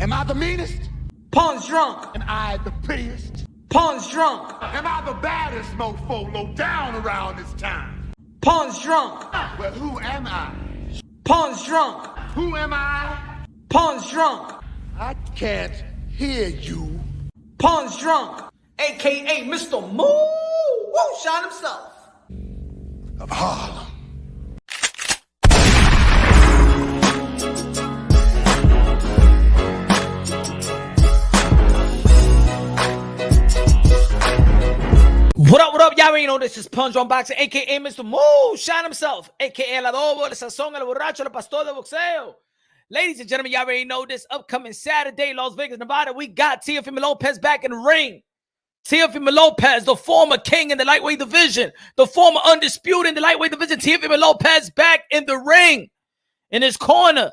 Am I the meanest? Pun's drunk. Am I the prettiest? Pun's drunk. Am I the baddest mofo low down around this town? Pun's drunk. Well, who am I? Pun's drunk. Who am I? Pun's drunk. I can't hear you. Pun's drunk. AKA Mr. Moonshine himself. Of Harlem. What up, y'all already know this is Punch Unboxing, a.k.a. Mr. Moonshine himself, a.k.a. El Adobo, El Sazón, El Borracho, El Pastor de Boxeo. Ladies and gentlemen, y'all already know this upcoming Saturday, Las Vegas, Nevada, we got Teofimo Lopez back in the ring. Teofimo Lopez, the former king in the lightweight division, the former undisputed in the lightweight division, Teofimo Lopez back in the ring, in his corner,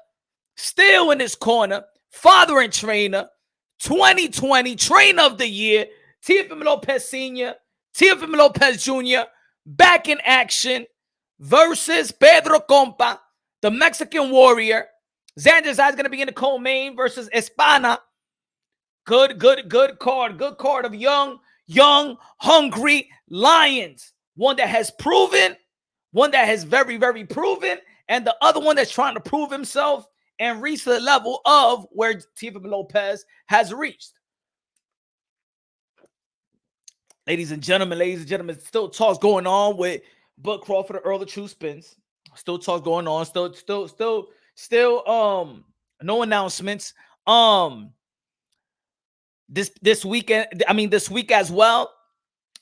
still in his corner, father and trainer, 2020 Trainer of the Year, Teofimo Lopez Sr., Teofimo Lopez Jr. back in action versus Pedro Compa, the Mexican Warrior. Xander is going to be in the co-main versus Espana. Good card. Good card of young, hungry lions. One that has proven, one that has very, very proven, and the other one that's trying to prove himself and reach the level of where Teofimo Lopez has reached. Ladies and gentlemen, still talks going on with Bud Crawford, the Earl of True Spins. Still talks going on. Still, no announcements. This weekend, this week as well.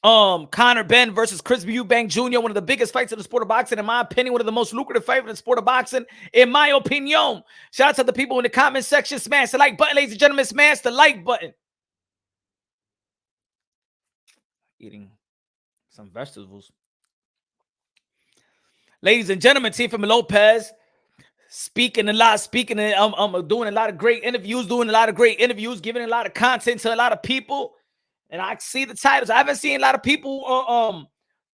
Conor Benn versus Chris Eubank Jr., one of the biggest fights in the sport of boxing. In my opinion, one of the most lucrative fights in the sport of boxing. In my opinion. Shout out to the people in the comment section. Smash the like button, ladies and gentlemen. Smash the like button. Eating some vegetables. Ladies and gentlemen, Teofimo Lopez doing a lot of great interviews, giving a lot of content to a lot of people. And I see the titles. I haven't seen a lot of people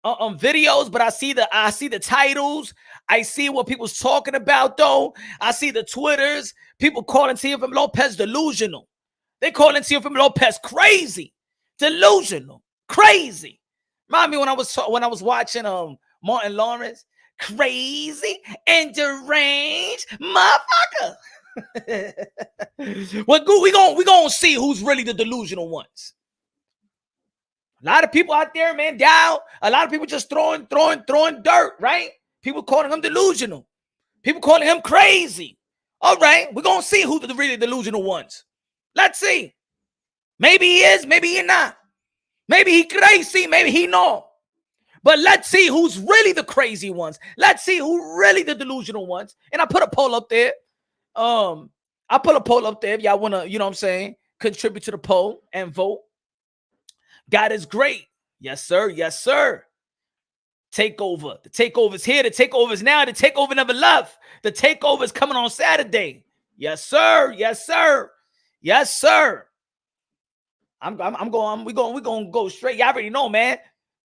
videos, but I see the titles. I see what people's talking about, though. I see the Twitters. People calling Teofimo Lopez delusional. They calling Teofimo Lopez crazy, delusional. Crazy. Remind me when I was watching Martin Lawrence. Crazy and deranged motherfucker. Well, we gonna see who's really the delusional ones. A lot of people out there, man, down. A lot of people just throwing dirt, right? People calling him delusional. People calling him crazy. All right, we're gonna see who's the really delusional ones. Let's see. Maybe he is, maybe he not. Maybe he crazy, maybe he no. But let's see who's really the crazy ones. Let's see who really the delusional ones. And I put a poll up there. If y'all want to, you know what I'm saying, contribute to the poll and vote. God is great. Yes, sir. Yes, sir. Takeover. The takeover is here. The takeover is now. The takeover never left. The takeover is coming on Saturday. Yes, sir. Yes, sir. Yes, sir. We're going to go straight. Y'all already know, man.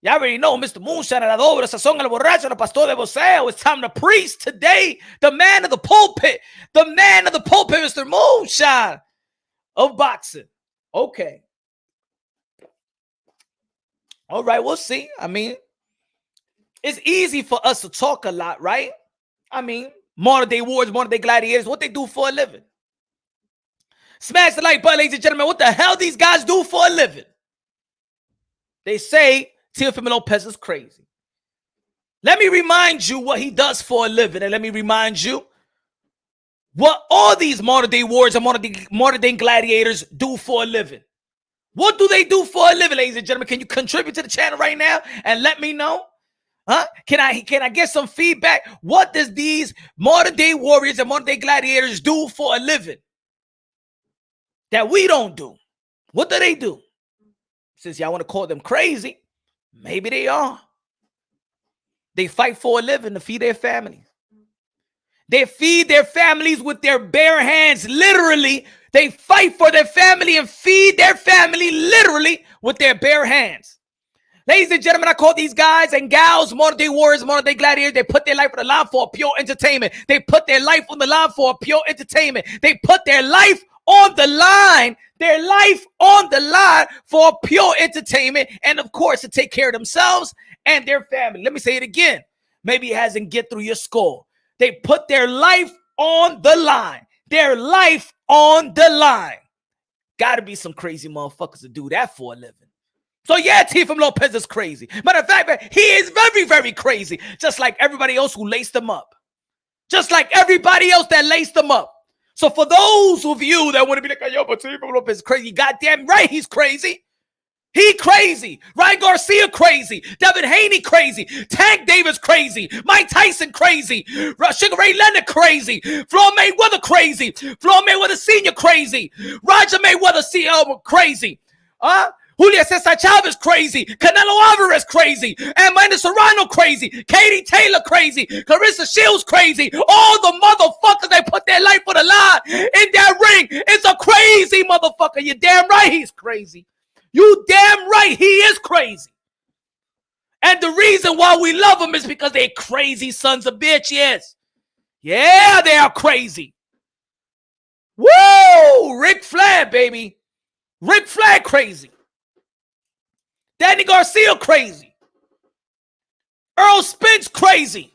Y'all already know, Mr. Moonshine, El Adobo, El Sazón, El Borracho, El Pastor de Boxeo. It's time to preach today. The man of the pulpit. The man of the pulpit, Mr. Moonshine of boxing. Okay. All right, we'll see. It's easy for us to talk a lot, right? Modern day wars, modern day gladiators, what they do for a living. Smash the like button, ladies and gentlemen. What the hell these guys do for a living? They say Teofimo Lopez is crazy. Let me remind you what he does for a living. And let me remind you what all these modern day warriors and modern day gladiators do for a living. What do they do for a living, ladies and gentlemen? Can you contribute to the channel right now and let me know? Huh? Can I get some feedback? What does these modern day warriors and modern day gladiators do for a living that we don't do? What do they do? Since y'all want to call them crazy, maybe they are. They fight for a living to feed their families. They feed their families with their bare hands. Literally, they fight for their family and feed their family literally with their bare hands. Ladies and gentlemen, I call these guys and gals modern day warriors, modern day gladiators. They put their life on the line for pure entertainment. They put their life on the line for pure entertainment. They put their life on the line, their life on the line for pure entertainment and, of course, to take care of themselves and their family. Let me say it again. Maybe it hasn't get through your skull. They put their life on the line. Their life on the line. Got to be some crazy motherfuckers to do that for a living. So yeah, Teofimo Lopez is crazy. Matter of fact, he is very, very crazy. Just like everybody else who laced him up. Just like everybody else that laced him up. So for those of you that want to be like, yo, but Teofimo Lopez is crazy, goddamn right he's crazy. He crazy. Ryan Garcia crazy. Devin Haney crazy. Tank Davis crazy. Mike Tyson crazy. Sugar Ray Leonard crazy. Floyd Mayweather crazy. Floyd Mayweather Sr. crazy. Roger Mayweather CL crazy. Julio Cesar Chavez crazy. Canelo Alvarez crazy. Amanda Serrano crazy. Katie Taylor crazy. Clarissa Shields crazy. All the motherfuckers that put their life on the line in that ring. It's a crazy motherfucker. You're damn right he's crazy. You damn right he is crazy. And the reason why we love him is because they're crazy sons of bitches. Yeah, they are crazy. Woo! Ric Flair, baby. Ric Flair crazy. Danny Garcia crazy. Earl Spence crazy.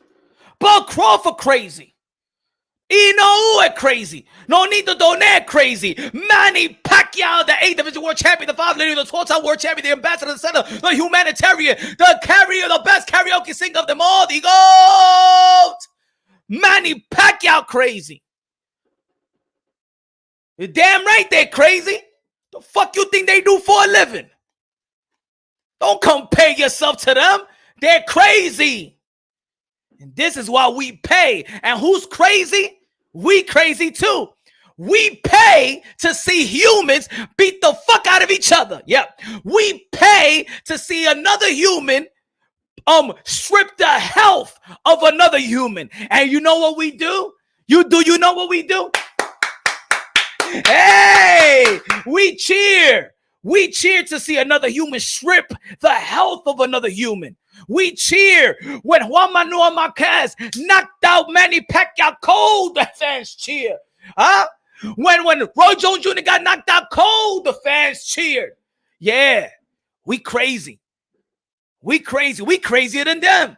Bud Crawford crazy. Inoue crazy. Nonito Donaire crazy. Manny Pacquiao, the 8th Division World Champion, the 5th Lady, the 12-time World Champion, the Ambassador, the Center, the Humanitarian, the carrier, the best karaoke singer of them all, the GOAT. Manny Pacquiao crazy. You're damn right they're crazy. The fuck you think they do for a living? Don't compare yourself to them. They're crazy. And this is why we pay. And who's crazy? We crazy too. We pay to see humans beat the fuck out of each other. Yep. We pay to see another human strip the health of another human. And you know what we do? You know what we do? Hey, we cheer. We cheer to see another human strip the health of another human. We cheer when Juan Manuel Marquez knocked out Manny Pacquiao cold. The fans cheer. When Roy Jones Jr. got knocked out cold, the fans cheered. Yeah, we crazy. We crazy. We crazier than them.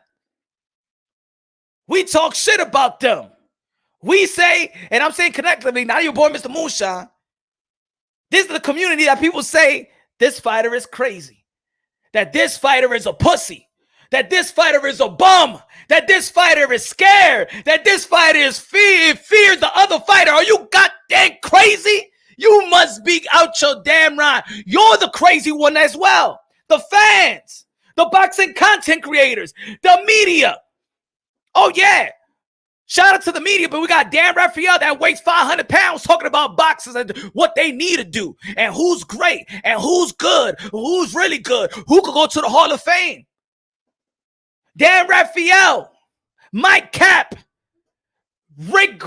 We talk shit about them. We say, and I'm saying collectively, not your boy Mr. Moonshine. This is the community that people say this fighter is crazy. That this fighter is a pussy. That this fighter is a bum. That this fighter is scared. That this fighter is fears the other fighter. Are you goddamn crazy? You must be out your damn mind. You're the crazy one as well. The fans, the boxing content creators, the media. Oh yeah. Shout out to the media, but we got Dan Raphael that weighs 500 pounds talking about boxers and what they need to do and who's great and who's good, who's really good, who could go to the Hall of Fame. Dan Raphael, Mike Cap, Rick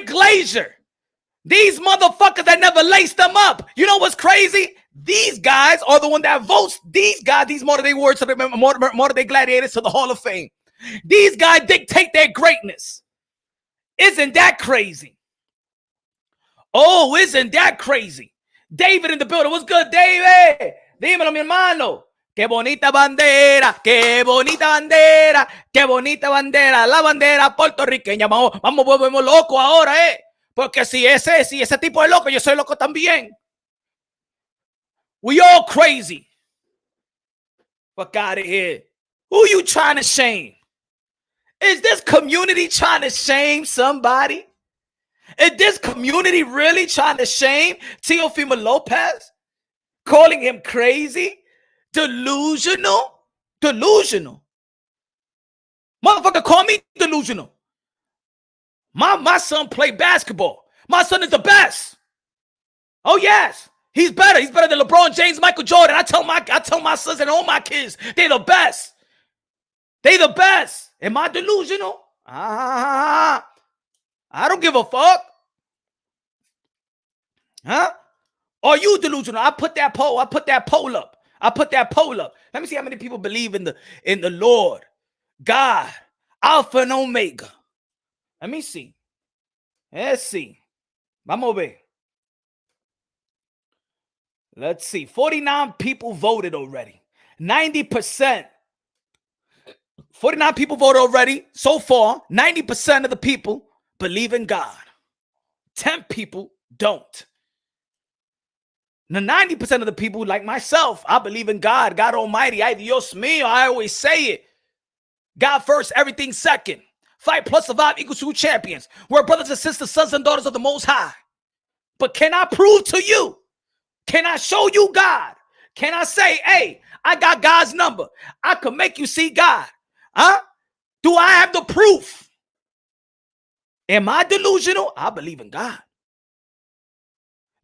Glazier. These motherfuckers that never laced them up. You know what's crazy? These guys are the one that votes these guys, these modern day warriors, modern day gladiators to the Hall of Fame. These guys dictate their greatness. Isn't that crazy? Oh, isn't that crazy? David in the building. What's good, David? Dímelo, mi hermano. Qué bonita bandera, qué bonita bandera, qué bonita bandera, la bandera puertorriqueña. Vamos, volvemos locos ahora, Porque si ese tipo es loco, yo soy loco también. We all crazy. Fuck out of here. Who you trying to shame? Is this community trying to shame somebody? Is this community really trying to shame Teofimo Lopez? Calling him crazy? Delusional? Delusional. Motherfucker, call me delusional. My son played basketball. My son is the best. Oh, yes. He's better. He's better than LeBron James, Michael Jordan. I tell my sons and all my kids, they're the best. They the best. Am I delusional? I don't give a fuck. Huh? Are you delusional? I put that poll up. Let me see how many people believe in the Lord, God, Alpha and Omega. Let me see. Let's see. Vamos a ver. Let's see. 49 people voted already. 90%. 49 people voted already. So far, 90% of the people believe in God. 10 people don't. Now, 90% of the people, like myself, I believe in God. God Almighty. Ay, Dios mío. I always say it. God first, everything second. Fight plus survive equals true champions. We're brothers and sisters, sons and daughters of the Most High. But can I prove to you? Can I show you God? Can I say, hey, I got God's number. I can make you see God. Huh? Do I have the proof? Am I delusional? I believe in God.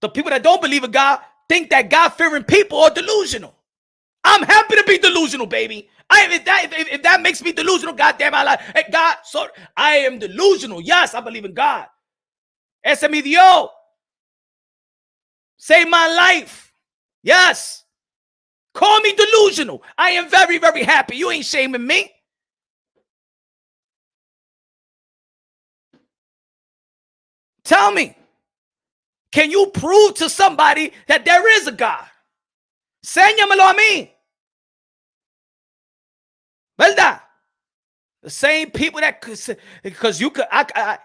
The people that don't believe in God think that God-fearing people are delusional. I'm happy to be delusional, baby. If that makes me delusional, goddamn, I like, hey, God, so I am delusional. Yes, I believe in God. Ese mi Dios. Save my life. Yes. Call me delusional. I am very, very happy. You ain't shaming me. Tell me. Can you prove to somebody that there is a God? Séñamelo a mí. ¿Verdad? The same people that could, because you could,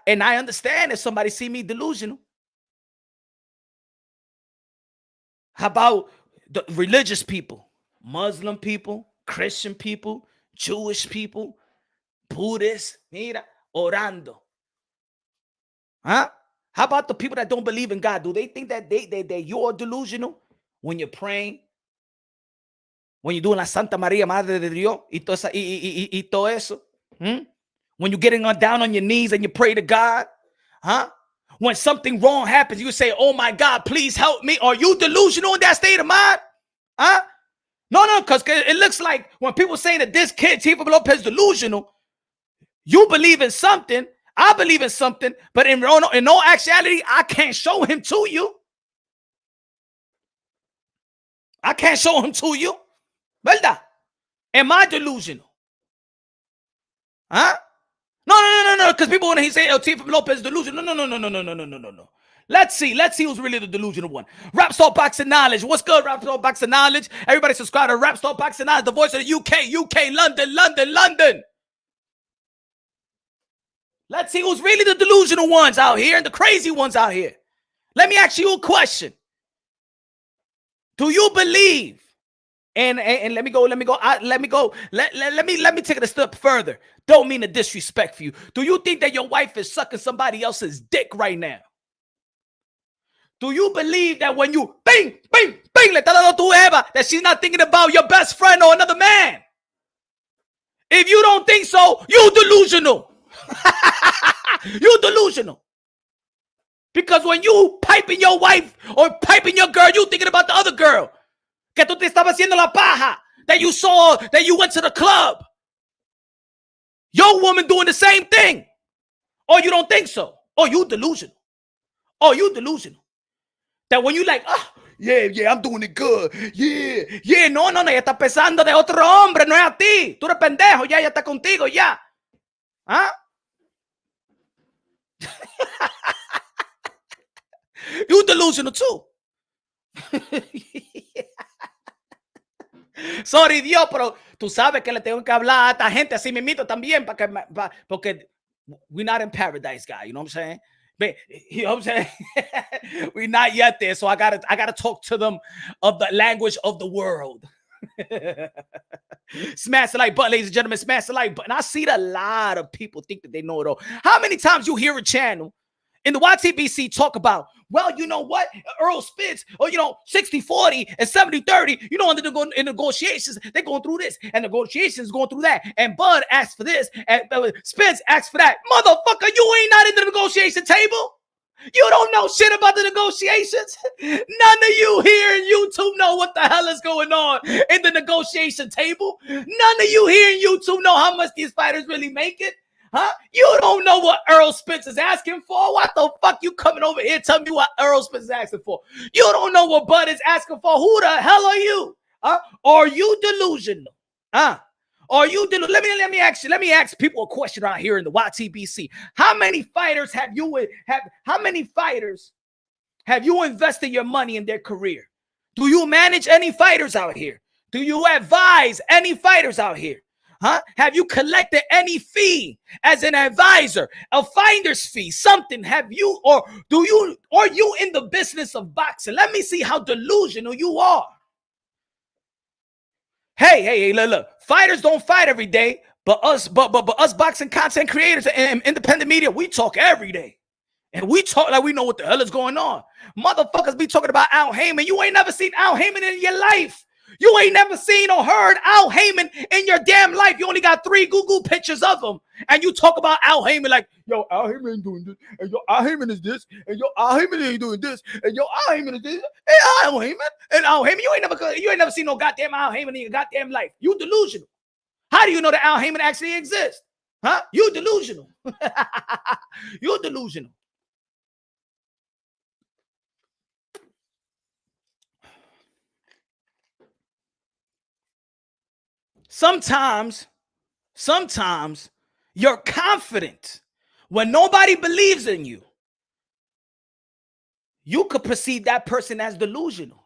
and I understand if somebody see me delusional. How about the religious people? Muslim people, Christian people, Jewish people, Buddhists, mira, orando. Huh? How about the people that don't believe in God? Do they think that you're delusional when you're praying? When you're doing la Santa María, Madre de Dios, y todo eso? When you're getting down on your knees and you pray to God? Huh? When something wrong happens, you say, oh my God, please help me. Are you delusional in that state of mind? Huh? No, because it looks like when people say that this kid, Teofimo Lopez, delusional, you believe in something, I believe in something, but in no actuality, I can't show him to you. I can't show him to you. ¿Verdad? Am I delusional? Huh? No, because people, when he say Teofimo Lopez delusional, no. Let's see who's really the delusional one. Rap Star Box of Knowledge. What's good, Rap Star Box of Knowledge? Everybody subscribe to Rap Star Box of Knowledge, the voice of the UK, London. Let's see who's really the delusional ones out here and the crazy ones out here. Let me ask you a question. Do you believe? And let me go. Let me take it a step further. Don't mean to disrespect for you. Do you think that your wife is sucking somebody else's dick right now? Do you believe that when you bing, le está dando tu Eva, that she's not thinking about your best friend or another man? If you don't think so, you delusional. You delusional. Because when you piping your wife or piping your girl, you thinking about the other girl. Que tú te estabas haciendo la paja. That you saw, that you went to the club. Your woman doing the same thing. Or you don't think so. Or you delusional. That when you like, yeah, I'm doing it good. Yeah, no, ella está pensando de otro hombre, no es a ti. Tú eres pendejo, ya, ella está contigo, ya. ¿Ah? You delusional too. Sorry, Dios, pero tú sabes que le tengo que hablar a esta gente así mismito también, porque we're not in paradise, guy. You know what I'm saying? But, you know what I'm saying? We're not yet there, so I gotta talk to them of the language of the world. Smash the like button, ladies and gentlemen. Smash the like button. I see that a lot of people think that they know it all. How many times you hear a channel in the YTBC talk about, well, you know what, Earl Spitz, or 60-40 and 70-30, in negotiations, they're going through this, and negotiations going through that, and Bud asked for this, and Spitz asked for that. Motherfucker, you ain't not in the negotiation table. You don't know shit about the negotiations. None of you here in YouTube know what the hell is going on in the negotiation table. None of you here in YouTube know how much these fighters really make it. Huh? You don't know what Earl Spitz is asking for? What the fuck you coming over here telling me what Earl Spitz is asking for? You don't know what Bud is asking for. Who the hell are you? Are you delusional? Are you delusional? Let me ask people a question right here in the YTBC. How many fighters have you how many fighters Have you invested your money in their career? Do you manage any fighters out here? Do you advise any fighters out here? Huh? Have you collected any fee as an advisor, a finder's fee, something? Have you, or do you, are you in the business of boxing? Let me see how delusional you are. Hey, look. Fighters don't fight every day, but us boxing content creators and independent media, we talk every day. And we talk like we know what the hell is going on. Motherfuckers be talking about Al Heyman. You ain't never seen Al Heyman in your life. You ain't never seen or heard Al Heyman in your damn life. You only got 3 Google pictures of him. And you talk about Al Heyman like, yo, Al Heyman ain't doing this. And yo, Al Heyman is this. And yo, Al Heyman ain't doing this. And yo, Al Heyman is this. And Al Heyman. And Al Heyman. You ain't never seen no goddamn Al Heyman in your goddamn life. You delusional. How do you know that Al Heyman actually exists? Huh? You delusional. You delusional. Sometimes you're confident when nobody believes in you. You could perceive that person as delusional.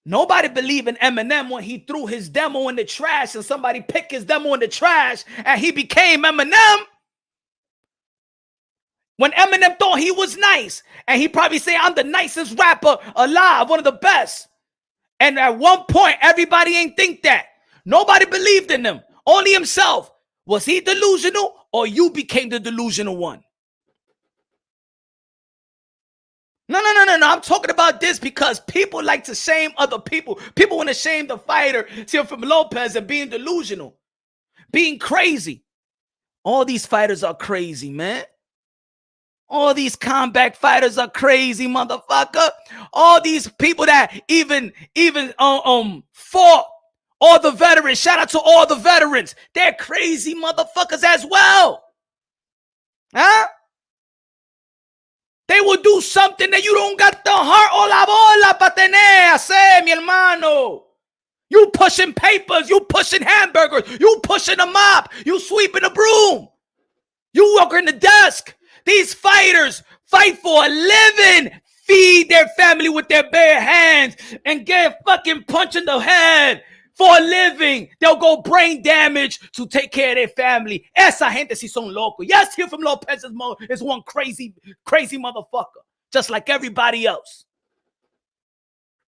Nobody believed in Eminem when he threw his demo in the trash and somebody picked his demo in the trash and he became Eminem. When Eminem thought he was nice and he probably said, I'm the nicest rapper alive, one of the best. And at one point, everybody ain't think that. Nobody believed in him. Only himself. Was he delusional or you became the delusional one? No. I'm talking about this because people like to shame other people. People want to shame the fighter, Teofimo Lopez, and being delusional, being crazy. All these fighters are crazy, man. All these comeback fighters are crazy, motherfucker. All these people that even fought. All the veterans, shout out to all the veterans. They're crazy motherfuckers as well. Huh? They will do something that you don't got the heart o la bola pa tener, hacer, mi hermano. You pushing papers, you pushing hamburgers, you pushing a mop, you sweeping a broom. You working the desk. These fighters fight for a living, feed their family with their bare hands, and get fucking punched in the head. For a living, they'll go brain damage to take care of their family. Esa gente si son loco. Yes, Teofimo Lopez is one crazy motherfucker, just like everybody else.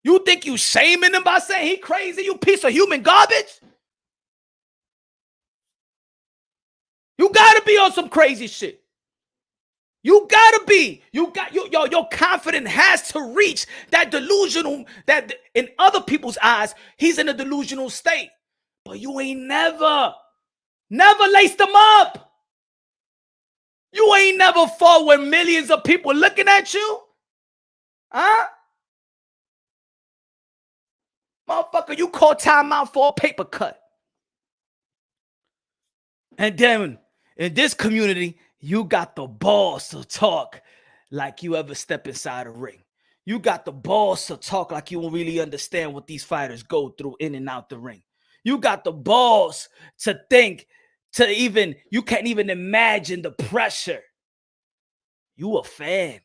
You think you shaming him by saying he crazy? You piece of human garbage. You gotta be on some crazy shit. You gotta be. Your confidence has to reach that delusional, that in other people's eyes, he's in a delusional state. But you ain't never laced them up. You ain't never fought with millions of people looking at you. Huh? Motherfucker, you call timeout for a paper cut. And then in this community, you got the balls to talk like you ever step inside a ring. You got the balls to talk like you don't really understand what these fighters go through in and out the ring. You got the balls to think, you can't even imagine the pressure. You a fan.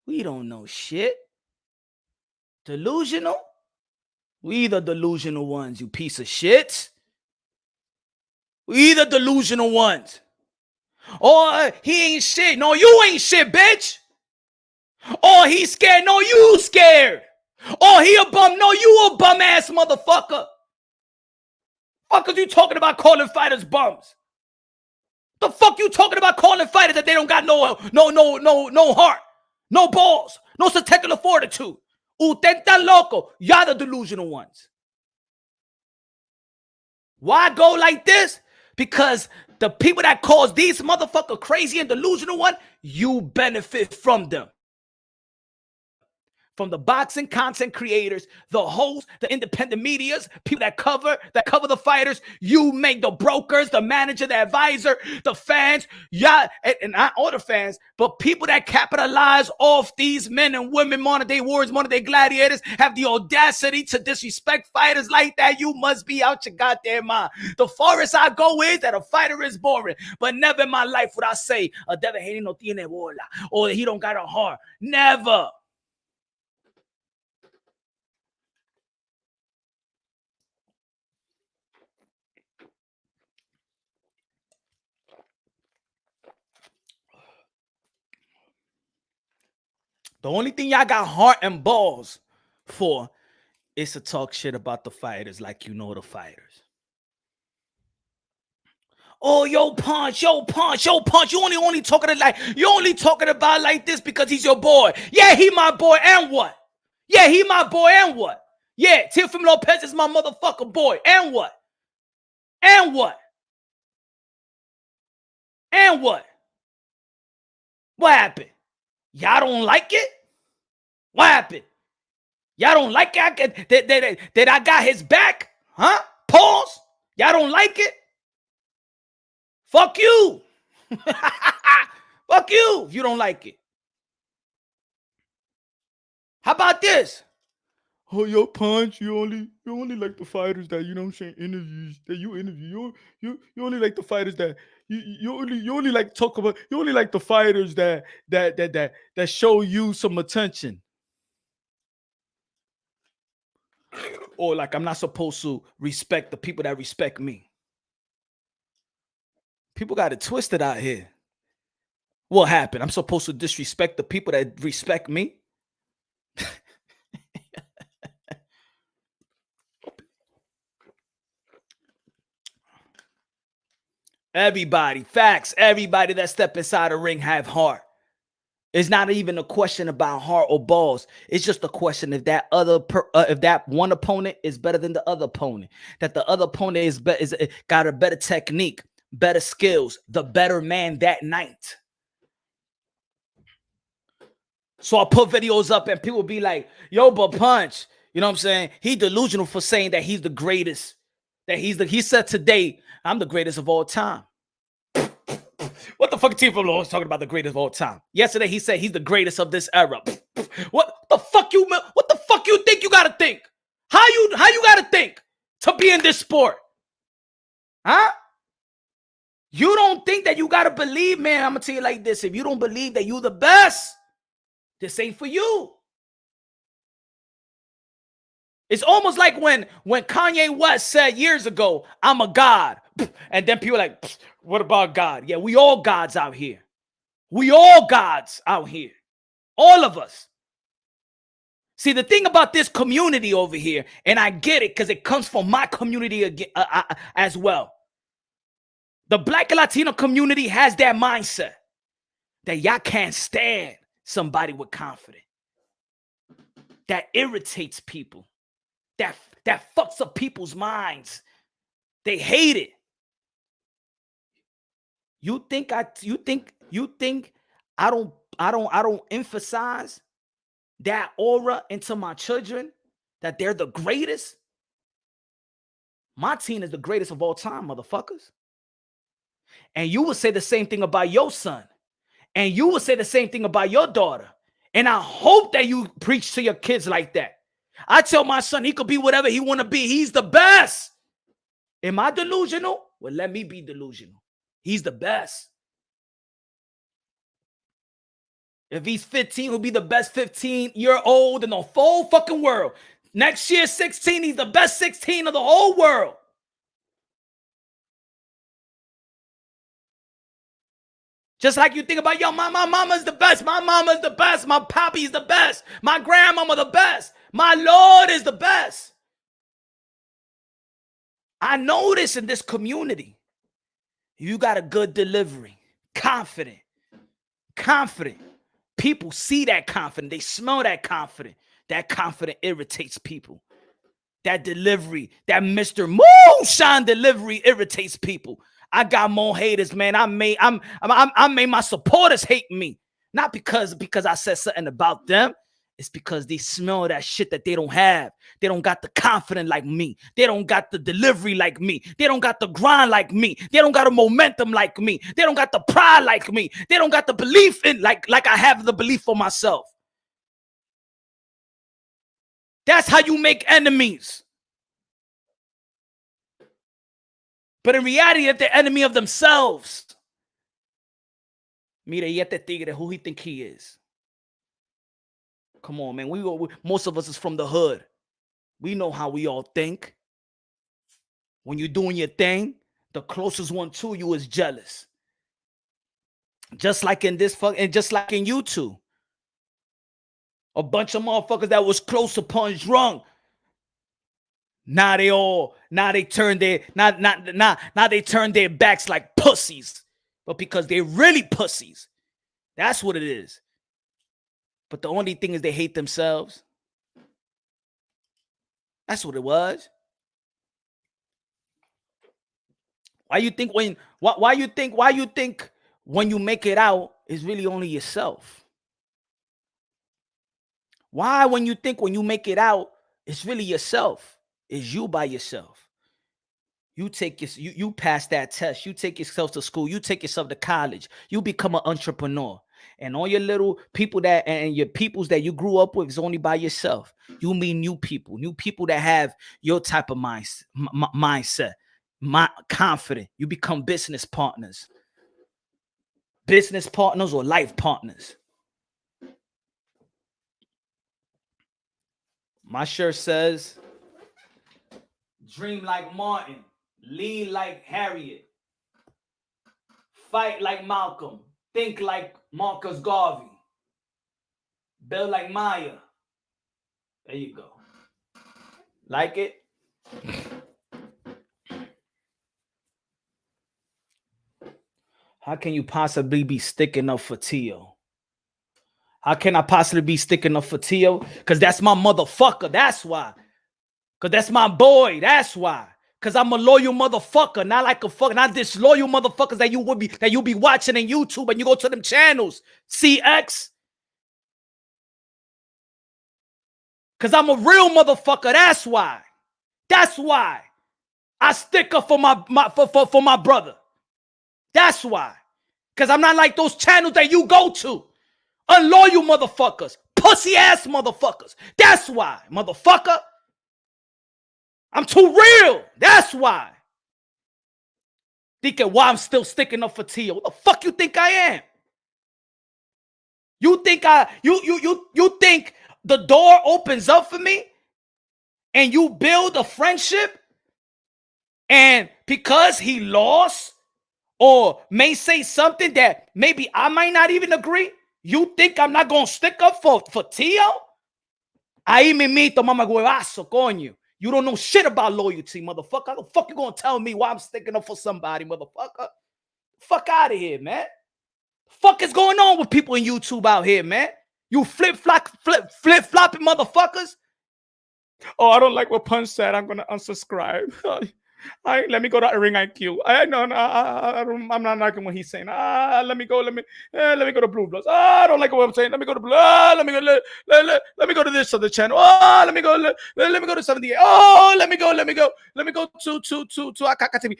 We don't know shit. Delusional? We the delusional ones, you piece of shit. We the delusional ones. Or he ain't shit. No, you ain't shit, bitch. Or he scared. No, you scared. Or he a bum. No, you a bum ass motherfucker. Fuck is you talking about calling fighters bums? The fuck you talking about calling fighters that they don't got no heart, no balls, no testicular fortitude? Usted está loco. Y'all the delusional ones. Why go like this? Because the people that cause these motherfucker crazy and delusional one, you benefit from them. From the boxing content creators, the hosts, the independent medias, people that cover the fighters, you make the brokers, the manager, the advisor, the fans, yeah, and not all the fans, but people that capitalize off these men and women, modern day warriors, modern day gladiators, have the audacity to disrespect fighters like that. You must be out your goddamn mind. The farthest I go is that a fighter is boring, but never in my life would I say a Devin Haney no tiene bola or he don't got a heart. Never. The only thing y'all got heart and balls for is to talk shit about the fighters like you know the fighters. Oh, yo, Punch. You only talking about like this because he's your boy. Yeah, he my boy, and what? Yeah, Teofimo Lopez is my motherfucking boy, and what? What happened? Y'all don't like it? What happened? Y'all don't like it? That I got his back? Huh? Pause. Y'all don't like it? Fuck you. Fuck you if you don't like it. How about this? Oh, yo, Punch, you only like the fighters that, you know what I'm saying, interviews that you interview. You only like the fighters that you only like talk about. You only like the fighters that show you some attention. Or like I'm not supposed to respect the people that respect me. People got it twisted out here. What happened? I'm supposed to disrespect the people that respect me? Everybody, facts, everybody that step inside a ring have heart. It's not even a question about heart or balls. It's just a question if that if that one opponent is better than the other opponent, that the other opponent is got a better technique, better skills, the better man that night. So I put videos up and people be like, yo, but Punch, you know what I'm saying? He delusional for saying that he's the greatest. He said today, I'm the greatest of all time. What the fuck Teofimo Lopez talking about the greatest of all time? Yesterday he said he's the greatest of this era. What the fuck you think you gotta think? How you gotta think to be in this sport? Huh? You don't think that you gotta believe, man? I'm gonna tell you like this. If you don't believe that you the best, this ain't for you. It's almost like when Kanye West said years ago, I'm a god. And then people are like, what about God? Yeah, we all gods out here. We all gods out here. All of us. See, the thing about this community over here, and I get it because it comes from my community as well. The Black and Latino community has that mindset that y'all can't stand somebody with confidence. That irritates people. That fucks up people's minds. They hate it. You think I don't emphasize that aura into my children that they're the greatest? My team is the greatest of all time, motherfuckers. And you would say the same thing about your son. And you would say the same thing about your daughter. And I hope that you preach to your kids like that. I tell my son he could be whatever he want to be. He's the best. Am I delusional? Well, let me be delusional. He's the best. If he's 15, he'll be the best 15-year-old in the whole fucking world. Next year, 16, he's the best 16 of the whole world. Just like you think about, yo, my mama's the best. My mama's the best. My pappy's the best. My grandmama the best. My Lord is the best. I know this in this community. You got a good delivery. Confident. People see that confident. They smell that confident. That confident irritates people. That delivery, that Mr. Moonshine delivery irritates people. I got more haters, man. I made my supporters hate me. Not because I said something about them. It's because they smell that shit that they don't have. They don't got the confidence like me. They don't got the delivery like me. They don't got the grind like me. They don't got a momentum like me. They don't got the pride like me. They don't got the belief in like I have the belief for myself. That's how you make enemies. But in reality, they're the enemy of themselves. Mira, y este tigre, who he think he is? Come on, man. Most of us is from the hood. We know how we all think. When you're doing your thing, the closest one to you is jealous. Just like in this and just like in YouTube. A bunch of motherfuckers that was close to PUNSH drunk. Now they turn their backs like pussies. But because they're really pussies. That's what it is. But the only thing is they hate themselves. That's what it was. Why you think when you make it out is really only yourself? Why when you make it out, it's really yourself? Is you by yourself? You pass that test. You take yourself to school. You take yourself to college. You become an entrepreneur. And all your little people and your peoples that you grew up with is only by yourself. You meet new people that have your type of mindset, confident. You become business partners or life partners. My shirt says, dream like Martin, lean like Harriet, fight like Malcolm, think like Marcus Garvey, build like Maya. There you go. Like it? How can you possibly be sticking up for Teo? How can I possibly be sticking up for Teo? Because that's my motherfucker. That's why. Because that's my boy. That's why. Because I'm a loyal motherfucker. Not disloyal motherfuckers that you be watching on YouTube and you go to them channels. CX. Because I'm a real motherfucker. That's why. That's why. I stick up for my brother. That's why. Because I'm not like those channels that you go to. Unloyal motherfuckers. Pussy ass motherfuckers. That's why, motherfucker. I'm too real. That's why. Thinking why I'm still sticking up for Teo. What the fuck you think I am? You think you think the door opens up for me and you build a friendship and because he lost or may say something that maybe I might not even agree, you think I'm not going to stick up for Teo? Ahí mimito, mama huevazo, coño. You don't know shit about loyalty, motherfucker. How the fuck you going to tell me why I'm sticking up for somebody, motherfucker? Fuck out of here, man. Fuck is going on with people in YouTube out here, man? You flip-flopping motherfuckers? Oh, I don't like what PUNSH said. I'm going to unsubscribe. Let me go to Ring IQ. I'm not liking what he's saying. Let me go to Blue Bloods. I don't like what I'm saying. Let me go to Blue. Let me go to this other channel. Let me go to 78. Let me go to Akaka TV.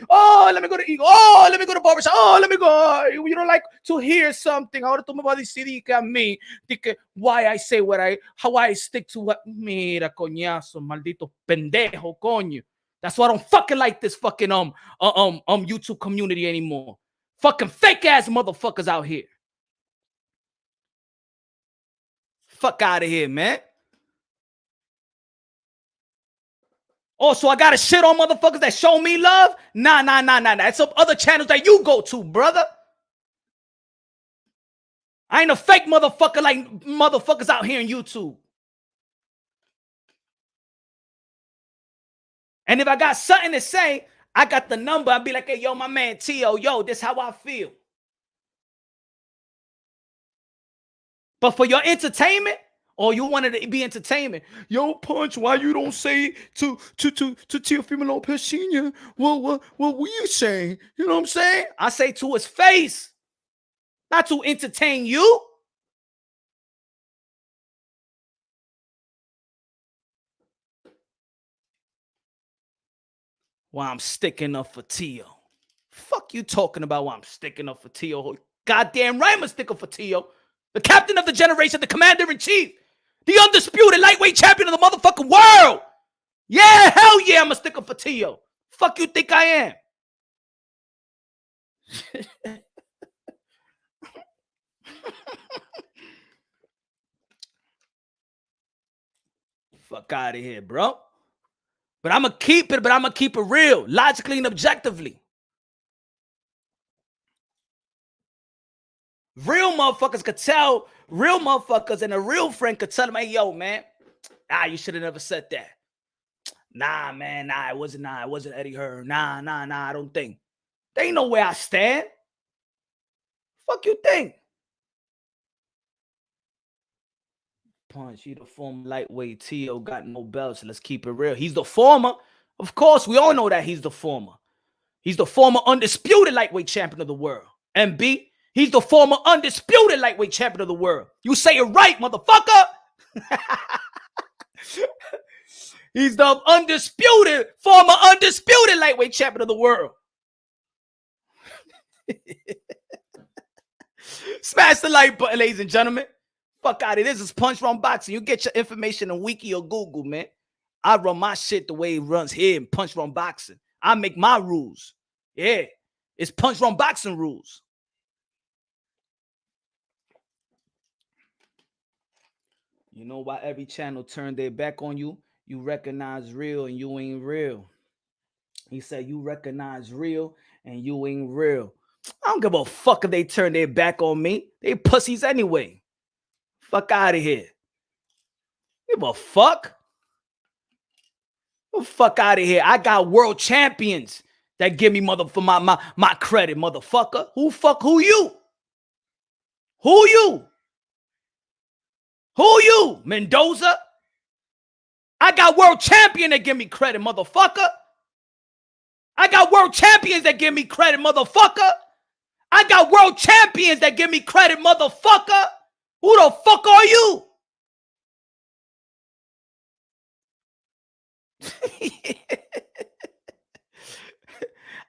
Let me go to Eagle. Let me go to Barbershop. Let me go. You don't like to hear something. Ahora tú me vas a decir que a mí, why I say how I stick to what. Mira, coñazo, maldito pendejo, coño. That's why I don't fucking like this fucking YouTube community anymore. Fucking fake ass motherfuckers out here. Fuck out of here, man. Oh, so I gotta shit on motherfuckers that show me love? Nah. It's some other channels that you go to, brother. I ain't a fake motherfucker like motherfuckers out here on YouTube. And if I got something to say, I got the number. I'll be like, hey, yo, my man Teo, yo, this how I feel. But for your entertainment, or you wanted to be entertainment, yo, PUNSH, why you don't say to Teofimo Lopez Sr., what you saying? You know what I'm saying? I say to his face, not to entertain you. Why I'm sticking up for Teo. Fuck you talking about why I'm sticking up for Teo. Goddamn right I'm a sticker for Teo. The captain of the generation, the commander-in-chief. The undisputed lightweight champion of the motherfucking world. Yeah, hell yeah, I'm a sticker for Teo. Fuck you think I am? Fuck out of here, bro. But I'm going to keep it real, logically and objectively. Real motherfuckers could tell, real motherfuckers and a real friend could tell them, hey, yo, man, you should have never said that. Nah, man, it wasn't Eddie Hearn. Nah, I don't think. They know where I stand. Fuck you think? Punch, he the former lightweight. Teo got no belts. So let's keep it real. He's the former. Of course, we all know that he's the former. He's the former undisputed lightweight champion of the world. MB, he's the former undisputed lightweight champion of the world. You say it right, motherfucker. He's the former undisputed lightweight champion of the world. Smash the like button, ladies and gentlemen. Fuck out of here. This is Punch Run Boxing. You get your information on Wiki or Google, man. I run my shit the way it runs here in Punch Run Boxing. I make my rules. Yeah. It's Punch Run Boxing rules. You know why every channel turned their back on you? You recognize real and you ain't real. He said you recognize real and you ain't real. I don't give a fuck if they turn their back on me. They pussies anyway. Fuck out of here. Give a fuck. Fuck out of here. I got world champions that give me my credit, motherfucker. Who you? Who you? Who you? Mendoza? I got world champion that give me credit, motherfucker. I got world champions that give me credit, motherfucker. I got world champions that give me credit, motherfucker. Who the fuck are you?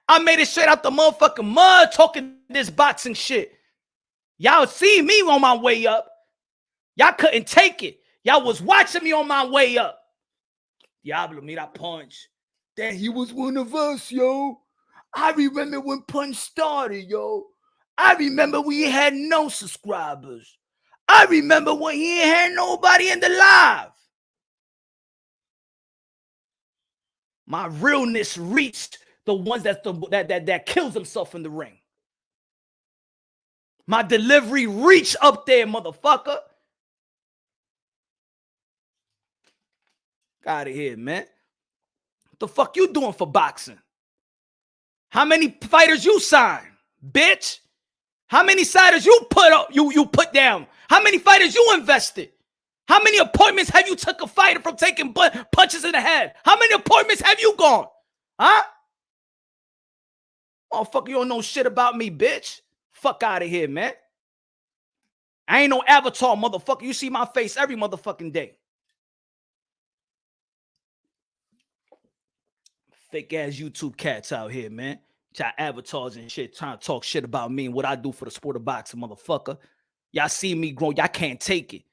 I made it straight out the motherfucking mud talking this boxing shit. Y'all see me on my way up. Y'all couldn't take it. Y'all was watching me on my way up. Diablo, mira Punch. That he was one of us, yo. I remember when Punch started, yo. I remember we had no subscribers. I remember when he ain't had nobody in the live. My realness reached the ones that kills himself in the ring. My delivery reached up there, motherfucker. Get out of here, man. What the fuck you doing for boxing? How many fighters you signed, bitch? How many fighters you put up? You put down? How many fighters you invested? How many appointments have you took a fighter from taking punches in the head? How many appointments have you gone? Huh? Oh, fuck, you don't know shit about me, bitch. Fuck out of here, man. I ain't no avatar, motherfucker. You see my face every motherfucking day. Fake ass YouTube cats out here, man. Y'all avatars and shit trying to talk shit about me and what I do for the sport of boxing, motherfucker. Y'all see me grow. Y'all can't take it.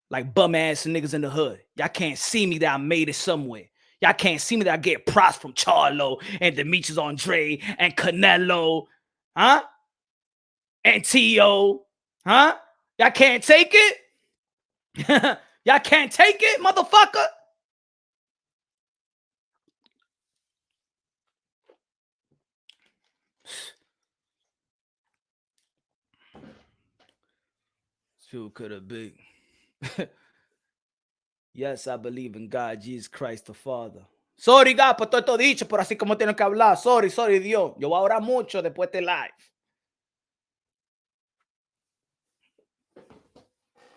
Like bum ass niggas in the hood. Y'all can't see me that I made it somewhere. Y'all can't see me that I get props from Charlo and Demetrius Andre and Canelo. Huh? And Teo. Huh? Y'all can't take it? Y'all can't take it, motherfucker? Who could have been? Yes, I believe in God, Jesus Christ the Father. Sorry, God, por todo dicho, pero así como tengo que hablar. Sorry, Dios. Yo voy a orar mucho después de live.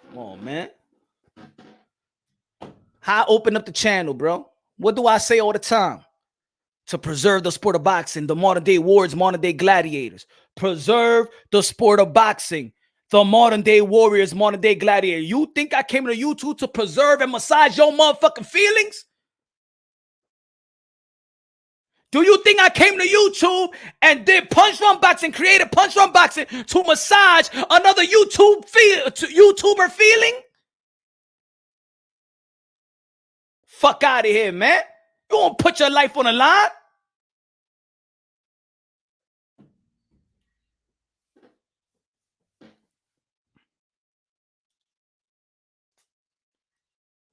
Come on, man. How I open up the channel, bro? What do I say all the time? To preserve the sport of boxing, the modern day warriors, modern day gladiators. Preserve the sport of boxing, the modern day warriors, modern day gladiators. You think I came to YouTube to preserve and massage your motherfucking feelings? Do you think I came to YouTube and did punch run boxing, created punch run boxing to massage another YouTuber feeling? Fuck out of here, man. You won't put your life on the line.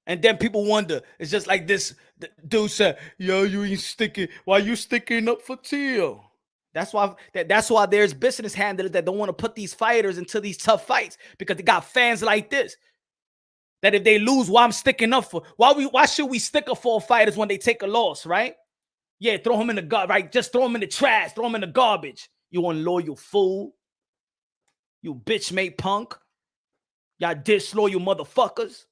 And then people wonder, it's just like this dude said, yo, you ain't sticking. Why you sticking up for Teo? That's why there's business handlers that don't want to put these fighters into these tough fights, because they got fans like this. That if they lose, why I'm sticking up for? Why should we stick up for fighters when they take a loss, right? Yeah, throw him in the garbage, right? Just throw him in the trash, throw him in the garbage. You unloyal fool. You bitch made punk. Y'all disloyal motherfuckers.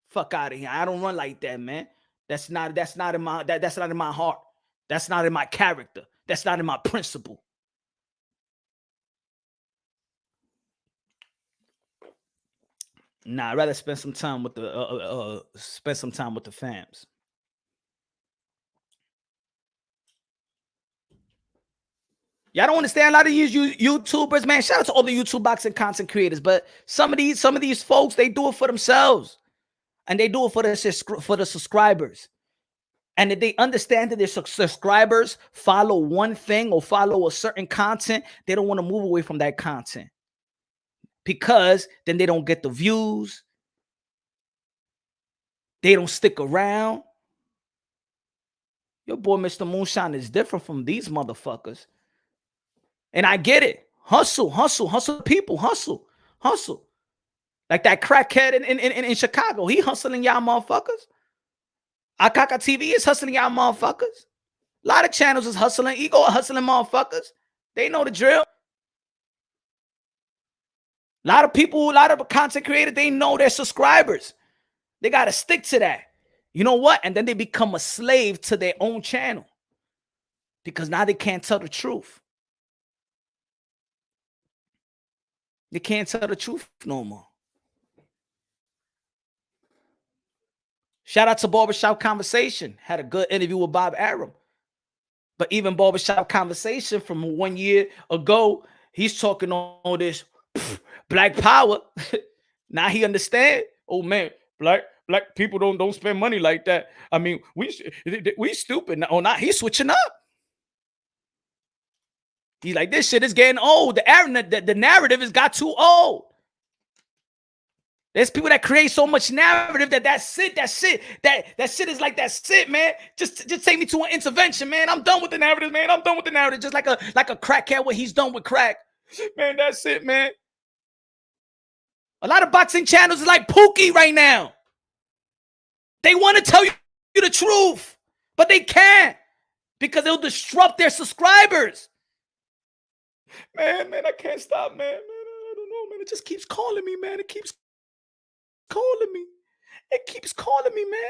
Fuck out of here. I don't run like that, man. That's not in my heart. That's not in my character. That's not in my principle. Nah, I'd rather spend some time with the fams. Y'all don't understand. A lot of these YouTubers, man. Shout out to all the YouTube boxing content creators, but some of these folks, they do it for themselves, and they do it for the subscribers. And if they understand that their subscribers follow one thing or follow a certain content, they don't want to move away from that content, because then they don't get the views. They don't stick around. Your boy, Mr. Moonshine, is different from these motherfuckers. And I get it. Hustle, people, hustle. Like that crackhead in Chicago. He hustling y'all motherfuckers. Akaka TV is hustling y'all motherfuckers. A lot of channels is hustling. Ego hustling motherfuckers. They know the drill. A lot of people, a lot of content creators, they know their subscribers. They got to stick to that. You know what? And then they become a slave to their own channel, because now they can't tell the truth. They can't tell the truth no more. Shout out to Barbershop Conversation. Had a good interview with Bob Arum. But even Barbershop Conversation from 1 year ago, he's talking on this black power. Now he understand. Oh man, black people don't spend money like that. I mean, we stupid. Oh, not he's switching up. He's like, this shit is getting old. The narrative has got too old. There's people that create so much narrative that shit is like, that's it, man. Just take me to an intervention, man. I'm done with the narrative, man. I'm done with the narrative. Just like a crackhead, what he's done with crack. Man, that's it, man. A lot of boxing channels is like Pookie right now. They want to tell you the truth, but they can't, because it'll disrupt their subscribers. Man, I can't stop, man. I don't know, man. It just keeps calling me, man. It keeps calling me. It keeps calling me, man.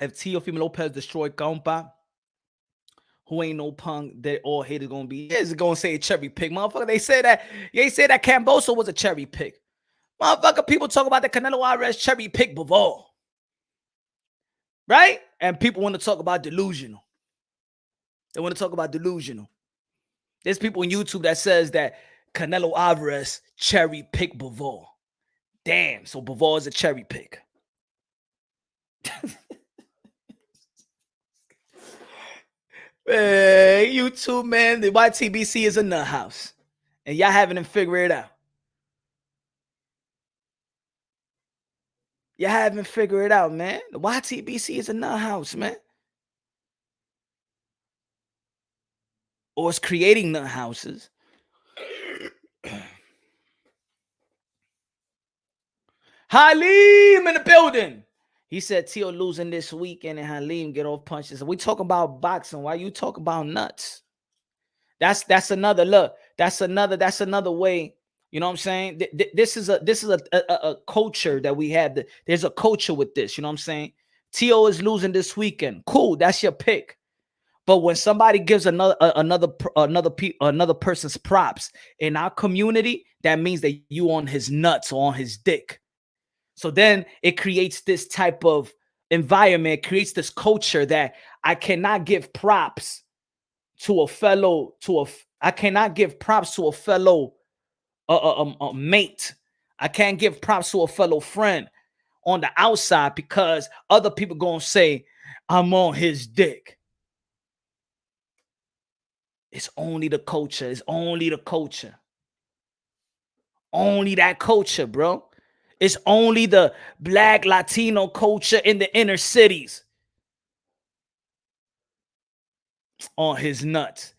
If Teofimo Lopez destroyed Compa, who ain't no punk, that all haters gonna be, is gonna say a cherry pick, motherfucker. They say that Camboso was a cherry pick. Motherfucker, people talk about the Canelo Alvarez cherry pick Bivol. Right? And people want to talk about delusional. They want to talk about delusional. There's people on YouTube that says that Canelo Alvarez cherry pick Bivol. Damn, so Bivol is a cherry pick. Man, YouTube, man, the YTBC is a nut house. And y'all haven't figured it out. You haven't figured it out, man. The YTBC is a nut house, man. Or it's creating nut houses. Halim in the building. He said Teo losing this weekend and Halim get off punches. We talk about boxing. Why you talk about nuts? That's another look. That's another way. You know what I'm saying? This is a culture that we have. There's a culture with this. You know what I'm saying? Teo is losing this weekend. Cool. That's your pick. But when somebody gives another person's props in our community, that means that you on his nuts or on his dick. So then it creates this type of environment, creates this culture that I cannot give props to a fellow, I cannot give props to a fellow mate. I can't give props to a fellow friend on the outside because other people gonna say I'm on his dick. It's only the culture. It's only the culture. Only that culture, bro. It's only the Black Latino culture in the inner cities on his nuts.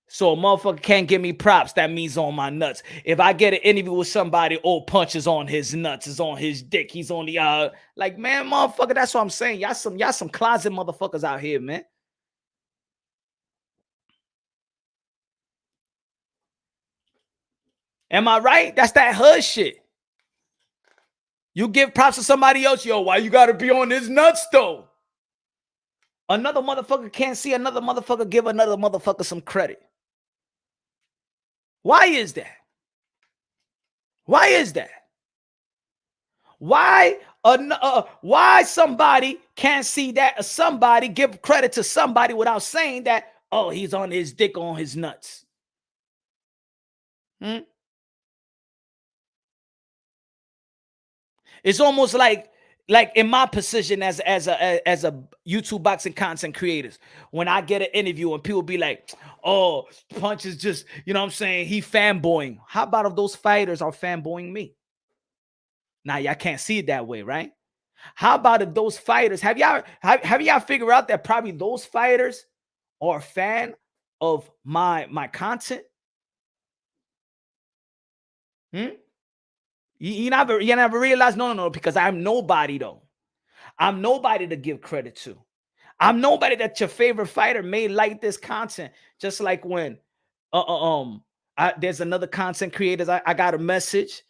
So a motherfucker can't give me props. That means on my nuts. If I get an interview with somebody, oh, Punch is on his nuts, is on his dick. He's on the like, man, motherfucker. That's what I'm saying. Y'all some closet motherfuckers out here, man. Am I right? That's that hood shit. You give props to somebody else, yo. Why you gotta be on his nuts though? Another motherfucker can't see another motherfucker give another motherfucker some credit. Why is that? Why is that? Why somebody can't see that somebody give credit to somebody without saying that, oh, he's on his dick on his nuts? It's almost like in my position as a YouTube boxing content creators, when I get an interview and people be like, oh, Punch is just, you know what I'm saying, he fanboying. How about if those fighters are fanboying me? Now y'all can't see it that way, right? How about if those fighters, have y'all figured out that probably those fighters are a fan of my content? You never realize, no, because I'm nobody though. I'm nobody to give credit to. I'm nobody that your favorite fighter may like this content. Just like when there's another content creators. I got a message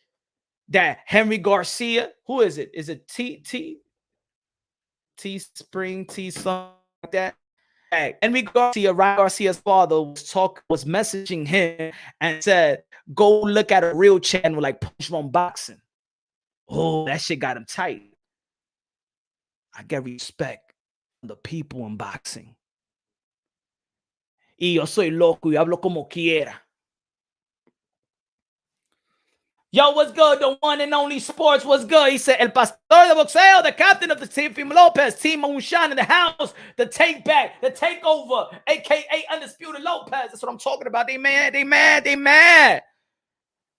that Henry Garcia, who is it? Is it T Spring T something like that? Henry Garcia, Ryan Garcia's father, was messaging him and said, go look at a real channel like Punch on Boxing. Oh, that shit got him tight. I get respect from the people in boxing. Y yo soy loco y hablo como quiera. Yo, what's good? The one and only Sports, what's good? He said, El Pastor de Boxeo, the captain of the Teofimo Lopez, Team Moonshine in the house, the take back, the takeover, aka Undisputed Lopez. That's what I'm talking about. They mad.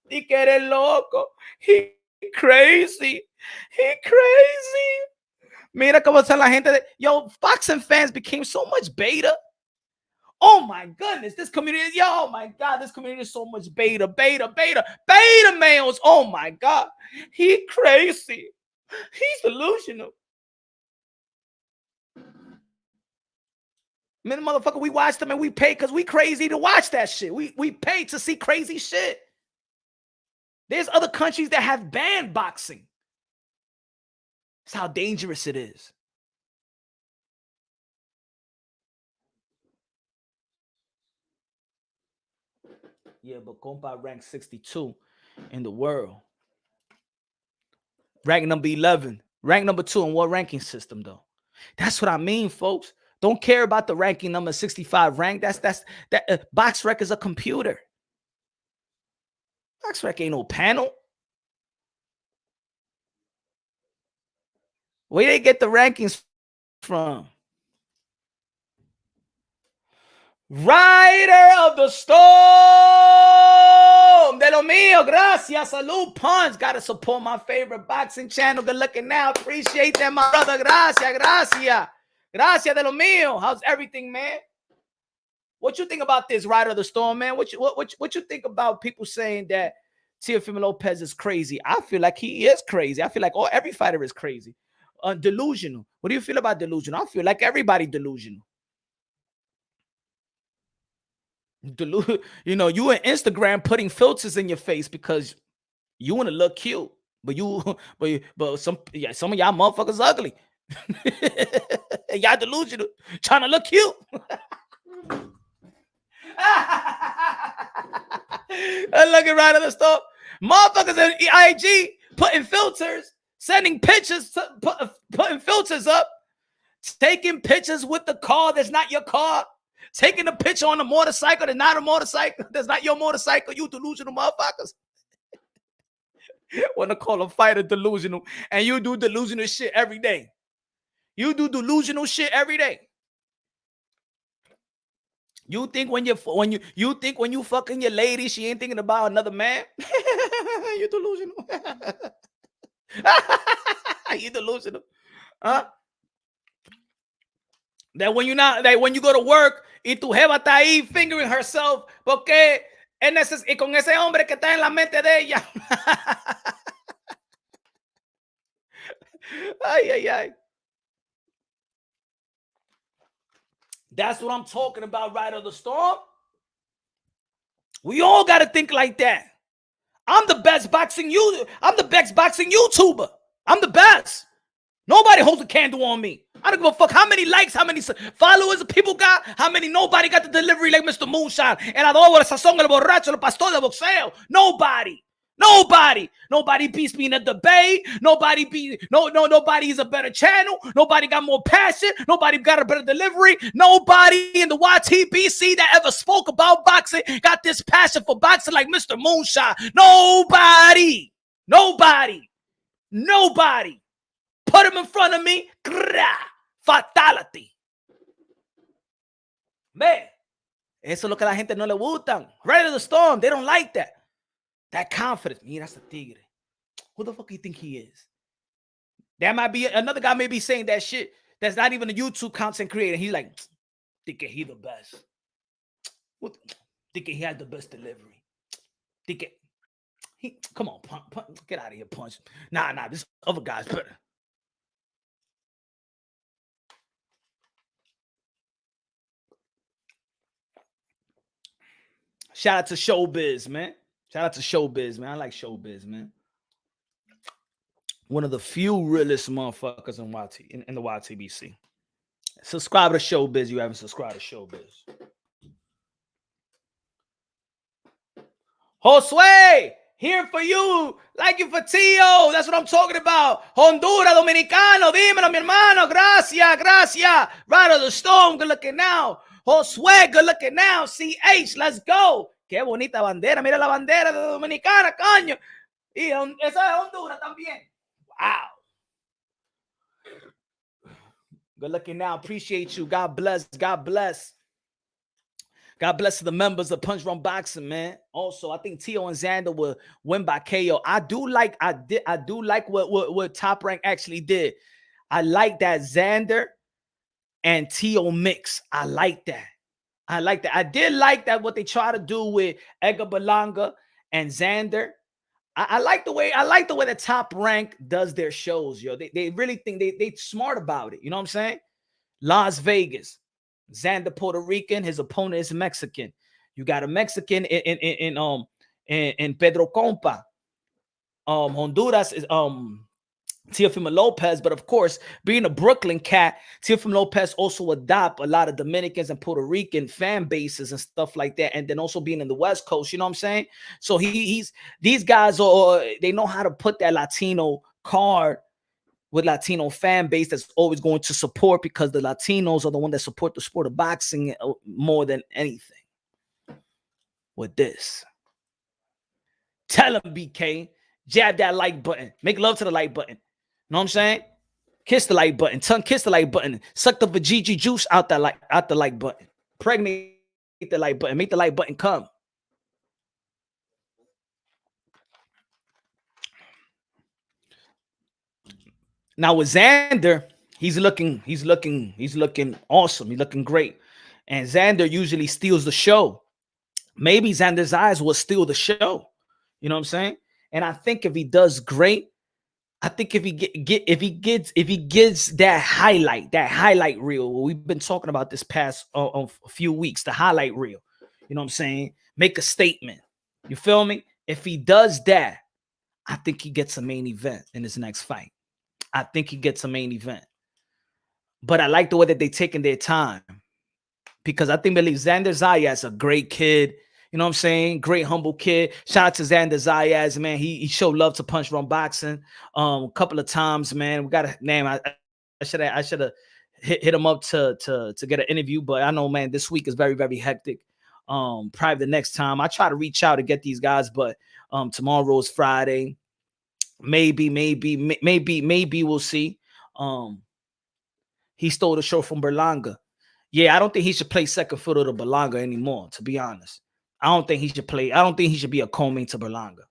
He quiere loco. He crazy. Mira cómo está la gente. Yo, boxing fans became so much beta. Oh my goodness, this community, oh my God, this community is so much beta males. Oh my God, he crazy. He's delusional. Man, motherfucker, we watch them and we pay because we crazy to watch that shit. We pay to see crazy shit. There's other countries that have banned boxing. That's how dangerous it is. Yeah, but Compa ranked 62 in the world. Rank number 11. Rank number 2 in what ranking system, though? That's what I mean, folks. Don't care about the ranking number 65 rank. BoxRec is a computer. BoxRec ain't no panel. Where they get the rankings from? Rider of the storm, de lo mío, gracias, salud, Punch. Gotta support my favorite boxing channel. Good looking now, appreciate that, my brother. Gracias de lo mío. How's everything, man? What you think about this Rider of the Storm, man? What you think about people saying that Teofimo Lopez is crazy? I feel like he is crazy. I feel like every fighter is crazy. Delusional. What do you feel about delusional? I feel like everybody delusional. You know, you on Instagram putting filters in your face because you want to look cute, but some of y'all motherfuckers ugly. Y'all delusional, trying to look cute. I'm looking right at the store. Motherfuckers in IG putting filters, sending pictures, putting filters up, taking pictures with the car that's not your car, taking a picture on a motorcycle that's not a motorcycle, that's not your motorcycle, you delusional motherfuckers. Want to call a fighter delusional, and you do delusional shit every day. You do delusional shit every day. You think when you think when you fucking your lady, she ain't thinking about another man? You delusional. You delusional. Huh? That when when you go to work y tu jeva está ahí fingering herself porque y con ese hombre que está en la mente de ella. Ay, ay, ay. That's what I'm talking about, right of the storm. We all got to think like that. I'm the best boxing YouTuber. I'm the best. Nobody holds a candle on me. I don't give a fuck how many likes, how many followers people got, how many nobody got the delivery like Mr. Moonshine. El adobo, el sazón, el borracho, el pastor de boxeo. Nobody. Nobody beats me in a debate. Nobody is a better channel. Nobody got more passion. Nobody got a better delivery. Nobody in the YTBC that ever spoke about boxing got this passion for boxing like Mr. Moonshine. Nobody. Put him in front of me. Fatality. Man, eso es lo que la gente no le gustan. Right of the storm, they don't like that. That confidence. Mira, that's a tigre. Who the fuck do you think he is? There might be another guy may be saying that shit that's not even a YouTube content creator. He's like, think he the best. Think he had the best delivery. Come on, get out of here, Punch. Nah, this other guy's better. Shout out to Showbiz, man. I like Showbiz, man. One of the few realest motherfuckers in the YTBC. Subscribe to Showbiz. You haven't subscribed to Showbiz. Josue, here for you. Like you for Tio. That's what I'm talking about. Honduras, Dominicano. Dímelo, mi hermano. Gracias. Right of the storm. Good looking now. Josue, good looking now. CH, let's go. Qué bonita bandera. Mira la bandera de Dominicana, coño. Y esa es Honduras también. Wow. Good looking now. Appreciate you. God bless. God bless to the members of Punch Run Boxing, man. Also, I think Tio and Xander will win by KO. I do like what Top Rank actually did. I like that Xander and Tio mix. I like that. I did like that what they try to do with Edgar Berlanga and Xander. I like the way the Top Rank does their shows, yo. They really think they smart about it. You know what I'm saying? Las Vegas, Xander Puerto Rican, his opponent is Mexican. You got a Mexican in Pedro Compa. Honduras is Teofimo Lopez, but of course, being a Brooklyn cat, Teofimo Lopez also adopt a lot of Dominicans and Puerto Rican fan bases and stuff like that, and then also being in the West Coast, you know what I'm saying? So these guys they know how to put that Latino card with Latino fan base that's always going to support, because the Latinos are the one that support the sport of boxing more than anything. With this, tell them, BK, jab that like button, make love to the like button. Know what I'm saying? Kiss the like button. Tongue kiss the like button. Suck the vajiji juice out the like button. Pregnate the like button. Make the like button come. Now with Xander, he's looking awesome. He's looking great. And Xander usually steals the show. Maybe Xander's eyes will steal the show. You know what I'm saying? And I think if he does great, I think if he gets that highlight reel, we've been talking about this past a few weeks, the highlight reel, you know what I'm saying? Make a statement. You feel me? If he does that, I think he gets a main event in his next fight. But I like the way that they're taking their time. because I believe Xander Zayas a great kid. You know what I'm saying? Great humble kid. Shout out to Xander Zayas, man. He showed love to Punch Run Boxing a couple of times, man. We got a name. I should have hit him up to get an interview, but I know, man, this week is very, very hectic. Probably the next time I try to reach out to get these guys, but tomorrow is Friday. Maybe we'll see. He stole the show from Berlanga. Yeah, I don't think he should play second fiddle to Berlanga anymore, to be honest. I don't think he should be a co-main to Berlanga.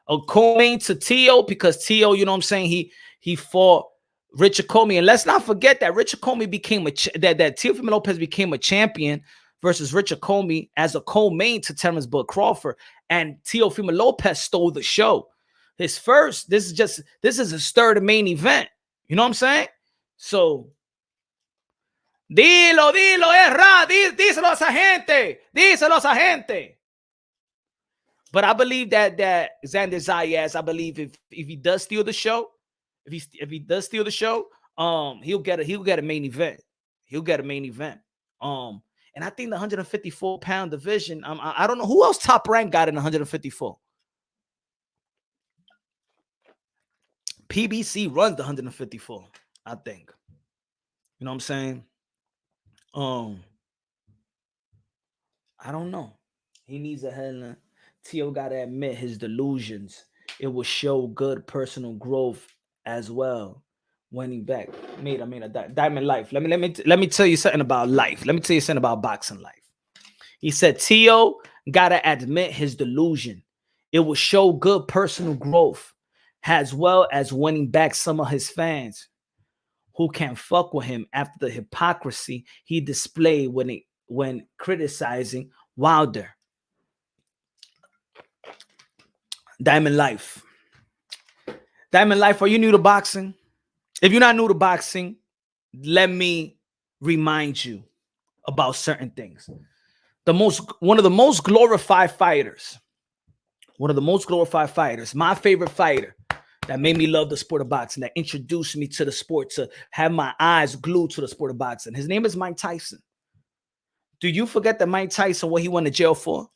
A co-main to Teo, because Teo, you know what I'm saying, he fought Richard Comey. And let's not forget that Richard Comey became that Teofimo Lopez became a champion versus Richard Comey as a co-main to Terrence Bud Crawford. And Teofimo Lopez stole the show. This is his third main event. You know what I'm saying? So dilo, Erra, díselo a esa gente. Díselo a esa gente. But I believe that Xander Zayas, I believe if he does steal the show, if he does steal the show, he'll get a main event. He'll get a main event. And I think the 154-pound division, I don't know who else top rank got in 154. PBC runs the 154, I think. You know what I'm saying? I don't know. He needs a headline. Tio gotta admit his delusions. It will show good personal growth as well. Winning back. I made a diamond life. Let me tell you something about life. Let me tell you something about boxing life. He said Tio gotta admit his delusion. It will show good personal growth, as well as winning back some of his fans who can't fuck with him after the hypocrisy he displayed when criticizing Wilder. Diamond Life. Diamond Life, are you new to boxing? If you're not new to boxing, let me remind you about certain things. One of the most glorified fighters, my favorite fighter that made me love the sport of boxing, that introduced me to the sport, to have my eyes glued to the sport of boxing. His name is Mike Tyson. Do you forget that Mike Tyson, what he went to jail for?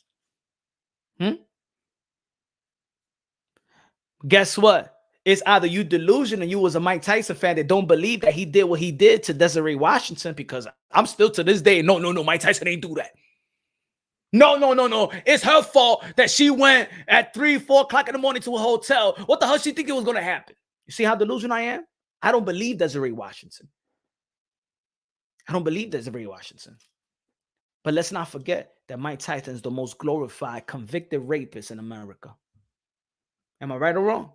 Guess what? It's either you delusional and you was a Mike Tyson fan that don't believe that he did what he did to Desiree Washington, because I'm still to this day, no, Mike Tyson ain't do that. No. It's her fault that she went at 3, 4 o'clock in the morning to a hotel. What the hell she think it was going to happen? You see how delusional I am? I don't believe Desiree Washington. But let's not forget that Mike Tyson is the most glorified convicted rapist in America. Am I right or wrong?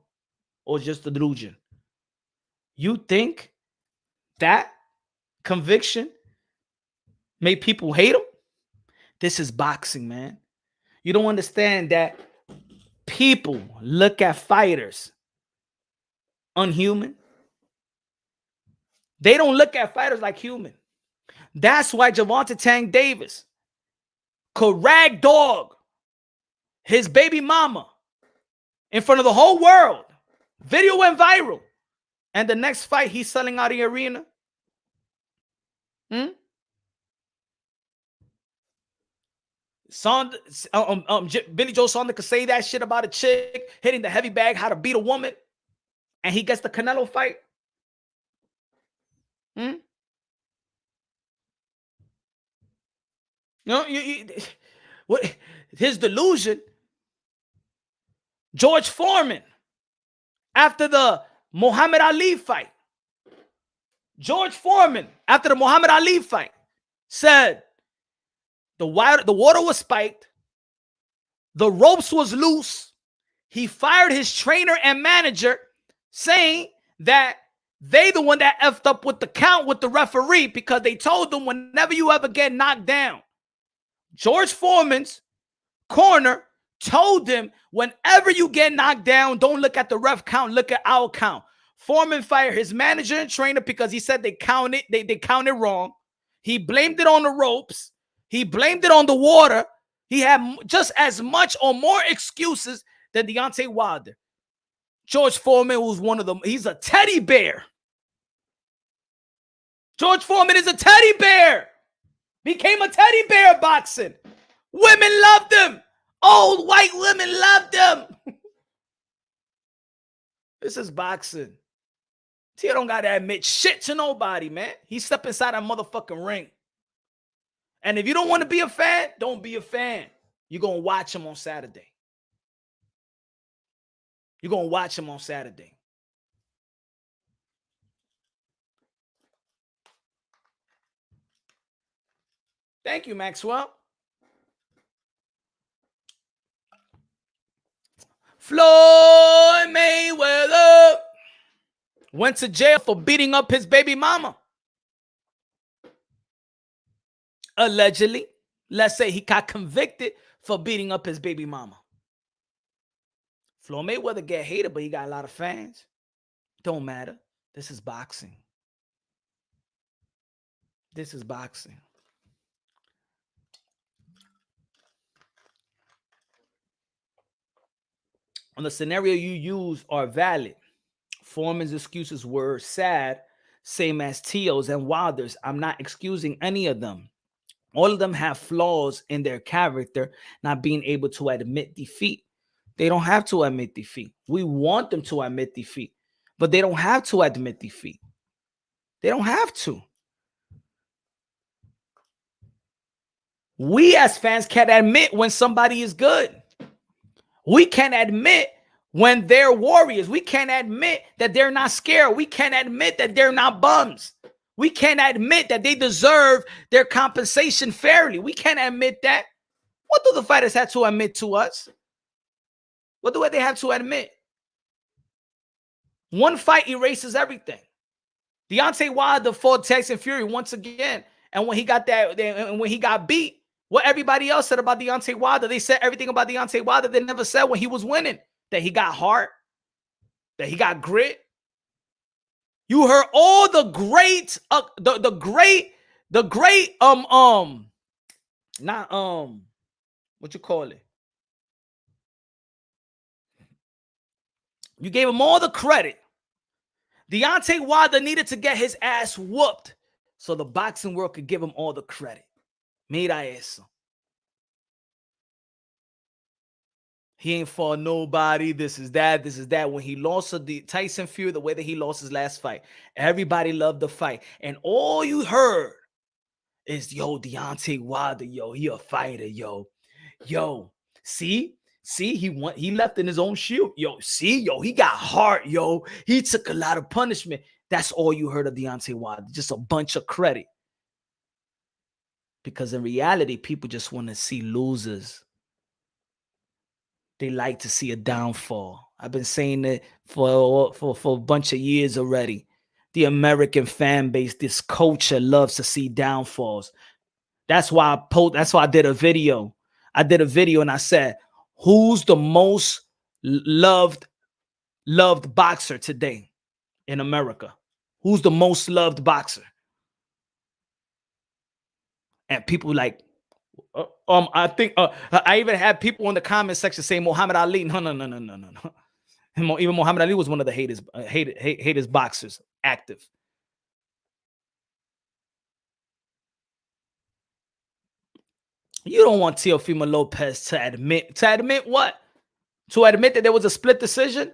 Or just a delusion? You think that conviction made people hate him? This is boxing, man. You don't understand that people look at fighters unhuman. They don't look at fighters like human. That's why Gervonta Tank Davis could rag dog his baby mama in front of the whole world. Video went viral. And the next fight, he's selling out the arena. Billy Joe Saunders could say that shit about a chick hitting the heavy bag, how to beat a woman, and he gets the Canelo fight. What his delusion? George Foreman, after the Muhammad Ali fight, said the water was spiked, the ropes was loose. He fired his trainer and manager, saying that they the one that effed up with the count with the referee, because they told them whenever you ever get knocked down, George Foreman's corner told him, whenever you get knocked down, don't look at the ref count, look at our count. Foreman fired his manager and trainer because he said they counted wrong. He blamed it on the ropes. He blamed it on the water. He had just as much or more excuses than Deontay Wilder. George Foreman was one of them. He's a teddy bear. George Foreman is a teddy bear Became a teddy bear boxing. Women loved him. Old white women loved him. This is boxing. Tio don't got to admit shit to nobody, man. He stepped inside that motherfucking ring. And if you don't want to be a fan, don't be a fan. You're going to watch him on Saturday. You're going to watch him on Saturday. Thank you, Maxwell. Floyd Mayweather went to jail for beating up his baby mama. Allegedly. Let's say he got convicted for beating up his baby mama. Floyd Mayweather get hated, but he got a lot of fans. Don't matter. This is boxing. This is boxing. On the scenario you use are valid. Foreman's excuses were sad, same as Tio's and Wilder's. I'm not excusing any of them. All of them have flaws in their character, not being able to admit defeat. They don't have to admit defeat. We want them to admit defeat, but they don't have to admit defeat. They don't have to. We as fans can't admit when somebody is good. We can't admit when they're warriors. We can't admit that they're not scared. We can't admit that they're not bums. We can't admit that they deserve their compensation fairly. We can't admit that. What do the fighters have to admit to us? What do they have to admit? One fight erases everything. Deontay Wilder fought Tyson Fury once again. And when he got that, and when he got beat, what everybody else said about Deontay Wilder, they said everything about Deontay Wilder. They never said when he was winning that he got heart, that he got grit. You heard all the great, what you call it? You gave him all the credit. Deontay Wilder needed to get his ass whooped so the boxing world could give him all the credit. Mira eso. He ain't fought nobody. This is that. This is that. When he lost to the Tyson Fury, the way that he lost his last fight, everybody loved the fight. And all you heard is, yo, Deontay Wilder, yo, he a fighter, yo. Yo, see, he won. He left in his own shield. Yo, see, yo, he got heart, yo. He took a lot of punishment. That's all you heard of Deontay Wilder. Just a bunch of credit. Because in reality, people just want to see losers. They like to see a downfall. I've been saying it for a bunch of years already. The American fan base, this culture loves to see downfalls. That's why I did a video. I did a video and I said, who's the most loved boxer today in America? Who's the most loved boxer? And people like, I think I even had people in the comment section say Muhammad Ali. No. Even Muhammad Ali was one of the haters boxers active. You don't want Teofimo Lopez to admit what? To admit that there was a split decision?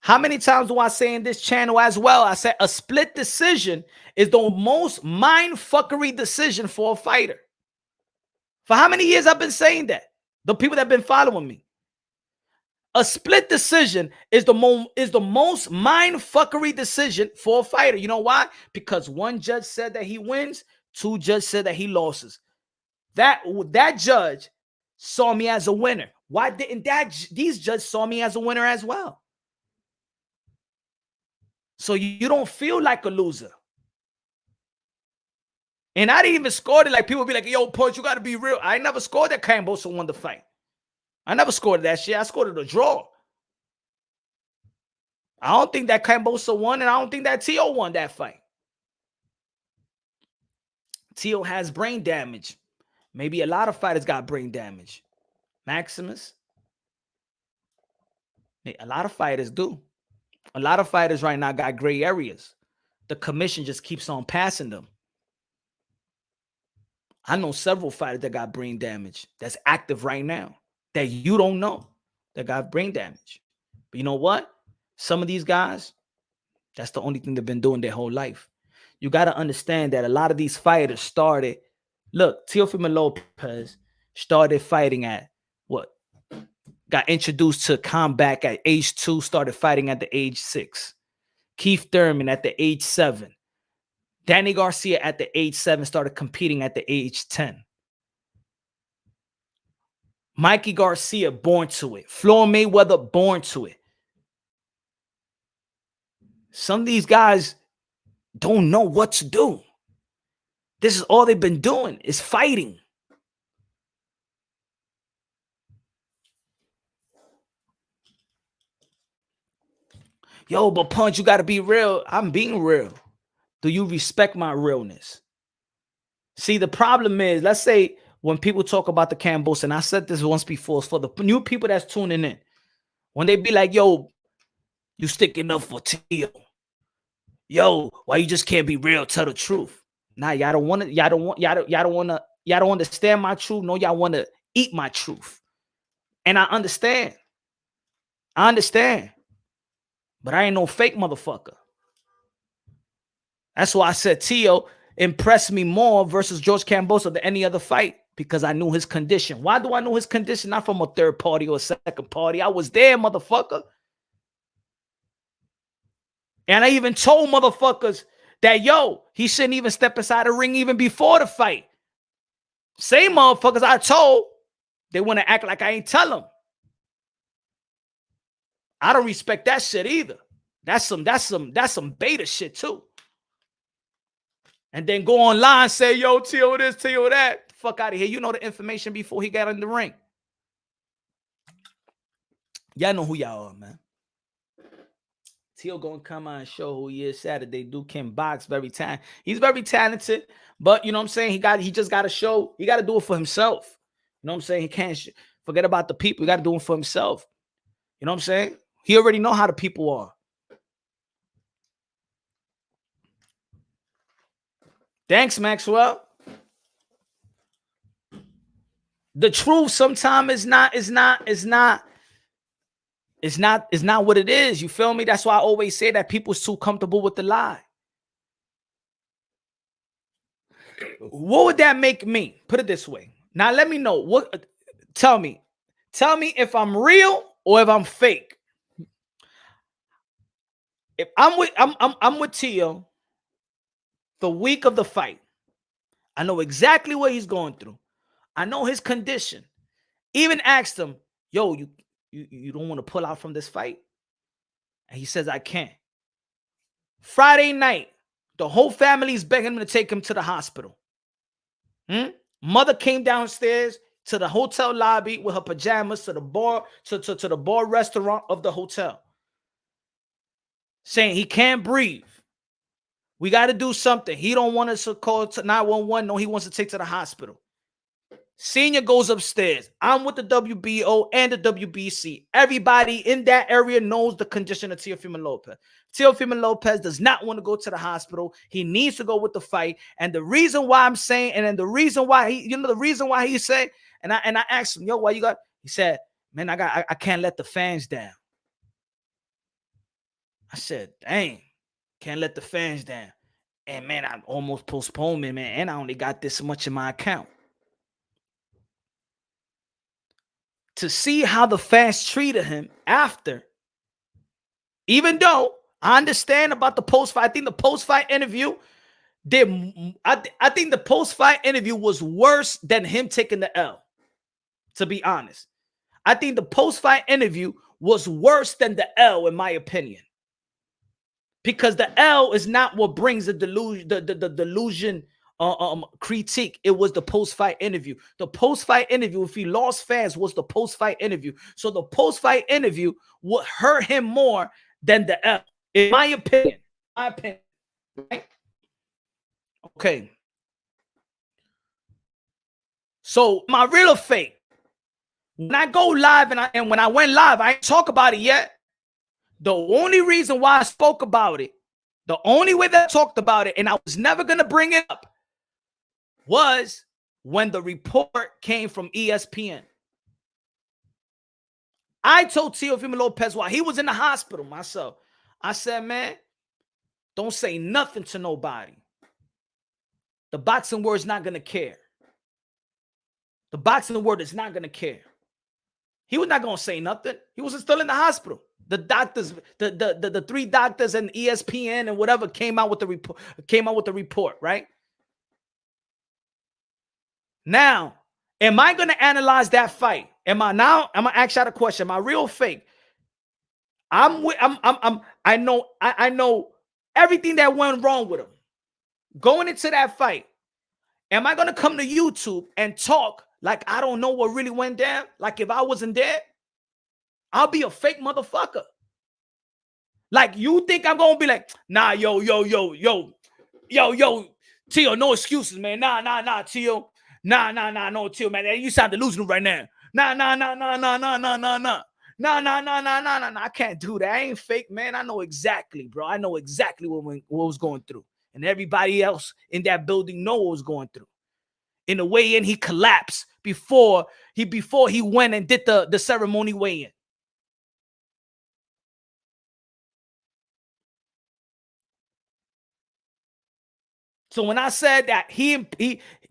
How many times do I say in this channel as well? I said a split decision is the most mind-fuckery decision for a fighter. For how many years I've been saying that? The people that have been following me. A split decision is the most mind-fuckery decision for a fighter. You know why? Because one judge said that he wins, two judges said that he loses. That judge saw me as a winner. Why didn't these judges saw me as a winner as well? So you don't feel like a loser. And I didn't even score it like people be like, yo, Punch, you got to be real. I never scored that Cambosa won the fight. I never scored that shit. I scored it a draw. I don't think that Cambosa won, and I don't think that Tio won that fight. Tio has brain damage. Maybe a lot of fighters got brain damage. Maximus. A lot of fighters do. A lot of fighters right now got gray areas. The commission just keeps on passing them. I know several fighters that got brain damage that's active right now that you don't know that got brain damage. But you know what? Some of these guys, that's the only thing they've been doing their whole life. You got to understand that a lot of these fighters started. Look, Teofimo Lopez started fighting at what? Got introduced to combat at age 2, started fighting at the age 6. Keith Thurman at the age 7. Danny Garcia at the age 7 started competing at the age 10. Mikey Garcia, born to it. Floyd Mayweather, born to it. Some of these guys don't know what to do. This is all they've been doing is fighting. Yo, but Punch, you got to be real. I'm being real. Do you respect my realness? See, the problem is, let's say when people talk about the Cambos, and I said this once before, for the new people that's tuning in, when they be like, yo, you sticking up for Tio. Yo, why you just can't be real? Tell the truth. Nah, y'all don't understand my truth. No, y'all want to eat my truth. And I understand. But I ain't no fake motherfucker. That's why I said Tio impressed me more versus George Cambosa than any other fight, because I knew his condition. Why do I know his condition? Not from a third party or a second party. I was there, motherfucker. And I even told motherfuckers that, yo, he shouldn't even step inside the ring even before the fight. Same motherfuckers I told, they want to act like I ain't tell them. I don't respect that shit either. That's some beta shit too. And then go online and say, yo, Tio this, Tio that. Fuck out of here. You know the information before he got in the ring. Y'all know who y'all are, man. Tio gonna come out and show who he is Saturday. Dude can box, he's very talented, but you know what I'm saying? He just got to show, he got to do it for himself. You know what I'm saying? He can't forget about the people. He got to do it for himself. You know what I'm saying? He already know how the people are. Thanks, Maxwell. The truth sometimes is not what it is. You feel me? That's why I always say that people's too comfortable with the lie. What would that make me? Put it this way. Now let me know. What? Tell me if I'm real or if I'm fake. If I'm with Tio the week of the fight, I know exactly what he's going through. I know his condition. Even asked him, yo, you don't want to pull out from this fight? And he says, I can't. Friday night, the whole family's begging him to take him to the hospital. Mother came downstairs to the hotel lobby with her pajamas to the bar, to the bar restaurant of the hotel, saying he can't breathe. We got to do something. He don't want us to call to 911. No, he wants to take to the hospital. Senior goes upstairs. I'm with the WBO and the WBC. Everybody in that area knows the condition of Teofimo Lopez. Teofimo Lopez does not want to go to the hospital. He needs to go with the fight. And the reason why I'm saying, and then the reason why he said, and I asked him, yo, why you got? He said, man, I can't let the fans down. I said, dang, can't let the fans down. And man, I almost postponed it, man. And I only got this much in my account. To see how the fans treated him after, even though I understand about the post-fight, I think the post-fight interview I think the post-fight interview was worse than him taking the L, to be honest. I think the post-fight interview was worse than the L, in my opinion. Because the L is not what brings the delusion critique. It was the post-fight interview. The post-fight interview, if he lost fans, was the post-fight interview. So the post-fight interview would hurt him more than the L, in my opinion. Right? Okay. So my real or fake? When I go live and when I went live, I ain't talk about it yet. The only reason why I spoke about it, the only way that I talked about it, and I was never going to bring it up, was when the report came from ESPN. I told Teofimo Lopez while he was in the hospital myself, I said, man, don't say nothing to nobody. The boxing world's not going to care. The boxing world is not going to care. He was not going to say nothing. He was still in the hospital. The doctors, the three doctors and ESPN and whatever came out with the report, right? Now, am I going to analyze that fight? I'm going to ask you a question. Am I real or fake? I know everything that went wrong with him. Going into that fight, am I going to come to YouTube and talk like I don't know what really went down? Like if I wasn't there? I'll be a fake motherfucker. Like you think I'm going to be like, nah, yo, Tio, no excuses, man. Nah, Tio. Nah, no, Tio, man. You sound delusional right now. Nah. I can't do that. I ain't fake, man. I know exactly, bro. I know exactly what was going through. And everybody else in that building know what was going through. In the weigh-in, he collapsed before he went and did the ceremony weigh-in. So when I said that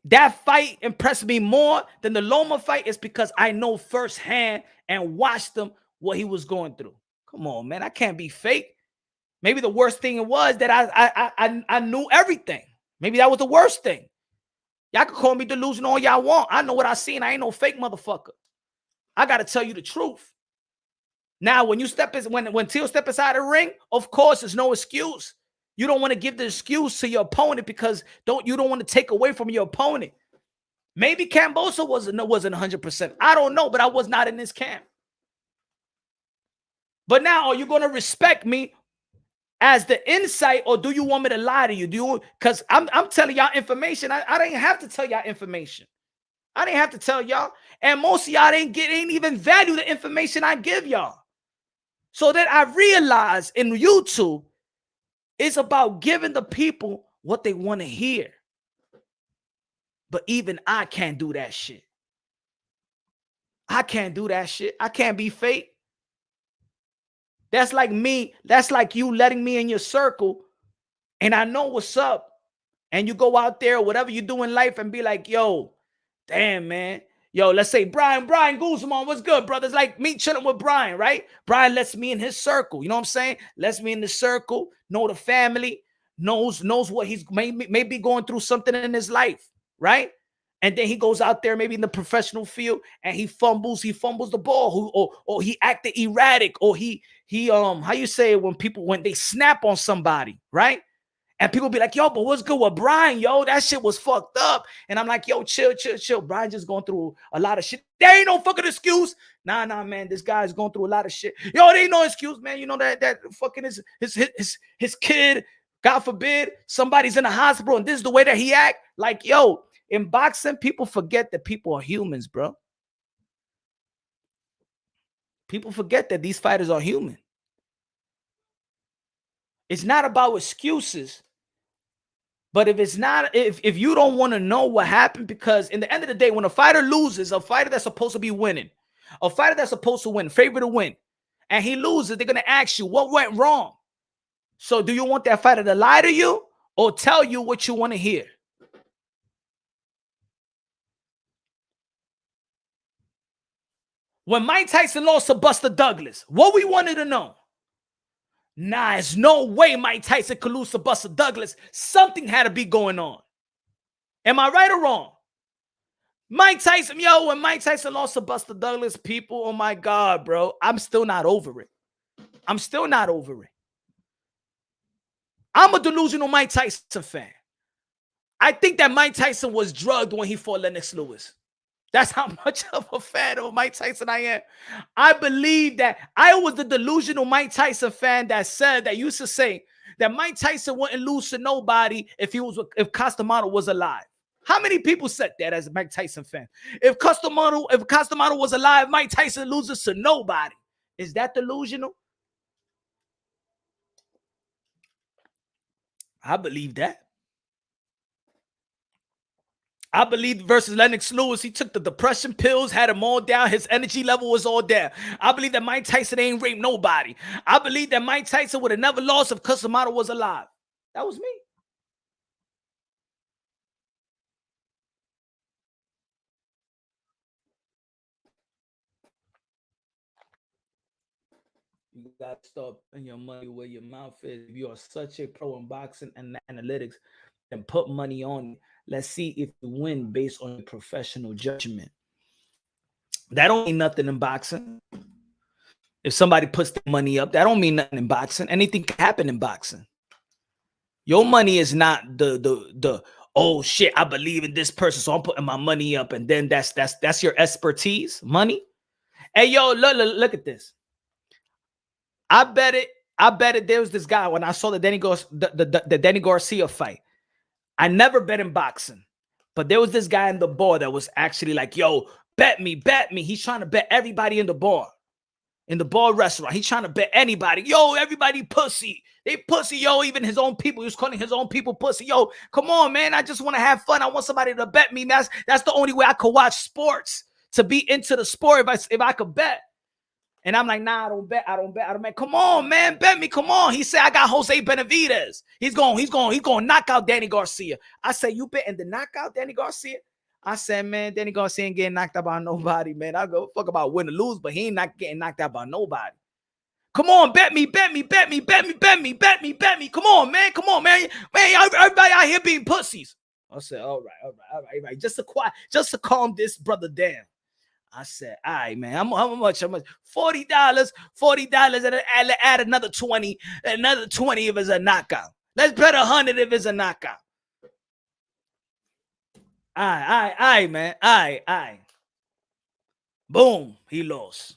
that fight impressed me more than the Loma fight, is because I know firsthand and watched him what he was going through. Come on, man. I can't be fake. Maybe the worst thing it was that I knew everything. Maybe that was the worst thing. Y'all can call me delusional all y'all want. I know what I seen. I ain't no fake motherfucker. I got to tell you the truth. Now, when Tio step inside the ring, of course, there's no excuse. You don't want to give the excuse to your opponent because you don't want to take away from your opponent. Maybe Cambosa wasn't 100%. I don't know, but I was not in this camp. But now, are you going to respect me as the insight, or do you want me to lie to you? Because I'm telling y'all information. I didn't have to tell y'all information. I didn't have to tell y'all. And most of y'all ain't even value the information I give y'all. So that I realized in YouTube, it's about giving the people what they want to hear. But even I can't do that shit. I can't do that shit. I can't be fake. That's like me. That's like you letting me in your circle and I know what's up. And you go out there, whatever you do in life, and be like, yo, damn, man. Yo, let's say Brian Guzman, what's good, brother? It's like me chilling with Brian, right? Brian lets me in his circle. You know what I'm saying? Lets me in the circle, know the family, knows what he's maybe going through something in his life, right? And then he goes out there, maybe in the professional field, and he fumbles the ball, or he acted erratic, or he how you say it when they snap on somebody, right? And people be like, yo, but what's good with Brian? Yo, that shit was fucked up. And I'm like, yo, chill. Brian just going through a lot of shit. There ain't no fucking excuse. Nah, man, this guy's going through a lot of shit. Yo, there ain't no excuse, man. You know that fucking his kid, God forbid, somebody's in the hospital and this is the way that he act. Like, yo, in boxing, people forget that people are humans, bro. People forget that these fighters are human. It's not about excuses. But if you don't want to know what happened, because in the end of the day, when a fighter loses, a fighter that's supposed to be winning, a fighter that's supposed to win, favorite to win, and he loses, they're going to ask you what went wrong. So do you want that fighter to lie to you or tell you what you want to hear? When Mike Tyson lost to Buster Douglas, what we wanted to know? Nah, there's no way Mike Tyson could lose to Buster Douglas. Something had to be going on. Am I right or wrong? Mike Tyson, when Mike Tyson lost to Buster Douglas, people, oh my God, bro, I'm still not over it. I'm still not over it. I'm a delusional Mike Tyson fan. I think that Mike Tyson was drugged when he fought Lennox Lewis. That's how much of a fan of Mike Tyson I am. I believe that I was the delusional Mike Tyson fan that used to say that Mike Tyson wouldn't lose to nobody if Costamano was alive. How many people said that as a Mike Tyson fan? If Costamano was alive, Mike Tyson loses to nobody. Is that delusional? I believe that. I believe versus Lennox Lewis, he took the depression pills, had him all down. His energy level was all down. I believe that Mike Tyson ain't raped nobody. I believe that Mike Tyson would have never lost if Cusimano was alive. That was me. You got to start putting your money where your mouth is. If you are such a pro in boxing and analytics, then put money on it. Let's see if you win based on your professional judgment. That don't mean nothing in boxing. If somebody puts the money up, that don't mean nothing in boxing. Anything can happen in boxing. Your money is not the oh shit, I believe in this person, so I'm putting my money up, and then that's your expertise, money. Hey yo, look at this. I bet it. There was this guy when I saw the Danny Garcia fight. I never bet in boxing, but there was this guy in the bar that was actually like, yo, bet me. He's trying to bet everybody in the bar restaurant. He's trying to bet anybody. Yo, everybody pussy. They pussy, yo, even his own people. He was calling his own people pussy. Yo, come on, man. I just want to have fun. I want somebody to bet me. That's the only way I could watch sports, to be into the sport if I could bet. And I'm like, nah, I don't bet. Come on, man, bet me. Come on. He said, I got Jose Benavidez. He's going to knock out Danny Garcia. I said, you betting to knock out Danny Garcia? I said, man, Danny Garcia ain't getting knocked out by nobody, man. I go fuck about win or lose, but he ain't not getting knocked out by nobody. Come on, bet me. Come on, man. Man, everybody out here being pussies. I said, all right. Just to calm this brother down. I said, all right, man. How much? $40. $40 and add another 20. Another 20 if it's a knockout. Let's bet 100 if it's a knockout. All right, man. All right. Boom. He lost.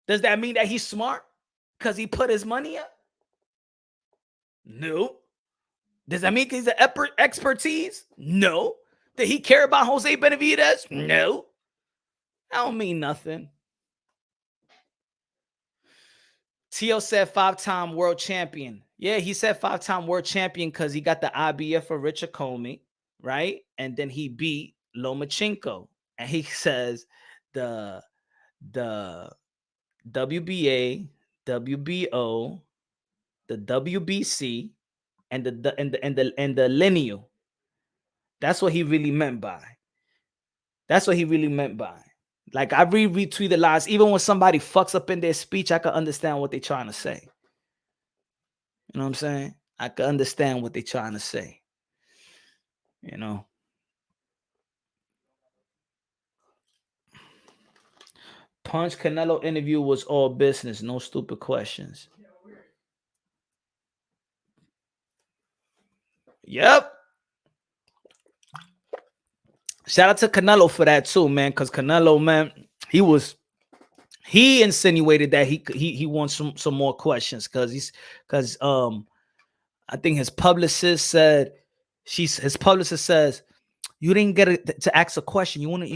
Does that mean that he's smart because he put his money up? No. Does that mean he's an expertise? No. Did he care about Jose Benavidez? No. That don't mean nothing. Teo said 5-time world champion. Yeah, he said 5-time world champion because he got the IBF for Richard Comey, right? And then he beat Lomachenko. And he says the WBA, WBO, the WBC, and the lineal. That's what he really meant by. Like, I retweeted lies. Even when somebody fucks up in their speech, I can understand what they're trying to say. You know what I'm saying? I can understand what they're trying to say. You know? Punch Canelo interview was all business, no stupid questions. Yep. Shout out to Canelo for that too, man. Because Canelo, man, he insinuated that he wants some more questions because I think his publicist said his publicist says you didn't get to ask a question. You wanna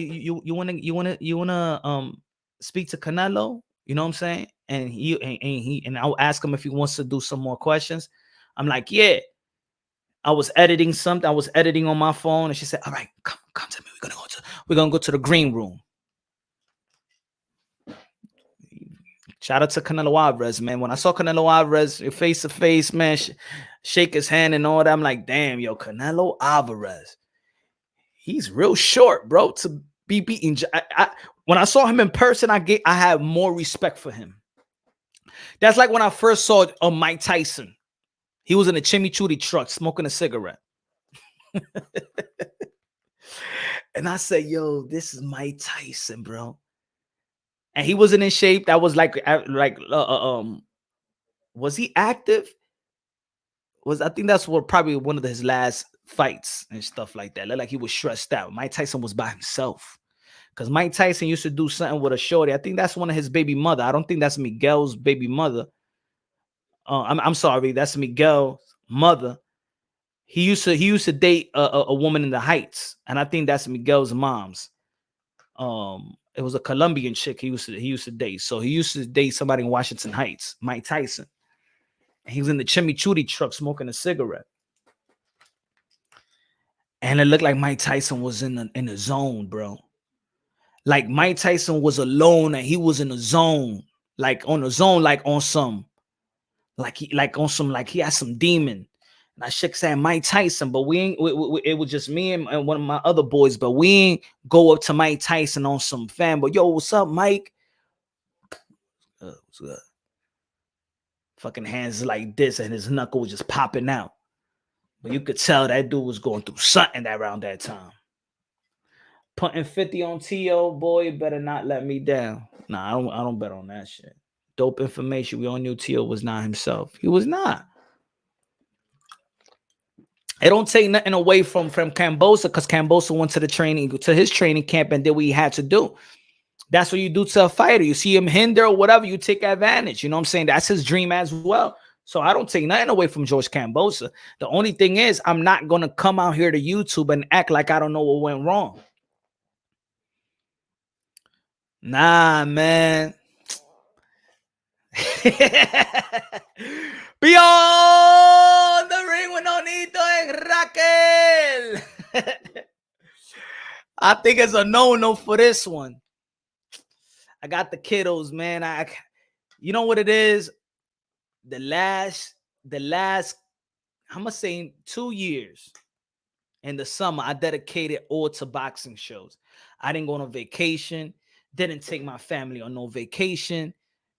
speak to Canelo. You know what I'm saying? And I'll ask him if he wants to do some more questions. I'm like, yeah. I was editing something. I was editing on my phone, and she said, "All right, come to me. We're gonna go to the green room." Shout out to Canelo Alvarez, man. When I saw Canelo Alvarez face to face, man, shake his hand and all that, I'm like, damn, yo, Canelo Alvarez, he's real short, bro, to be beaten. When I saw him in person, I had more respect for him. That's like when I first saw Mike Tyson. He was in a chimichurri truck smoking a cigarette. And I said, yo, this is Mike Tyson, bro. And he wasn't in shape. That was was he active? I think that's probably one of his last fights and stuff like that. Like he was stressed out. Mike Tyson was by himself. Because Mike Tyson used to do something with a shorty. I think that's one of his baby mother. I don't think that's Miguel's baby mother. I'm sorry, that's Miguel's mother. He used to date a woman in the Heights, and I think that's Miguel's mom's. It was a Colombian chick he used to date. So he used to date somebody in Washington Heights, Mike Tyson. And he was in the chimichurri truck smoking a cigarette. And it looked like Mike Tyson was in the zone, bro. Like Mike Tyson was alone and he was in the zone, like on the zone, like on some, like he had some demon. And I shook saying Mike Tyson, but we ain't. It was just me and one of my other boys, but we ain't go up to Mike Tyson on some fan. But yo, what's up, Mike? What's good? Fucking hands like this, and his knuckle was just popping out. But you could tell that dude was going through something around that time. Putting 50 on T.O., boy, you better not let me down. Nah, I don't bet on that shit. Dope information. We all knew T.O. was not himself. He was not. It don't take nothing away from Cambosa, because Cambosa went to his training camp and did what he had to do. That's what you do to a fighter. You see him hinder or whatever, you take advantage. You know what I'm saying? That's his dream as well. So I don't take nothing away from George Cambosa. The only thing is, I'm not going to come out here to YouTube and act like I don't know what went wrong. Nah, man. Beyond the ring with Nonito and Raquel. I think it's a no for this one. I got the kiddos, man. You know what it is? The last, I'm gonna say 2 years in the summer, I dedicated all to boxing shows. I didn't go on a vacation, didn't take my family on no vacation,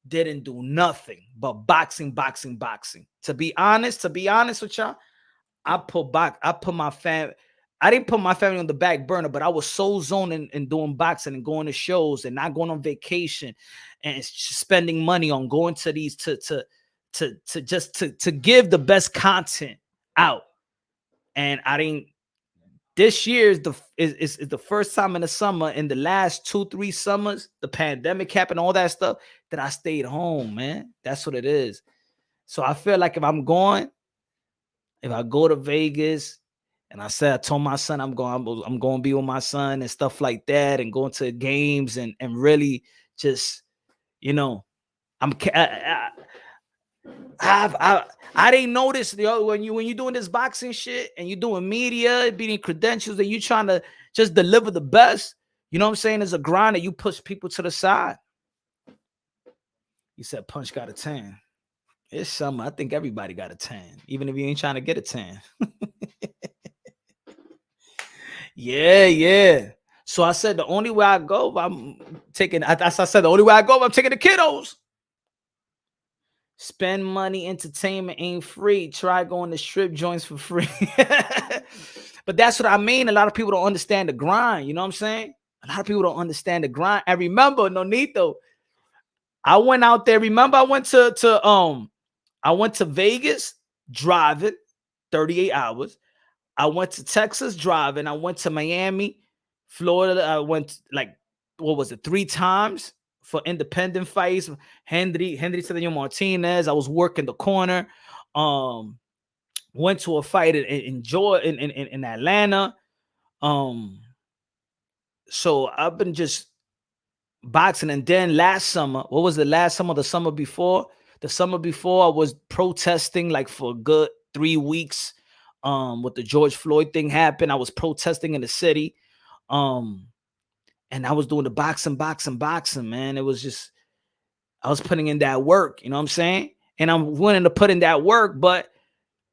didn't do nothing but boxing. To be honest with y'all, I didn't put my family on the back burner, but I was so zoned in doing boxing and going to shows and not going on vacation and spending money on going to these to give the best content out. And I didn't. This year is the first time in the summer, in the last 2-3 summers, the pandemic happened, all that stuff, that I stayed home, man. That's what it is. So I feel like if I go to Vegas, and I told my son I'm going to be with my son and stuff like that, and going to games and really just, you know, I didn't notice, when you're doing this boxing shit and you're doing media, beating credentials, and you trying to just deliver the best. You know what I'm saying? There's a grind that you push people to the side. You said Punch got a 10. It's summer. I think everybody got a 10, even if you ain't trying to get a 10. Yeah. So I said the only way I go, I'm taking the kiddos. Spend money, entertainment ain't free. Try going to strip joints for free. But that's what I mean. A lot of people don't understand the grind. You know what I'm saying? A lot of people don't understand the grind. And remember, Nonito, I went out there. Remember, I went to Vegas driving 38 hours. I went to Texas driving. I went to Miami, Florida. I went 3 times for independent fights. Henry Cedeno Martinez. I was working the corner. Went to a fight in Atlanta. So I've been just boxing. And then last summer, what was the last summer? The summer before? The summer before, I was protesting like for a good 3 weeks. With the George Floyd thing happened, I was protesting in the city. And I was doing the boxing, man. It was just, I was putting in that work, you know what I'm saying? And I'm willing to put in that work, but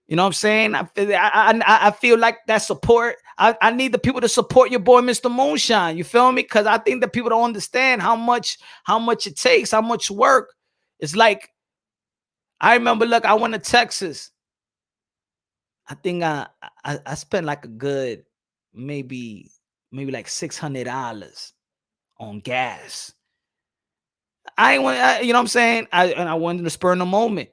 you know what I'm saying? I feel like that support. I need the people to support your boy, Mr. Moonshine. You feel me? Because I think that people don't understand how much it takes, how much work. It's like, I remember, look, I went to Texas. I think I spent like a good maybe like $600 on gas. You know what I'm saying? I wanted to spur in the moment.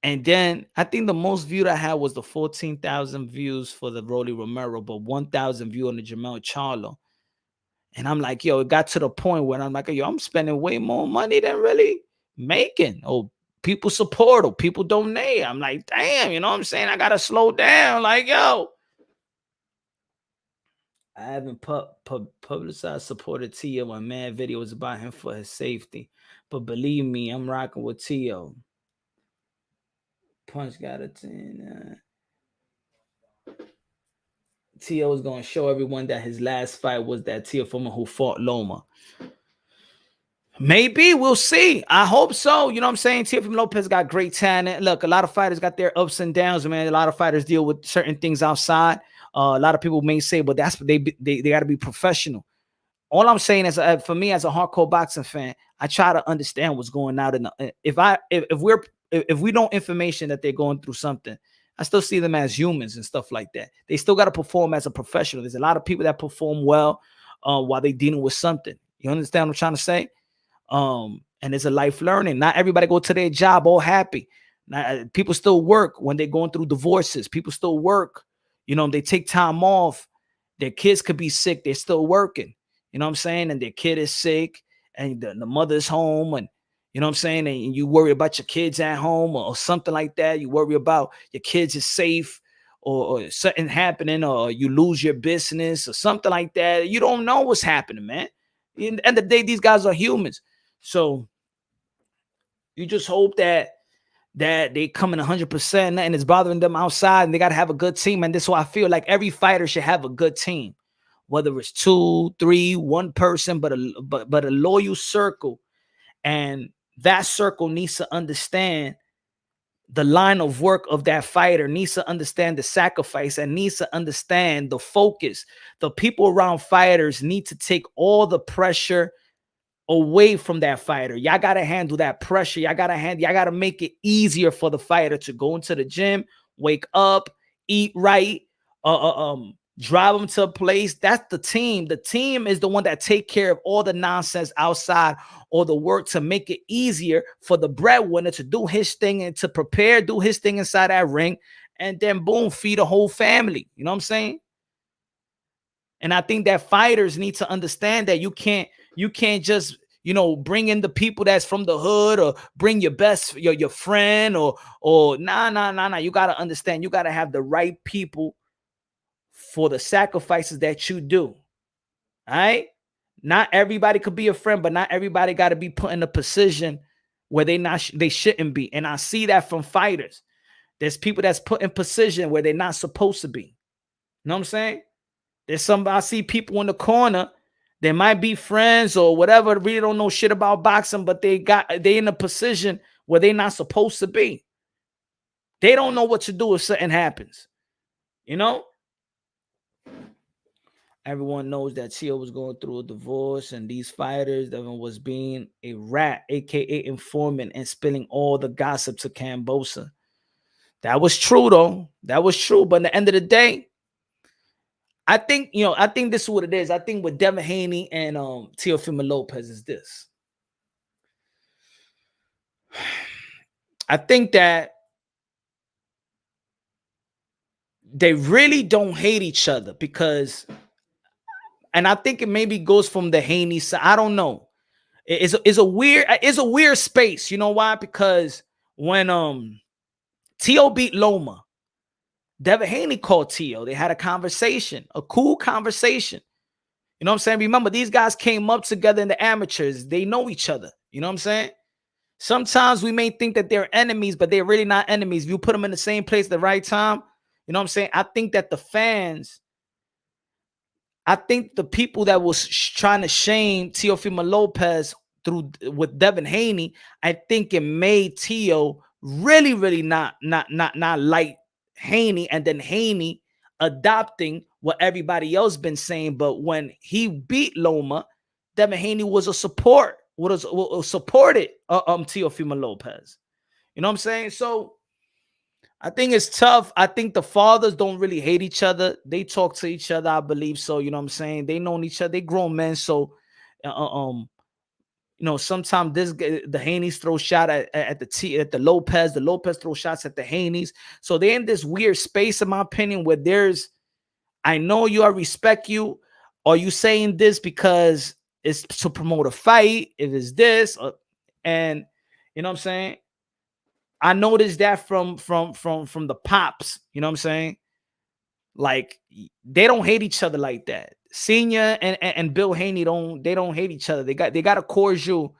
And then I think the most viewed I had was the 14,000 views for the Rolly Romero, but 1,000 view on the Jamel Charlo. And I'm like, yo, it got to the point where I'm like, yo, I'm spending way more money than really making. Or people support, or people donate. I'm like, damn, you know what I'm saying? I got to slow down. Like, yo, I haven't publicized, supported T.O. on mad videos about him for his safety. But believe me, I'm rocking with T.O. Punch got a 10. Tio is going to show everyone that his last fight was that Teofimo who fought Loma. Maybe we'll see. I hope so. You know what I'm saying? Teofimo Lopez got great talent. Look, a lot of fighters got their ups and downs, man. A lot of fighters deal with certain things outside. A lot of people may say, but that's what they got to be professional. All I'm saying is, for me as a hardcore boxing fan, I try to understand what's going on. If we know information that they're going through something, I still see them as humans and stuff like that. They still got to perform as a professional. There's a lot of people that perform well while they dealing with something. You understand what I'm trying to say? And it's a life learning. Not everybody go to their job all happy. People still work when they're going through divorces. People still work. You know, they take time off. Their kids could be sick. They're still working. You know what I'm saying? And their kid is sick and the mother's home, and you know what I'm saying? And you worry about your kids at home or something like that. You worry about your kids is safe or something happening, or you lose your business or something like that. You don't know what's happening, man. At the end of the day, these guys are humans. So you just hope that they come in 100% and it's bothering them outside, and they got to have a good team. And this is why I feel like every fighter should have a good team, whether it's 2, 3, one person, but a loyal circle. And that circle needs to understand the line of work of that fighter, needs to understand the sacrifice, and needs to understand the focus. The people around fighters need to take all the pressure away from that fighter. Y'all got to handle that pressure. Y'all got to make it easier for the fighter to go into the gym, wake up, eat right, drive them to a place. That's the team. The team is the one that take care of all the nonsense outside or the work to make it easier for the breadwinner to do his thing and to prepare, do his thing inside that ring, and then boom, feed a whole family. You know what I'm saying? And I think that fighters need to understand that you can't just, you know, bring in the people that's from the hood, or bring your best, your friend, or nah. You got to understand, you got to have the right people for the sacrifices that you do. All right? Not everybody could be a friend, but not everybody got to be put in a position where they shouldn't be. And I see that from fighters. There's people that's put in position where they're not supposed to be. You know what I'm saying? There's somebody, I see people in the corner. They might be friends or whatever, really don't know shit about boxing, but they in a position where they're not supposed to be. They don't know what to do if something happens. You know? Everyone knows that Tio was going through a divorce, and these fighters, Devin was being a rat, aka informant, and spilling all the gossip to Cambosa. That was true, though. That was true. But at the end of the day, I think this is what it is. I think with Devin Haney and Teofimo Lopez is this. I think that they really don't hate each other because, and I think it maybe goes from the Haney side. I don't know. It's a weird space. You know why? Because when Tio beat Loma, Devin Haney called Tio. They had a conversation, a cool conversation. You know what I'm saying? Remember, these guys came up together in the amateurs. They know each other. You know what I'm saying? Sometimes we may think that they're enemies, but they're really not enemies. If you put them in the same place at the right time, you know what I'm saying? I think that the fans, I think the people that was trying to shame Teofimo Lopez with Devin Haney, I think it made Tio really not like Haney, and then Haney adopting what everybody else been saying. But when he beat Loma, Devin Haney was a support, supported Teofimo Lopez. You know what I'm saying? So I think it's tough. I think the fathers don't really hate each other. They talk to each other, I believe so. You know what I'm saying? They know each other. They grown men. So, you know, sometimes the Haneys throw shot at the Lopez. The Lopez throw shots at the Haneys. So they're in this weird space, in my opinion, where there's, I know you, I respect you. Are you saying this because it's to promote a fight? If it's this, and you know what I'm saying? I noticed that from the pops, you know what I'm saying? Like, they don't hate each other like that. Senior and Bill Haney don't hate each other. They got a cordial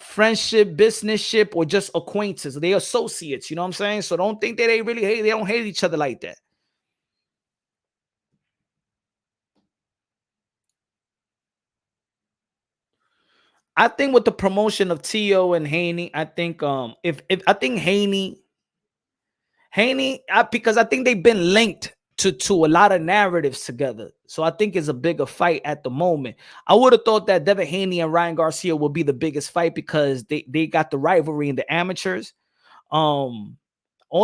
friendship, businessship, or just acquaintances. They associates, you know what I'm saying? So don't think that they really hate, they don't hate each other like that. I think with the promotion of Tio and Haney, I think if I think Haney, because I think they've been linked to a lot of narratives together. So I think it's a bigger fight at the moment. I would have thought that Devin Haney and Ryan Garcia would be the biggest fight because they got the rivalry in the amateurs. All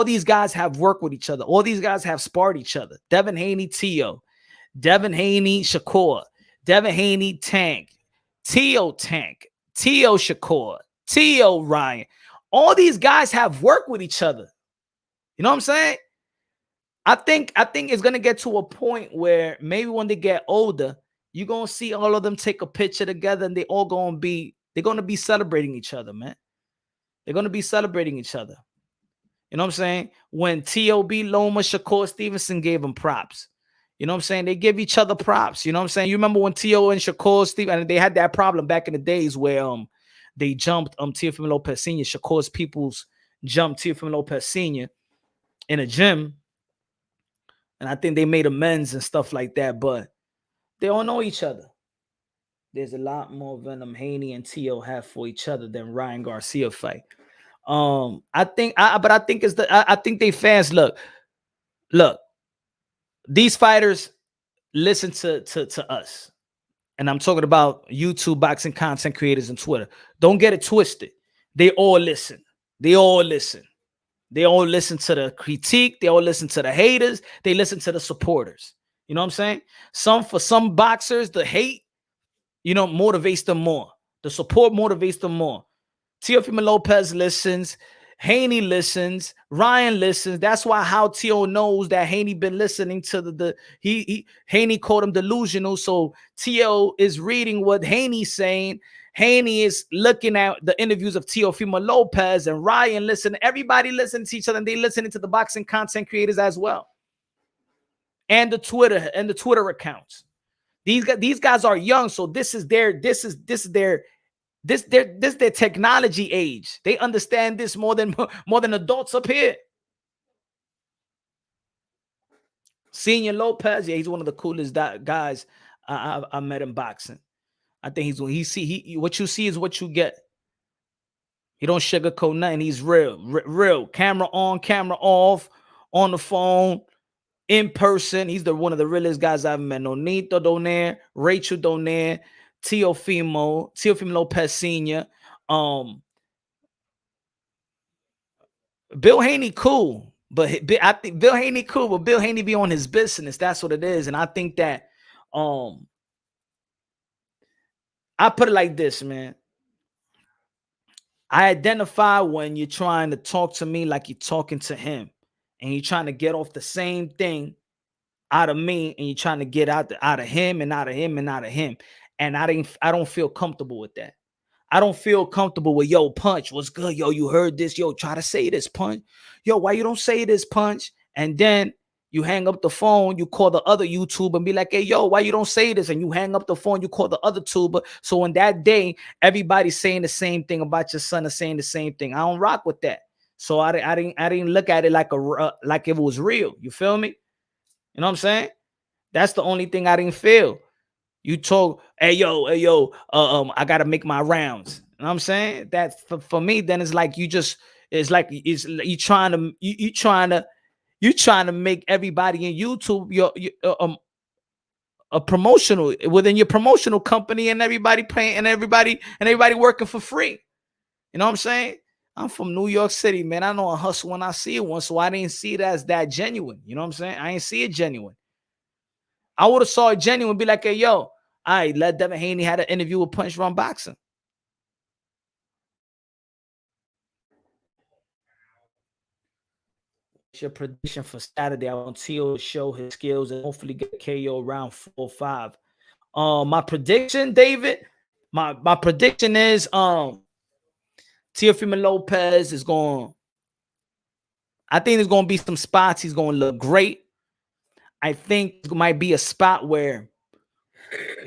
these guys have worked with each other. All these guys have sparred each other. Devin Haney, Tio, Devin Haney, Shakur, Devin Haney, Tank, Tio, Tank, Tio, Shakur, Tio, Ryan. All these guys have worked with each other. You know what I'm saying? I think it's gonna get to a point where maybe when they get older, you're gonna see all of them take a picture together and they're gonna be celebrating each other, man. They're gonna be celebrating each other. You know what I'm saying? When T.O.B. Loma, Shakur Stevenson gave him props. You know what I'm saying? They give each other props. You know what I'm saying? You remember when T.O. and Shakur Stevenson, and they had that problem back in the days where they jumped Teofimo Lopez Sr., Shakur's peoples jumped Teofimo Lopez Sr. in a gym. And I think they made amends and stuff like that, but they don't know each other. There's a lot more venom Haney and T.O. have for each other than Ryan Garcia fight. I think they fans look. These fighters listen to us, and I'm talking about YouTube boxing content creators and Twitter. Don't get it twisted. They all listen. They all listen to the critique. They all listen to the haters. They listen to the supporters. You know what I'm saying? For some boxers, the hate, motivates them more. The support motivates them more. Teofimo Lopez listens. Haney listens. Ryan listens. That's why how Tio knows that Haney been listening to Haney called him delusional. So Tio is reading what Haney's saying. Haney is looking at the interviews of Teofimo Lopez and Ryan listen. Everybody listens to each other, and they listening to the boxing content creators as well. And the Twitter accounts. These guys are young, so this is their technology age. They understand this more than adults up here. Senior Lopez, yeah, he's one of the coolest guys I met in boxing. I think what you see is what you get. He don't sugarcoat nothing. He's real. Camera on, camera off, on the phone, in person. He's one of the realest guys I've met. Nonito Donaire, Rachel Donaire, Teofimo Lopez Sr. Bill Haney cool, but I think Bill Haney cool, but Bill Haney be on his business. That's what it is, and I think that I put it like this, man. I identify when you're trying to talk to me like you're talking to him, and you're trying to get off the same thing out of me, and you're trying to get out of him and out of him and out of him, and I don't feel comfortable with that. I don't feel comfortable with, yo, Punch, what's good? Yo, you heard this? Yo, try to say this, Punch. Yo, why you don't say this, Punch? And then you hang up the phone, you call the other YouTuber and be like, hey, yo, why you don't say this? And you hang up the phone, you call the other tuber. So on that day, everybody's saying the same thing about your son and saying the same thing. I don't rock with that. So I didn't look at it like it was real. You feel me? You know what I'm saying? That's the only thing I didn't feel. You told, hey yo, I gotta make my rounds. You know what I'm saying? That for me, then it's like you trying to make everybody in YouTube a promotional within your promotional company, and everybody paying and everybody working for free. You know what I'm saying? I'm from New York City, man. I know a hustle when I see one, so I didn't see it as that genuine. You know what I'm saying? I ain't see it genuine. I would have saw it genuine, be like, hey, yo, let Devin Haney had an interview with Punch Run Boxing. What's your prediction for Saturday? I want Tio to show his skills and hopefully get KO around 4 or 5. My prediction, David, my prediction is Teofimo Lopez is going. I think there's going to be some spots he's going to look great. I think it might be a spot where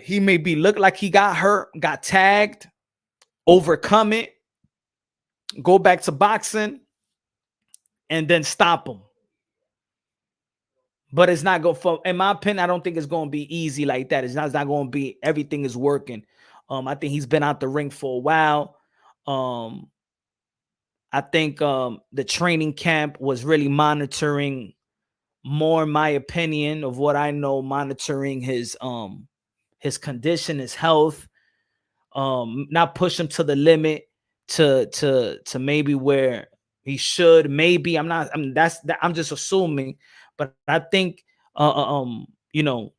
he may be look like he got hurt, got tagged, overcome it, go back to boxing, and then stop him. But it's not going for, in my opinion, I don't think it's going to be easy like that. It's not going to be everything is working. I think he's been out the ring for a while. Um, I think the training camp was really monitoring more, in my opinion, of what I know, monitoring his condition, his health, not push him to the limit to maybe where he should. Maybe I'm not. I'm just assuming, but I think you know,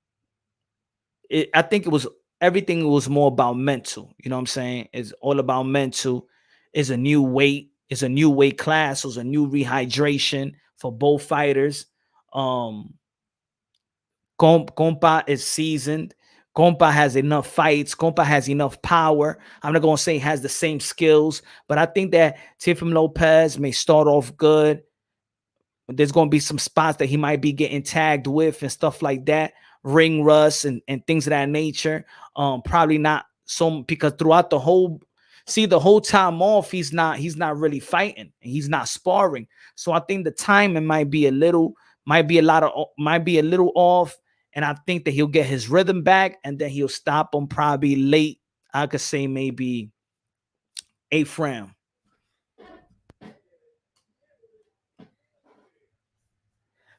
I think it was everything was more about mental. You know what I'm saying? It's all about mental. It's a new weight. It's a new weight class. So it's a new rehydration for both fighters. Um, Compa is seasoned. Compa has enough fights. Compa has enough power. I'm not going to say he has the same skills, but I think that Teofimo Lopez may start off good. There's going to be some spots that he might be getting tagged with and stuff like that, ring rust and things of that nature. Probably not so, because throughout the whole time off, he's not really fighting. He's not sparring. So I think the timing might be a little off. And I think that he'll get his rhythm back, and then he'll stop him probably late. I could say maybe 8th round.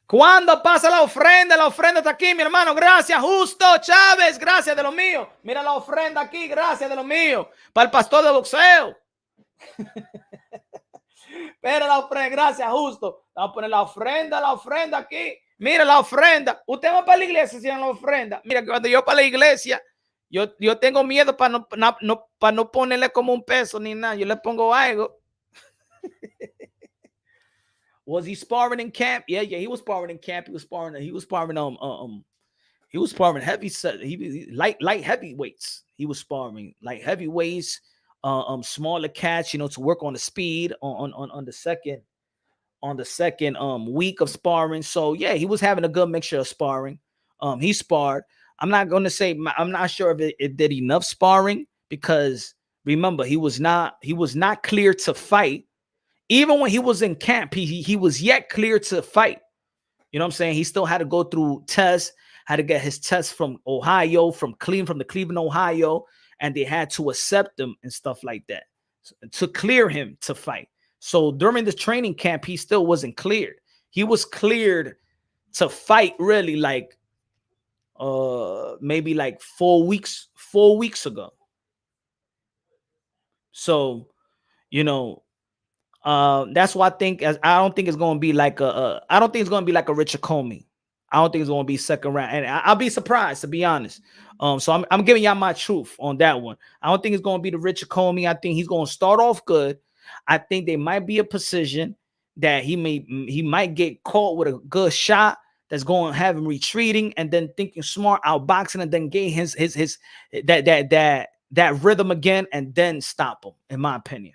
¿Cuándo pasa la ofrenda? La ofrenda está aquí, mi hermano. Gracias, Justo Chávez. Gracias de lo mío. Mira la ofrenda aquí. Gracias de lo mío. Para el pastor de boxeo. Pero la ofrenda. Gracias, Justo. Vamos a poner la ofrenda aquí. Mira la ofrenda. Usted va para la iglesia sin la ofrenda. Mira, cuando yo para la iglesia, yo tengo miedo para no ponerle como un peso ni nada. Yo le pongo algo. Was he sparring in camp? Yeah, he was sparring in camp. He was sparring heavy set. He light heavyweights. He was sparring light heavyweights, smaller cats, to work on the speed on the second week of sparring. So yeah, he was having a good mixture of sparring. He sparred. I'm not going to say I'm not sure if it did enough sparring, because remember, he was not clear to fight. Even when he was in camp, he was yet clear to fight. You know what I'm saying? He still had to go through tests, had to get his tests from Ohio, from the Cleveland, Ohio, and they had to accept him and stuff like that to clear him to fight. So during the training camp, he still wasn't cleared. He was cleared to fight really like maybe like 4 weeks ago. So, that's why I think I don't think it's going to be like I don't think it's going to be like a Richard Comey. I don't think it's going to be second round, and I'll be surprised, to be honest. So I'm giving y'all my truth on that one. I don't think it's going to be the Richard Comey. I think he's going to start off good. I think there might be a position that he might get caught with a good shot that's going to have him retreating, and then thinking smart, outboxing, and then gain his that rhythm again, and then stop him. In my opinion,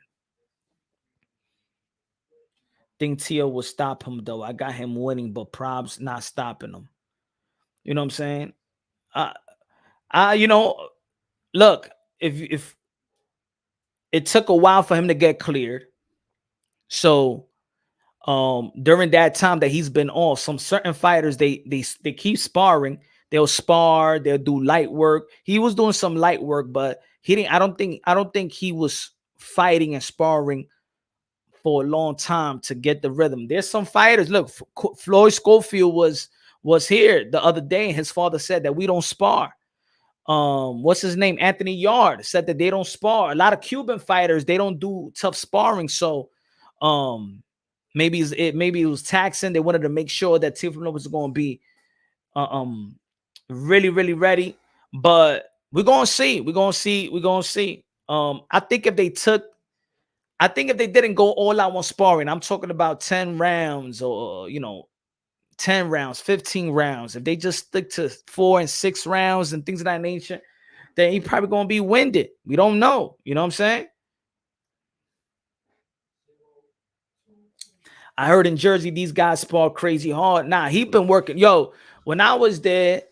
think Tio will stop him though. I got him winning, but Probs not stopping him. You know what I'm saying? Look, if it took a while for him to get cleared, so during that time that he's been off, some certain fighters they keep sparring. They'll spar, they'll do light work. He was doing some light work, but he didn't. I don't think he was fighting and sparring for a long time to get the rhythm. There's some fighters. Look, Floyd Schofield was here the other day, and his father said that we don't spar. What's his name? Anthony Yard said that they don't spar. A lot of Cuban fighters, they don't do tough sparring. So maybe it was taxing. They wanted to make sure that Teofimo was going to be really, really ready. But we're gonna see. I think if they didn't go all out on sparring, I'm talking about 10 rounds or 10 rounds, 15 rounds. If they just stick to 4 and 6 rounds and things of that nature, then he probably gonna be winded. We don't know. You know what I'm saying? I heard in Jersey these guys spar crazy hard. Nah, he been working. Yo, when I was there,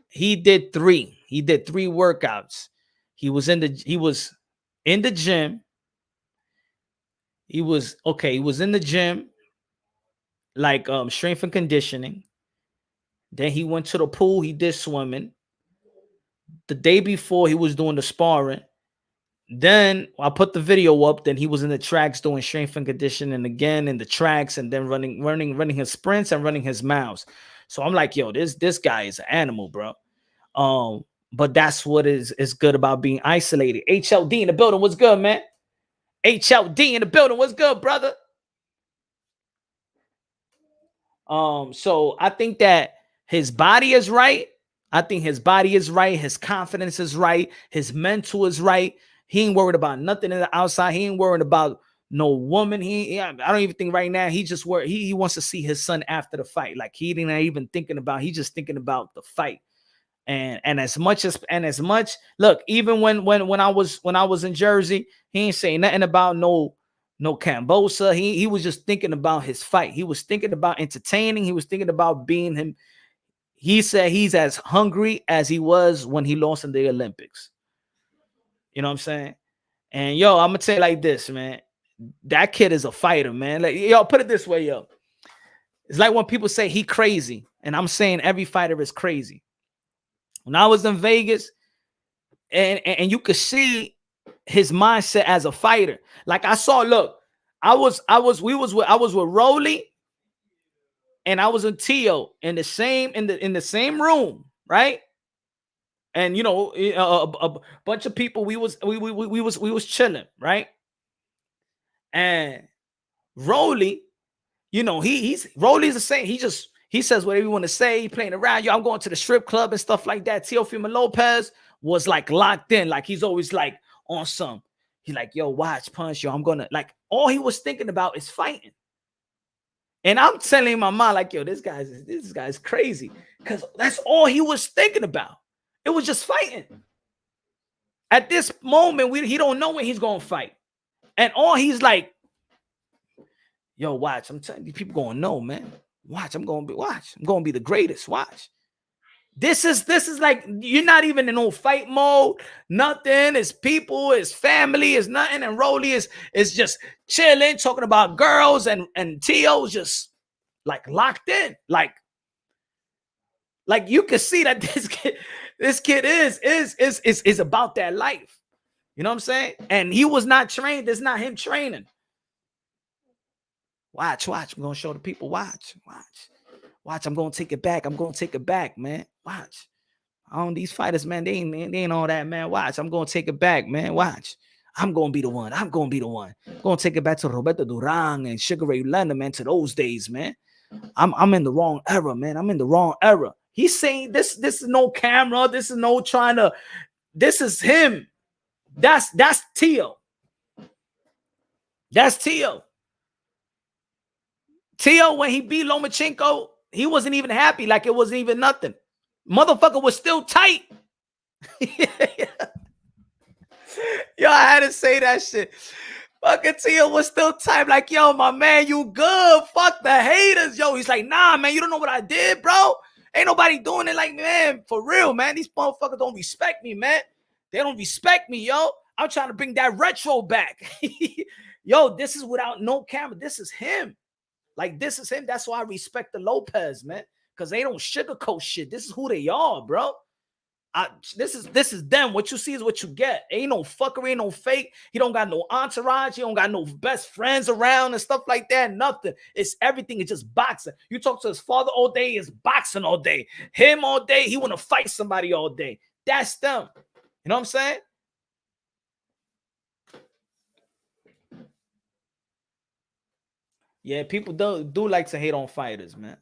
he did 3. He did 3 workouts. He was in the gym. He was okay. He was in the gym, like strength and conditioning. Then he went to the pool. He did swimming. The day before, he was doing the sparring. Then I put the video up. Then he was in the tracks doing strength and conditioning again in the tracks, and then running his sprints and running his miles. So I'm like, yo, this guy is an animal, bro. But that's what is good about being isolated. HLD in the building, what's good, man? HLD in the building, what's good, brother? So I think that his body is right. I think his body is right. His confidence is right. His mental is right. He ain't worried about nothing in the outside. He ain't worried about no woman. I don't even think right now he just worried. He wants to see his son after the fight. Like he ain't even thinking about. He's just thinking about the fight. And as much look, even when I was in Jersey, he ain't saying nothing about no Cambosa. He was just thinking about his fight. He was thinking about entertaining. He was thinking about being him. He said he's as hungry as he was when he lost in the Olympics. You know what I'm saying? And yo, I'm gonna tell you like this, man. That kid is a fighter, man. Like, yo, put it this way, yo. It's like when people say he crazy, and I'm saying every fighter is crazy. When I was in Vegas, and you could see his mindset as a fighter. Like I saw, look, I was with Rolly, and I was in Teo in the same room, right? And you know, a bunch of people, we was chilling, right? And Rolly, you know, Rolly's the same. He says whatever you want to say. He playing around. Yo, I'm going to the strip club and stuff like that. Teofimo Lopez was like locked in. Like he's always like on some. He's like, yo, watch Punch. Yo, I'm gonna like. All he was thinking about is fighting. And I'm telling my mind like, yo, this guy's crazy, because that's all he was thinking about. It was just fighting. At this moment, he don't know when he's gonna fight, and all he's like, yo, watch. I'm telling you, people gonna know, man. Watch, I'm gonna be the greatest. Watch. This is like, you're not even in no fight mode, nothing. It's people, it's family, it's nothing. And Rolly is just chilling, talking about girls, and Tio's just like locked in. Like you can see that this kid is about that life. You know what I'm saying? And he was not trained. It's not him training. Watch. I'm gonna show the people. Watch. I'm gonna take it back. Man. Watch. These fighters, man, they ain't all that, man. Watch. I'm gonna take it back, man. Watch. I'm gonna be the one. I'm gonna take it back to Roberto Duran and Sugar Ray Leonard, man, to those days, man. I'm in the wrong era, man. I'm in the wrong era. He's saying this is no camera. This is no trying to. This is him. That's Teo. That's Teo. Teo, when he beat Lomachenko, he wasn't even happy. Like it wasn't even nothing. Motherfucker was still tight. Yo, I had to say that shit. Fucking Teo was still tight. Like, yo, my man, you good. Fuck the haters. Yo, he's like, nah, man, you don't know what I did, bro. Ain't nobody doing it like me, man. For real, man. These motherfuckers don't respect me, man. They don't respect me, yo. I'm trying to bring that retro back. Yo, this is without no camera. This is him. Like, this is him. That's why I respect the Lopez, man. Because they don't sugarcoat shit. This is who they are, bro. This is them. What you see is what you get. Ain't no fuckery, ain't no fake. He don't got no entourage. He don't got no best friends around and stuff like that. Nothing. It's everything. It's just boxing. You talk to his father all day, it's boxing all day. Him all day, he want to fight somebody all day. That's them. You know what I'm saying? Yeah, people do like to hate on fighters, man.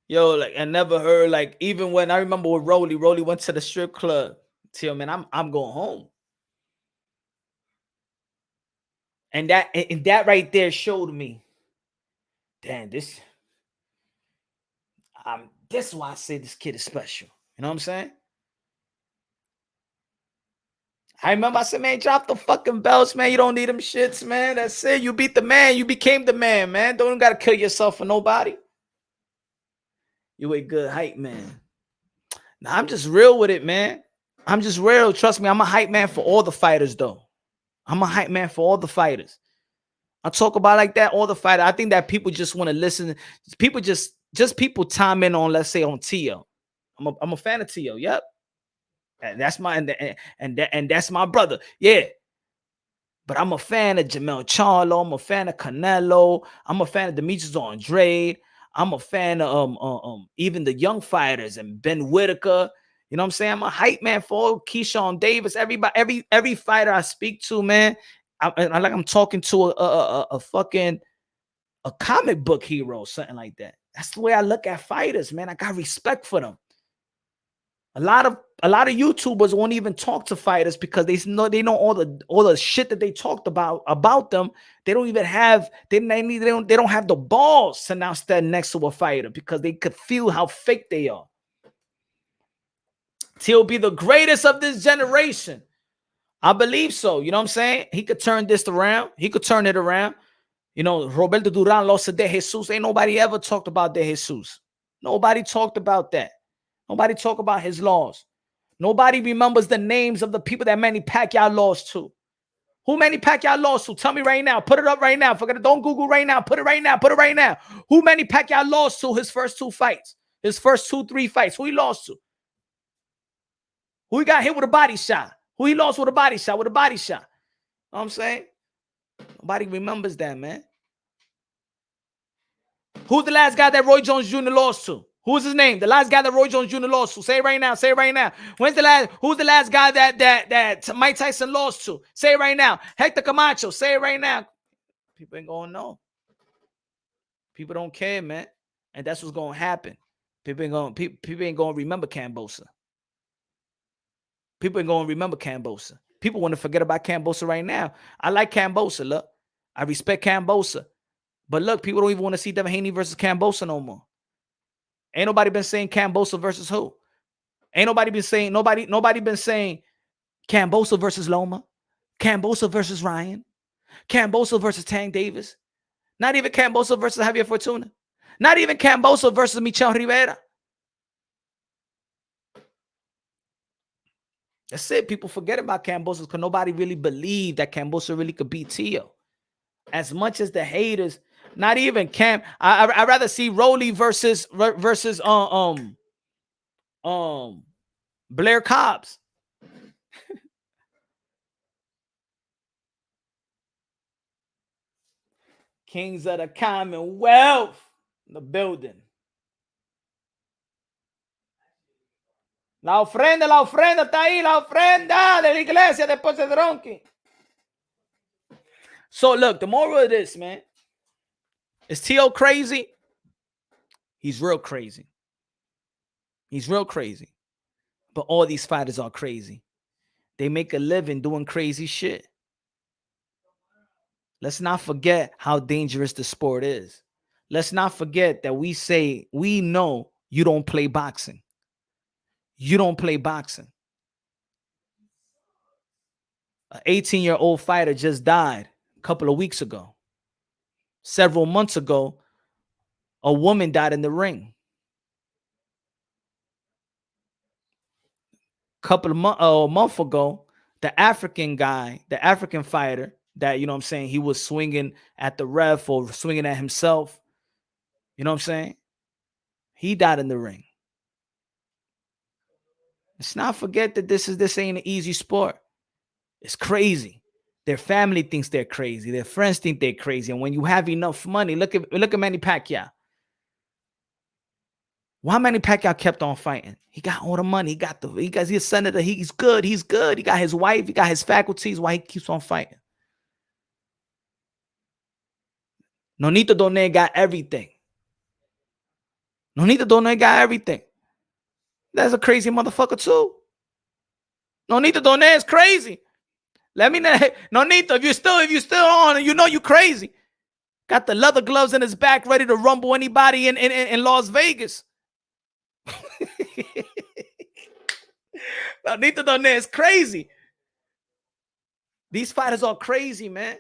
Yo, like I never heard, like, even when I remember with Rolly went to the strip club. Tell man, I'm going home. And that right there showed me, damn, this is why I say this kid is special. You know what I'm saying? I remember I said, man, drop the fucking belts, man. You don't need them shits, man. That's it. You beat the man. You became the man, man. Don't gotta kill yourself for nobody. You a good hype, man. Now, I'm just real with it, man. I'm just real. Trust me, I'm a hype man for all the fighters, though. I'm a hype man for all the fighters. I talk about like that, all the fighters. I think that people just want to listen. People just people time in on, let's say, on Tio. I'm a fan of Tio. Yep. And that's my and that's my brother. Yeah. But I'm a fan of Jamel Charlo. I'm a fan of Canelo. I'm a fan of Demetrius Andrade. I'm a fan of even the young fighters and Ben Whitaker. You know what I'm saying? I'm a hype man for Keyshawn Davis. Everybody, every fighter I speak to, man, I like I'm talking to a fucking a comic book hero, something like that. That's the way I look at fighters, man. I got respect for them. A lot of YouTubers won't even talk to fighters because they know all the shit that they talked about them. They don't even have they don't have the balls to now stand next to a fighter because they could feel how fake they are. He'll be the greatest of this generation. I believe so. You know what I'm saying? He could turn this around. He could turn it around. You know, Roberto Duran lost to De Jesus. Ain't nobody ever talked about De Jesus. Nobody talked about that. Nobody talked about his loss. Nobody remembers the names of the people that Manny Pacquiao lost to. Who Manny Pacquiao lost to? Tell me right now. Put it up right now. Forget it. Don't Google right now. Put it right now. Put it right now. Who Manny Pacquiao lost to his first two fights? His first 2-3 fights. Who he lost to? Who he got hit with a body shot? Who he lost with a body shot? With a body shot. You know what I'm saying? Nobody remembers that, man. Who's the last guy that Roy Jones Jr. lost to? Who's his name? The last guy that Roy Jones Jr. lost to. Say it right now. Say it right now. Who's the last guy that Mike Tyson lost to? Say it right now. Hector Camacho. Say it right now. People ain't gonna know. People don't care, man. And that's what's gonna happen. People ain't gonna remember Cambosa. People ain't gonna remember Cambosa. People want to forget about Cambosa right now. I like Cambosa. Look, I respect Cambosa. But look, people don't even want to see Devin Haney versus Cambosa no more. Ain't nobody been saying Cambosa versus who? Ain't nobody been saying nobody been saying Cambosa versus Loma, Cambosa versus Ryan, Cambosa versus Tank Davis. Not even Cambosa versus Javier Fortuna. Not even Cambosa versus Michel Rivera. That's it. People forget about Cambosa because nobody really believed that Cambosa really could beat Tio. As much as the haters, not even Cam. I'd rather see Rolly versus Blair Cobbs. Kings of the Commonwealth in the building. La ofrenda está ahí, la ofrenda de la iglesia después de Dronky. So look, the moral of this, man, is T.O. crazy? He's real crazy. He's real crazy. But all these fighters are crazy. They make a living doing crazy shit. Let's not forget how dangerous the sport is. Let's not forget that we know you don't play boxing. You don't play boxing. An 18-year-old fighter just died a couple of weeks ago. Several months ago, a woman died in the ring. A month ago, the African fighter that, you know what I'm saying, he was swinging at the ref or swinging at himself. You know what I'm saying? He died in the ring. Let's not forget that this ain't an easy sport. It's crazy. Their family thinks they're crazy. Their friends think they're crazy. And when you have enough money, look at Manny Pacquiao. Why Manny Pacquiao kept on fighting? He got all the money. He's a senator. He's good. He got his wife. He got his faculties. Why he keeps on fighting? Nonito Doné got everything. Nonito Doné got everything. That's a crazy motherfucker too. Nonito Doné is crazy. Let me know, Nonito, if you're still on and you know you crazy. Got the leather gloves in his back ready to rumble anybody in Las Vegas. Nonito Doné is crazy. These fighters are crazy, man.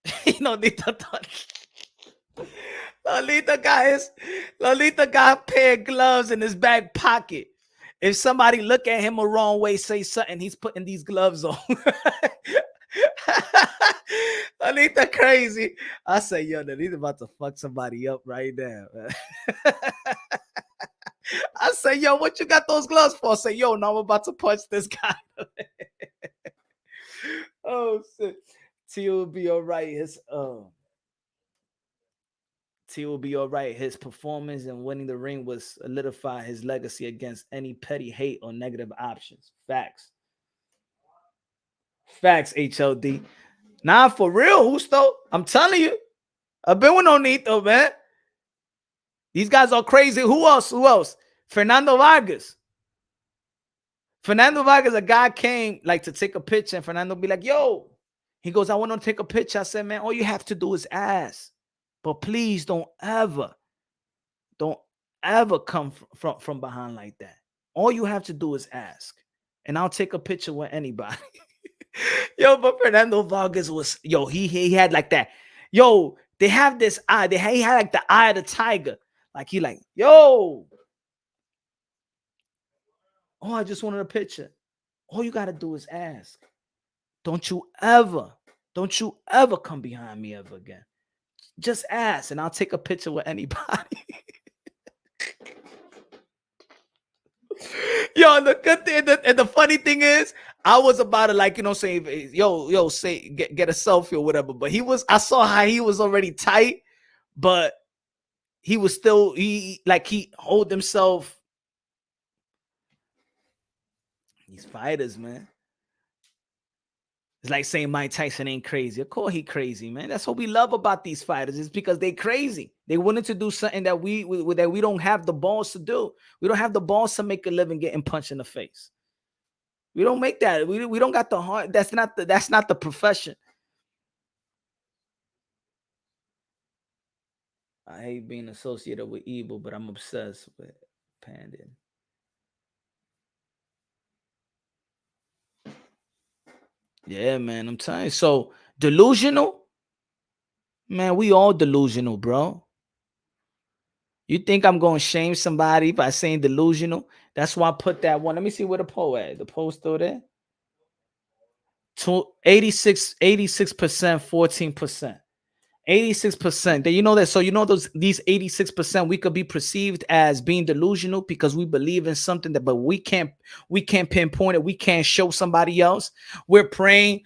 Nonito Doné. Lolita got a pair of gloves in his back pocket. If somebody look at him a wrong way, say something, he's putting these gloves on. Lolita crazy. I say, yo, Lolita about to fuck somebody up right now. I say, yo, what you got those gloves for? I say, yo, now I'm about to punch this guy. Oh shit. T will be all right. T will be all right. His performance and winning the ring was solidify his legacy against any petty hate or negative options. Facts. Facts, HLD. Nah, for real, Husto. I'm telling you. I've been with Onito, man. These guys are crazy. Who else? Who else? Fernando Vargas. Fernando Vargas, a guy came like to take a picture, and Fernando be like, yo. He goes, I want to take a picture. I said, man, all you have to do is ask. But please don't ever come from behind like that. All you have to do is ask. And I'll take a picture with anybody. Yo, but Fernando Vargas was, yo, he had like that. Yo, they have this eye. He had like the eye of the tiger. Like he like, yo. Oh, I just wanted a picture. All you got to do is ask. Don't you ever come behind me ever again. Just ask and I'll take a picture with anybody. Yo, the good thing and the funny thing is, I was about to like, say, say get a selfie or whatever. But I saw how he was already tight, but he was still he hold himself. These fighters, man. It's like saying Mike Tyson ain't crazy. Of course he crazy, man. That's what we love about these fighters. It's because they crazy. They wanted to do something that we don't have the balls to do. We don't have the balls to make a living getting punched in the face. We don't make that. We don't got the heart. That's not the profession. I hate being associated with evil, but I'm obsessed with Pandin. Yeah, man. I'm telling you. So delusional, man. We all delusional, bro. You think I'm going to shame somebody by saying delusional? That's why I put that one. Let me see where the poll at. The poll still there? 86%, 14%. 86%. You know that. So you know these 86% we could be perceived as being delusional because we believe in something but we can't pinpoint it. We can't show somebody else. We're praying,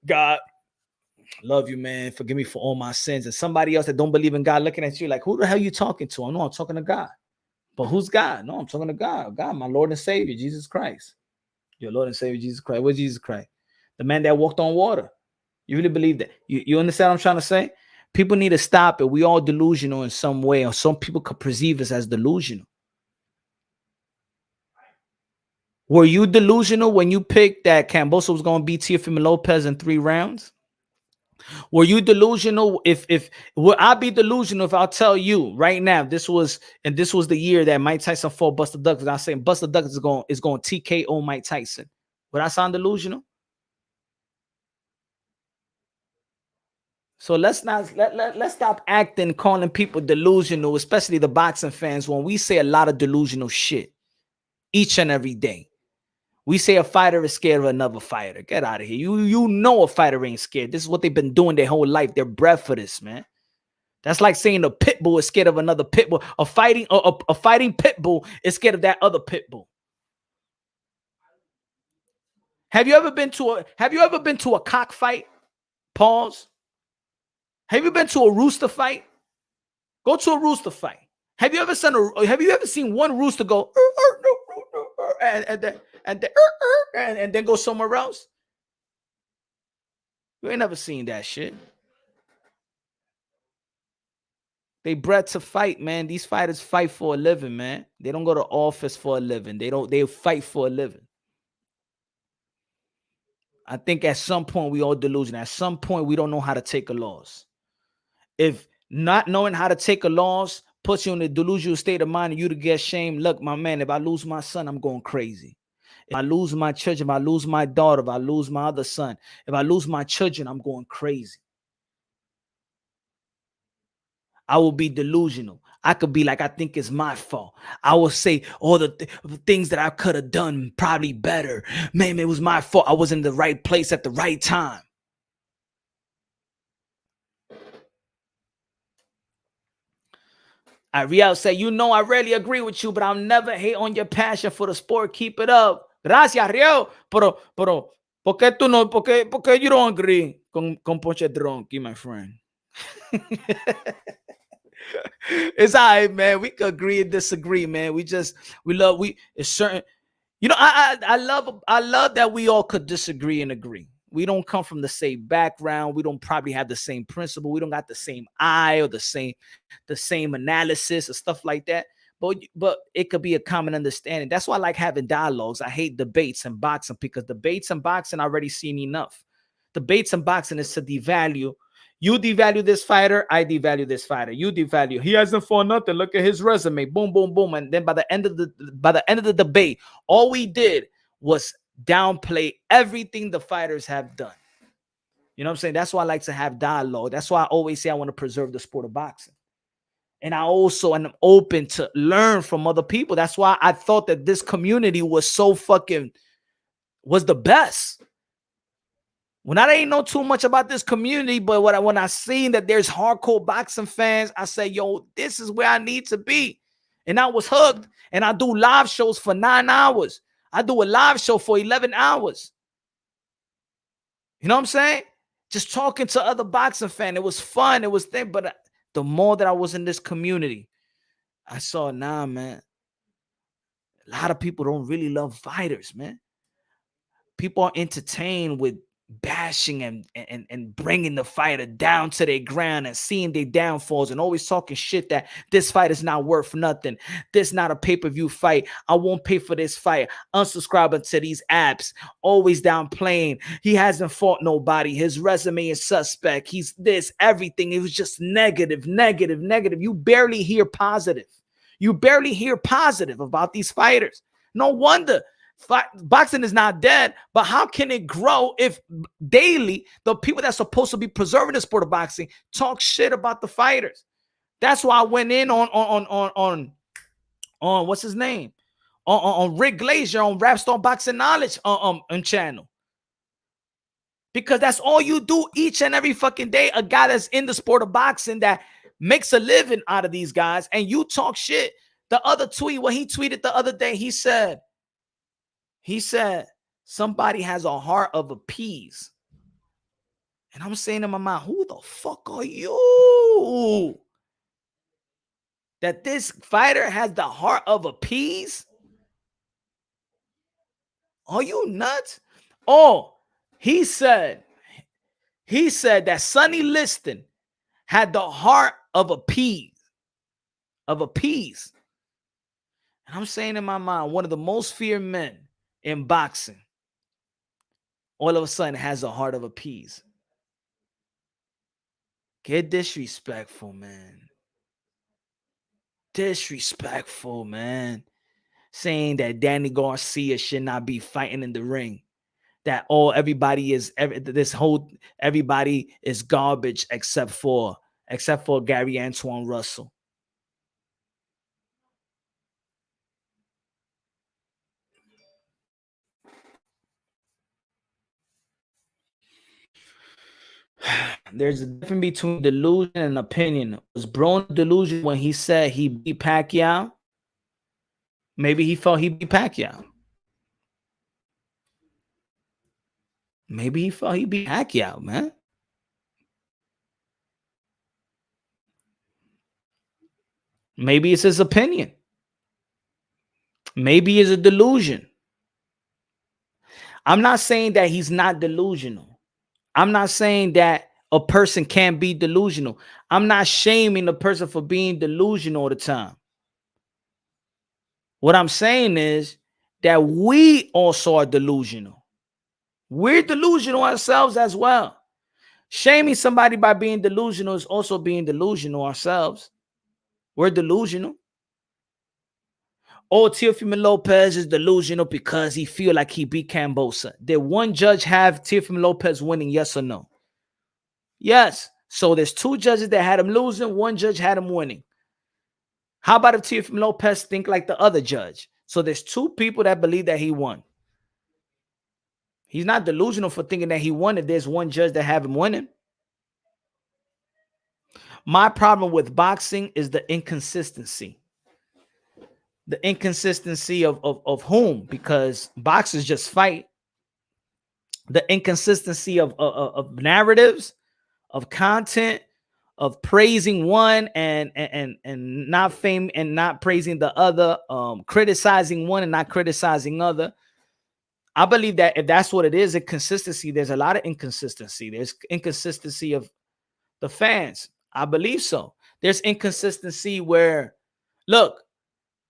God, love you, man. Forgive me for all my sins. And somebody else that don't believe in God looking at you like, who the hell are you talking to? I know I'm talking to God. But who's God? No, I'm talking to God. God, my Lord and Savior, Jesus Christ. Your Lord and Savior, Jesus Christ. What's Jesus Christ? The man that walked on water. You really believe that? You understand what I'm trying to say? People need to stop it. We all delusional in some way, or some people could perceive us as delusional. Were you delusional when you picked that Camboso was going to beat Teofimo Lopez in 3 rounds? Were you delusional? If would I be delusional if I'll tell you right now this was the year that Mike Tyson fought Buster Douglas? I'm saying Buster Douglas is going TKO Mike Tyson. Would I sound delusional? So let's stop acting, calling people delusional, especially the boxing fans, when we say a lot of delusional shit each and every day. We say a fighter is scared of another fighter. Get out of here. You know a fighter ain't scared. This is what they've been doing their whole life. They're bred for this, man. That's like saying a pit bull is scared of another pit bull. A fighting pit bull is scared of that other pit bull. Have you ever been to a cockfight? Pause. Have you been to a rooster fight? Go to a rooster fight. Have you ever seen one rooster go and then go somewhere else? You ain't never seen that shit. They bred to fight, man. These fighters fight for a living, man. They don't go to office for a living. They fight for a living. I think at some point we all delusional. At some point we don't know how to take a loss. If not knowing how to take a loss puts you in a delusional state of mind and you to get shamed, look, my man, if I lose my son, I'm going crazy. If I lose my children, if I lose my daughter, if I lose my other son, if I lose my children, I'm going crazy. I will be delusional. I could be like, I think it's my fault. I will say all the things that I could have done probably better. Man, it was my fault. I was in the right place at the right time. Riel said, you know, I rarely agree with you, but I'll never hate on your passion for the sport. Keep it up. Gracias, Riel. Pero, ¿por qué tú no, por qué you don't agree con Ponche Dronky, my friend? It's all right, man. We could agree and disagree, man. It's certain, you know, I love that we all could disagree and agree. We don't come from the same background. We don't probably have the same principle. We don't got the same eye or the same analysis or stuff like that. But it could be a common understanding. That's why I like having dialogues. I hate debates and boxing because debates and boxing I already seen enough. Debates and boxing is to devalue. You devalue this fighter, I devalue this fighter. You devalue. He hasn't fought nothing. Look at his resume. Boom, boom, boom. And then by the end of the debate, all we did was downplay everything the fighters have done. You know what I'm saying? That's why I like to have dialogue. That's why I always say I want to preserve the sport of boxing. And I also am open to learn from other people. That's why I thought that this community was the best. When I didn't know too much about this community, but when I seen that there's hardcore boxing fans, I said, yo, this is where I need to be. And I was hooked. And I do live shows for 9 hours. I do a live show for 11 hours. You know what I'm saying? Just talking to other boxing fans. It was fun. It was thing. But the more that I was in this community, I saw, nah, man. A lot of people don't really love fighters, man. People are entertained with bashing and bringing the fighter down to their ground and seeing their downfalls and always talking shit that this fight is not worth nothing. This not a pay-per-view fight. I won't pay for this fight. Unsubscribing to these apps. Always downplaying. He hasn't fought nobody. His resume is suspect. He's this, everything. It was just negative, negative, negative. You barely hear positive. You barely hear positive about these fighters. No wonder. Boxing is not dead, but how can it grow if daily the people that's supposed to be preserving the sport of boxing talk shit about the fighters? That's why I went in on what's his name on Rick Glazier on Rapstar Boxing Knowledge on channel, because that's all you do each and every fucking day. A guy that's in the sport of boxing that makes a living out of these guys, and you talk shit. The other tweet, what he tweeted the other day, he said, somebody has a heart of a peas. And I'm saying in my mind, who the fuck are you? That this fighter has the heart of a peas? Are you nuts? Oh, he said that Sonny Liston had the heart of a peas. Of a peas. And I'm saying in my mind, one of the most feared men in boxing, all of a sudden has a heart of a peas. Get disrespectful, man. Disrespectful, man. Saying that Danny Garcia should not be fighting in the ring. That everybody is garbage except for Gary Antoine Russell. There's a difference between delusion and opinion. Was Brown delusion when he said he beat Pacquiao? Maybe he felt he beat Pacquiao. Maybe he felt he beat Pacquiao, man. Maybe it's his opinion. Maybe it's a delusion. I'm not saying that he's not delusional. I'm not saying that a person can't be delusional. I'm not shaming the person for being delusional all the time. What I'm saying is that we also are delusional. We're delusional ourselves as well. Shaming somebody by being delusional is also being delusional ourselves. We're delusional. Oh, Teofimo Lopez is delusional because he feel like he beat Cambosa. Did one judge have Teofimo Lopez winning? Yes or no? Yes. So there's 2 judges that had him losing, 1 judge had him winning. How about if Teofimo Lopez think like the other judge? So there's 2 people that believe that he won. He's not delusional for thinking that he won if there's 1 judge that have him winning. My problem with boxing is the inconsistency. The inconsistency of whom? Because boxers just fight. The inconsistency of narratives, of content, of praising one and not fame and not praising the other, criticizing one and not criticizing other. I believe that if that's what it is, inconsistency, there's a lot of inconsistency. There's inconsistency of the fans. I believe so. There's inconsistency where, look,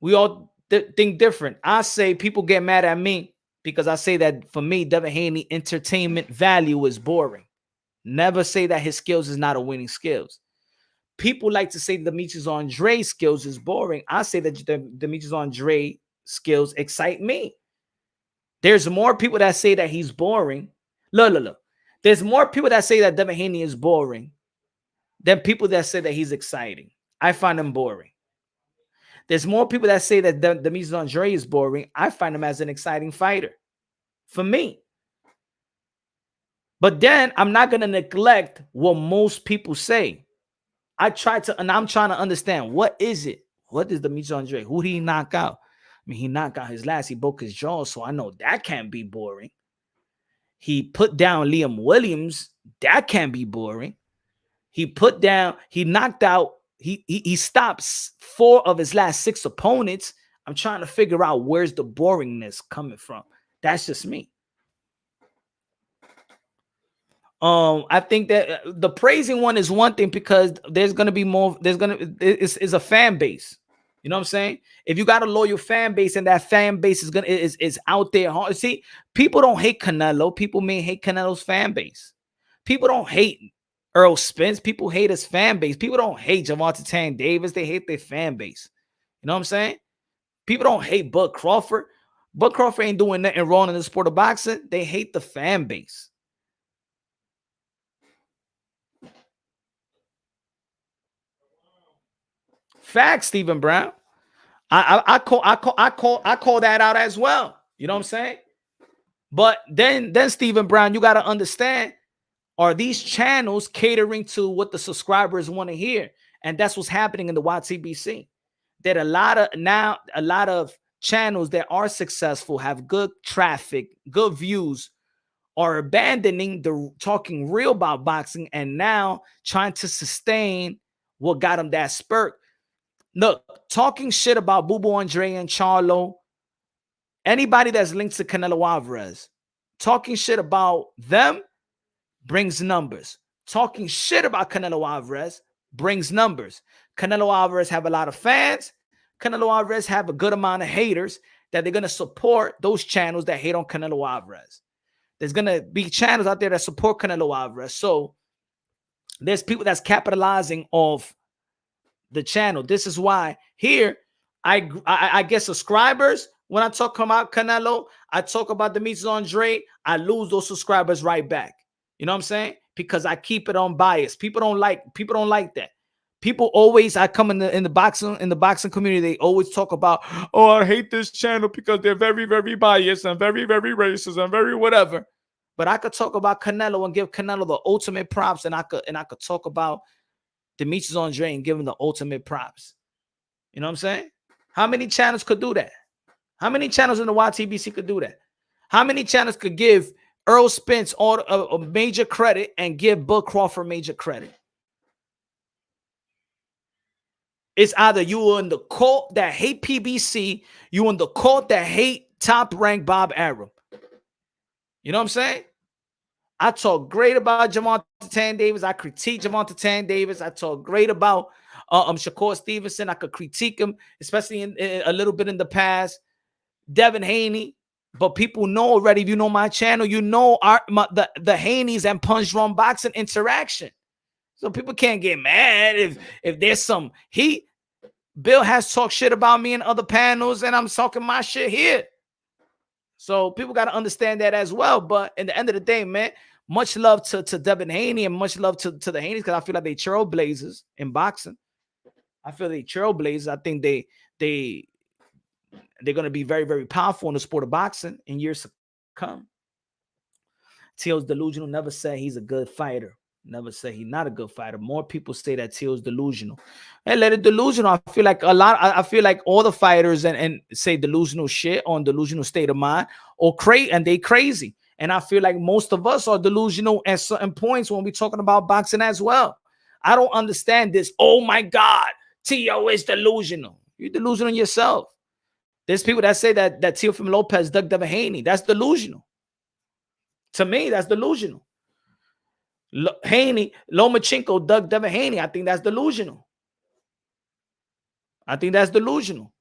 we all think different. I say people get mad at me because I say that for me, Devin Haney entertainment value is boring. Never say that his skills is not a winning skills. People like to say Demetrius Andre's skills is boring. I say that Demetrius Andre skills excite me. There's more people that say that he's boring. Look. There's more people that say that Devin Haney is boring than people that say that he's exciting. I find him boring. There's more people that say that Demetrius Andre is boring. I find him as an exciting fighter. For me. But then I'm not going to neglect what most people say. I'm trying to understand, what is it? What is Demetrius Andre? Who did he knock out? I mean, he knocked out his last. He broke his jaw, so I know that can't be boring. He put down Liam Williams. That can't be boring. He knocked out, he stops 4 of his last 6 opponents. I'm trying to figure out where's the boringness coming from. That's just me. I think that the praising one is one thing because there's gonna be more. It's a fan base. You know what I'm saying? If you got a loyal fan base and that fan base is out there. See, people don't hate Canelo. People may hate Canelo's fan base. People don't hate Earl Spence. People hate his fan base. People don't hate Gervonta Tank Davis. They hate their fan base. You know what I'm saying? People don't hate Bud Crawford. Bud Crawford ain't doing nothing wrong in the sport of boxing. They hate the fan base. Facts, Stephen Brown. I call that out as well. You know what I'm saying? But then Stephen Brown, you got to understand, are these channels catering to what the subscribers want to hear? And that's what's happening in the YTBC. That a lot of channels that are successful, have good traffic, good views, are abandoning the talking real about boxing and now trying to sustain what got them that spurt. Look, talking shit about Boo Boo Andre and Charlo, anybody that's linked to Canelo Alvarez, talking shit about them brings numbers. Talking shit about Canelo Alvarez brings numbers. Canelo Alvarez have a lot of fans. Canelo Alvarez have a good amount of haters that they're going to support those channels that hate on Canelo Alvarez. There's going to be channels out there that support Canelo Alvarez. So there's people that's capitalizing off the channel. This is why here I get subscribers when I talk about Canelo. I talk about Demetrius Andre. I lose those subscribers right back. You know what I'm saying? Because I keep it unbiased. People don't like that. People always, I come in the boxing community, they always talk about, oh, I hate this channel because they're very, very biased and very, very racist and very whatever. But I could talk about Canelo and give Canelo the ultimate props, and I could talk about Demetrius Andre and give him the ultimate props. You know what I'm saying? How many channels could do that? How many channels in the YTBC could do that? How many channels could give Earl Spence a major credit and give Bud Crawford major credit? It's either you are in the cult that hate PBC, you in the cult that hate top-ranked Bob Arum. You know what I'm saying? I talk great about Gervonta Tank Davis. I critique Gervonta Tank Davis. I talk great about Shakur Stevenson. I could critique him, especially in a little bit in the past. Devin Haney. But people know already, if you know my channel, you know the Haneys and Punch Run Boxing interaction. So people can't get mad if there's some heat. Bill has talked shit about me in other panels, and I'm talking my shit here. So people got to understand that as well. But at the end of the day, man, Much love to Devin Haney and much love to the Haneys because I feel like they trailblazers in boxing. I feel they trailblazers. I think they're going to be very, very powerful in the sport of boxing in years to come. Teal's delusional. Never said he's a good fighter. Never said he's not a good fighter. More people say that Teal's delusional. Hey, let it delusional. I feel like I feel like all the fighters and say delusional shit on delusional state of mind or and they crazy. And I feel like most of us are delusional at certain points when we're talking about boxing as well. I don't understand this. Oh my God, Teo is delusional. You're delusional yourself. There's people that say that Teofimo Lopez dug Devin Haney. That's delusional. To me, that's delusional. Haney, Lomachenko dug Devin Haney. I think that's delusional. I think that's delusional.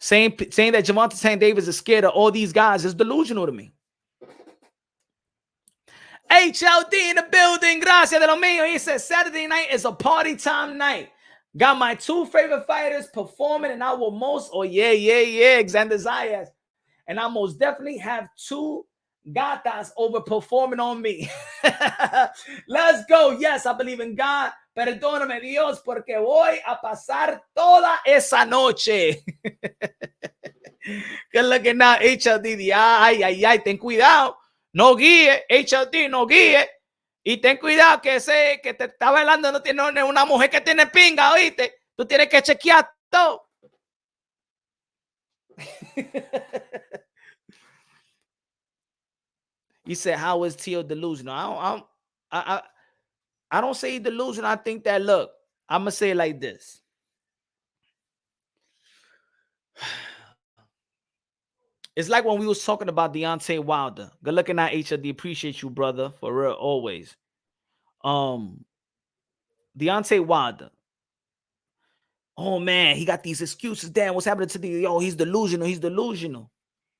Saying that Javante Tank Davis is scared of all these guys is delusional to me. HLD in the building. Gracias de lo mío. He says Saturday night is a party time night. Got my two favorite fighters performing, and I will Xander Zayas. And I most definitely have two gatas overperforming on me. Let's go. Yes, I believe in God. Perdóname, Dios, porque voy a pasar toda esa noche. Good looking now, HLD. Ay, ten cuidado. No guíe, HLD, no guíe. Y ten cuidado que ese que te está bailando no tiene una mujer que tiene pinga, ¿oíste? Tú tienes que chequear todo. He said, how is Teo delusional? I don't say he's delusional. I think that, look, I'm going to say it like this. It's like when we was talking about Deontay Wilder. Good looking at HLD. Appreciate you, brother. For real, always. Deontay Wilder. Oh, man, he got these excuses. Damn, what's happening to he's delusional. He's delusional.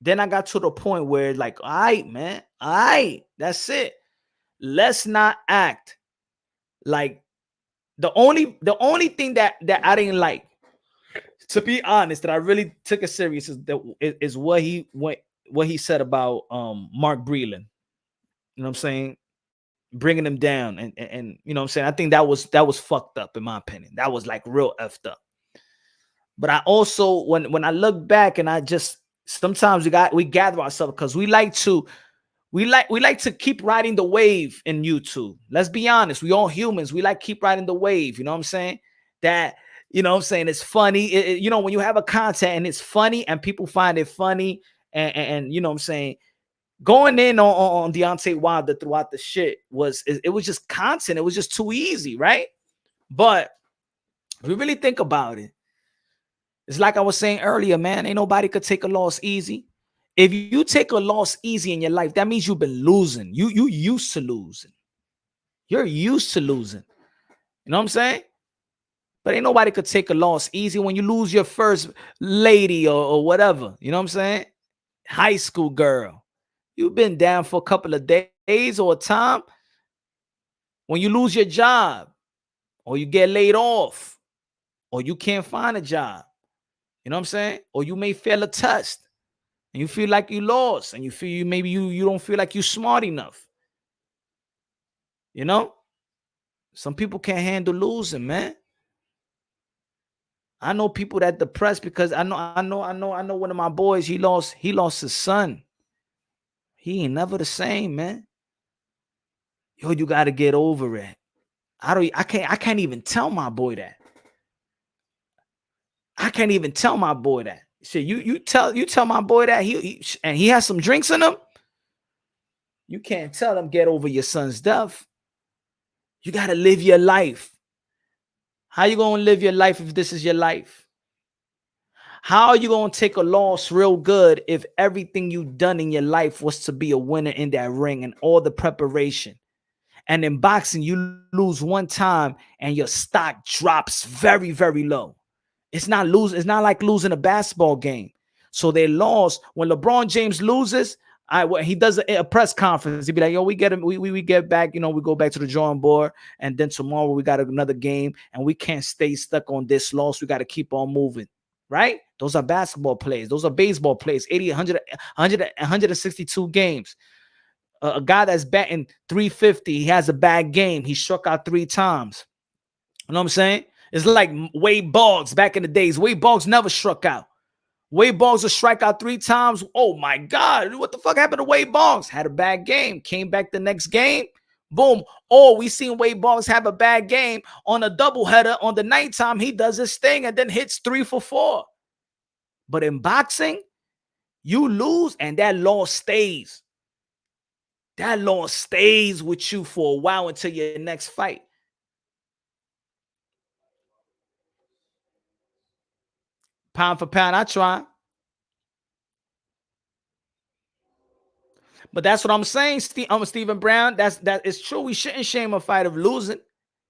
Then I got to the point where like, all right, man. All right, that's it. Let's not act like the only thing that I didn't like, to be honest, that I really took it serious is what he said about Mark Breland. You know what I'm saying? Bringing him down and you know what I'm saying? I think that was fucked up in my opinion. That was like real effed up. But I also when I look back and I just sometimes we gather ourselves because we like to keep riding the wave in YouTube. Let's be honest. We all humans. We like keep riding the wave. You know what I'm saying? That, you know what I'm saying? It's funny. You know, when you have a content and it's funny and people find it funny and you know what I'm saying? Going in on Deontay Wilder throughout the shit was just content. It was just too easy, right? But if we really think about it, it's like I was saying earlier, man, ain't nobody could take a loss easy. If you take a loss easy in your life, that means you've been losing. You used to losing. You're used to losing. You know what I'm saying? But ain't nobody could take a loss easy when you lose your first lady or whatever. You know what I'm saying? High school girl. You've been down for a couple of days or a time. When you lose your job or you get laid off or you can't find a job. You know what I'm saying? Or you may fail a test. And you feel like you lost, and you feel maybe you don't feel like you're smart enough. You know, some people can't handle losing, man. I know people that depressed because I know one of my boys, he lost his son. He ain't never the same, man. Yo, you gotta get over it. I can't even tell my boy that. I can't even tell my boy that. Shit, you tell my boy that he has some drinks in him. You can't tell him get over your son's death. You gotta live your life. How you gonna live your life if this is your life? How are you gonna take a loss real good if everything you've done in your life was to be a winner in that ring and all the preparation? And in boxing, you lose one time and your stock drops very, very low. It's not like losing a basketball game. So they lost. When LeBron James loses, he does a press conference. He'd be like, yo, we get him, we get back, you know, we go back to the drawing board, and then tomorrow we got another game, and we can't stay stuck on this loss. We got to keep on moving. right? Those are basketball plays. Those are baseball plays. 80, 100, 162 games. A guy that's batting 350, he has a bad game. He struck out 3 times. You know what I'm saying? It's like Wade Boggs back in the days. Wade Boggs never struck out. Wade Boggs will strike out 3 times. Oh my God, what the fuck happened to Wade Boggs? Had a bad game. Came back the next game. Boom. Oh, we seen Wade Boggs have a bad game on a doubleheader on the nighttime. He does his thing and then hits 3 for 4. But in boxing, you lose and that loss stays. That loss stays with you for a while until your next fight. Pound for pound, I try. But that's what I'm saying, Stephen Brown. That is true. We shouldn't shame a fight of losing.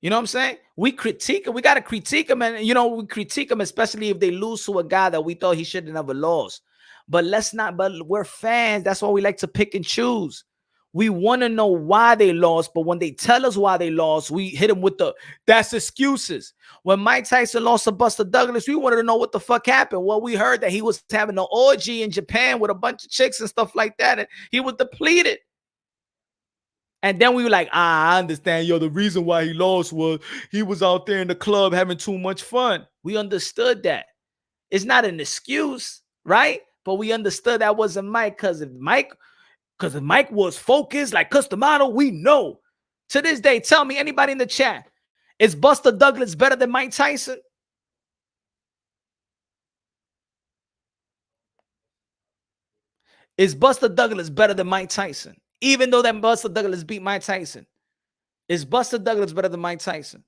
You know what I'm saying? We critique him. We got to critique him. And, we critique him, especially if they lose to a guy that we thought he should have never lost. But we're fans. That's why we like to pick and choose. We want to know why they lost, but when they tell us why they lost, we hit them with that's excuses. When Mike Tyson lost to Buster Douglas, we wanted to know what the fuck happened. Well, we heard that he was having an orgy in Japan with a bunch of chicks and stuff like that, and he was depleted. And then we were like, I understand, the reason why he lost was he was out there in the club having too much fun. We understood that. It's not an excuse, right? But we understood that wasn't Mike, because if Mike was focused like Customano, we know. To this day, tell me, anybody in the chat, is Buster Douglas better than Mike Tyson? Is Buster Douglas better than Mike Tyson? Even though that Buster Douglas beat Mike Tyson. Is Buster Douglas better than Mike Tyson?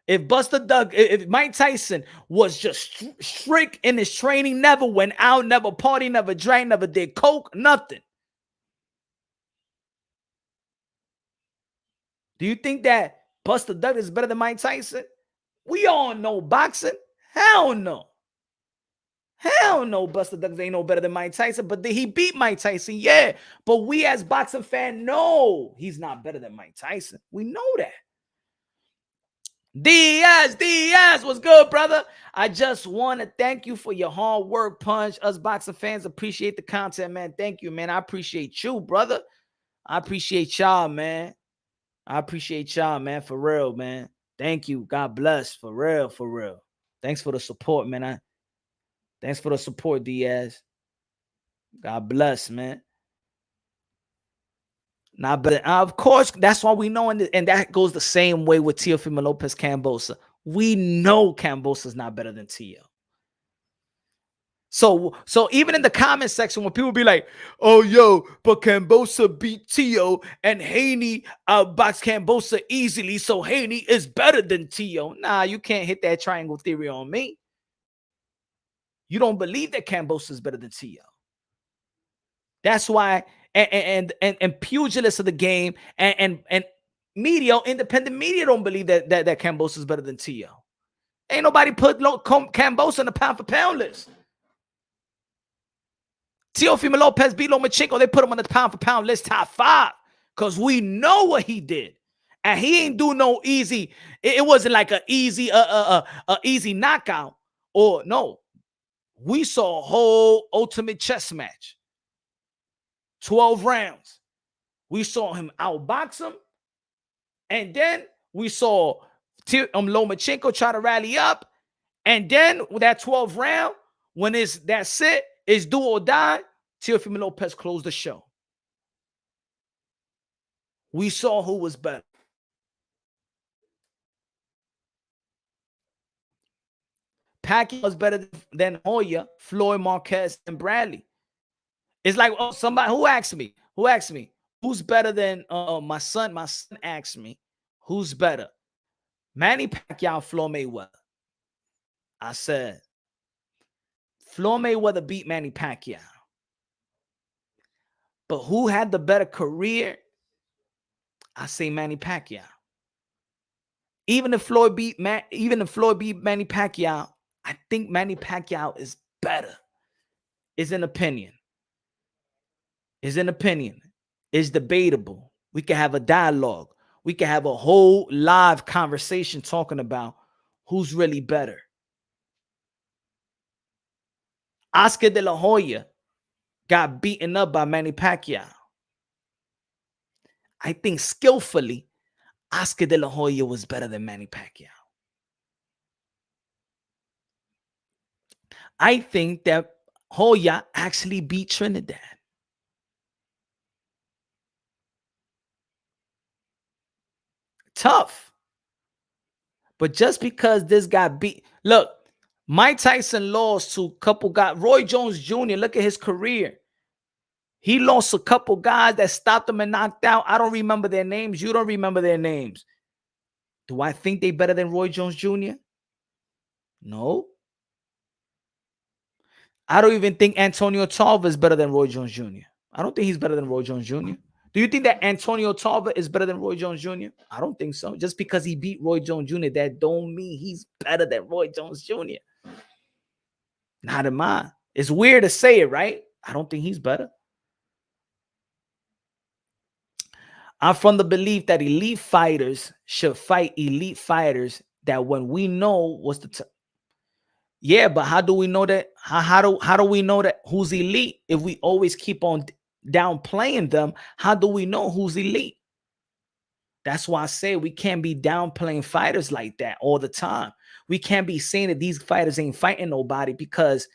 If Mike Tyson was just strict in his training, never went out, never partied, never drank, never did coke, nothing. Do you think that Buster Douglas is better than Mike Tyson? We all know boxing. Hell no. Hell no, Buster Douglas ain't no better than Mike Tyson. But did he beat Mike Tyson? Yeah. But we as boxing fans know he's not better than Mike Tyson. We know that. Diaz, what's good, brother? I just want to thank you for your hard work, Punch. Us boxing fans appreciate the content, man. Thank you, man. I appreciate you, brother. I appreciate y'all, man. I appreciate y'all, man, for real, man. Thank you. God bless, for real, for real. Thanks for the support, man. Thanks for the support, Diaz. God bless, man. Nah, but of course, that's why we know, and that goes the same way with Teofimo Lopez Cambosa. We know Cambosa's not better than Teo. So even in the comment section, when people be like, "Oh, yo, but Cambosa beat Teo and Haney outboxed Cambosa easily, so Haney is better than Teo." Nah, you can't hit that triangle theory on me. You don't believe that Cambosa is better than Teo. That's why, and pugilists of the game and media, independent media, don't believe that Cambosa is better than Teo. Ain't nobody put Cambosa on the pound for pound list. Teofimo Lopez beat Lomachenko. They put him on the pound for pound list, top 5, because we know what he did, and he ain't do no easy. It wasn't like an easy easy knockout, or no. We saw a whole ultimate chess match, 12 rounds. We saw him outbox him, and then we saw Lomachenko try to rally up, and then with that 12th round, when that's it, it's do or die, Teofimo Lopez closed the show. We saw who was better. Pacquiao was better than Hoya, Floyd, Marquez, and Bradley. It's like, oh, somebody who asked me, who's better than my son? My son asked me, who's better, Manny Pacquiao, Floyd Mayweather? I said, Floyd Mayweather beat Manny Pacquiao. But who had the better career? I say Manny Pacquiao. Even if Floyd beat Manny Pacquiao, I think Manny Pacquiao is better. It's an opinion. It's debatable. We can have a dialogue. we can have a whole live conversation talking about who's really better. Oscar De La Hoya got beaten up by Manny Pacquiao. I think skillfully, Oscar De La Hoya was better than Manny Pacquiao. I think that Hoya actually beat Trinidad. Tough. But just because this guy beat, look, Mike Tyson lost to a couple guys. Roy Jones Jr., look at his career. He lost a couple guys that stopped him and knocked out. I don't remember their names. You don't remember their names. Do I think they better than Roy Jones Jr.? No. I don't even think Antonio Tarver is better than Roy Jones Jr. I don't think he's better than Roy Jones Jr. Do you think that Antonio Tarver is better than Roy Jones Jr.? I don't think so. Just because he beat Roy Jones Jr., that don't mean he's better than Roy Jones Jr. Not in mine. It's weird to say it, right? I don't think he's better. I'm from the belief that elite fighters should fight elite fighters that when we know what's the yeah, but how do we know that? How do we know that who's elite if we always keep on downplaying them? How do we know who's elite? That's why I say we can't be downplaying fighters like that all the time. We can't be saying that these fighters ain't fighting nobody, because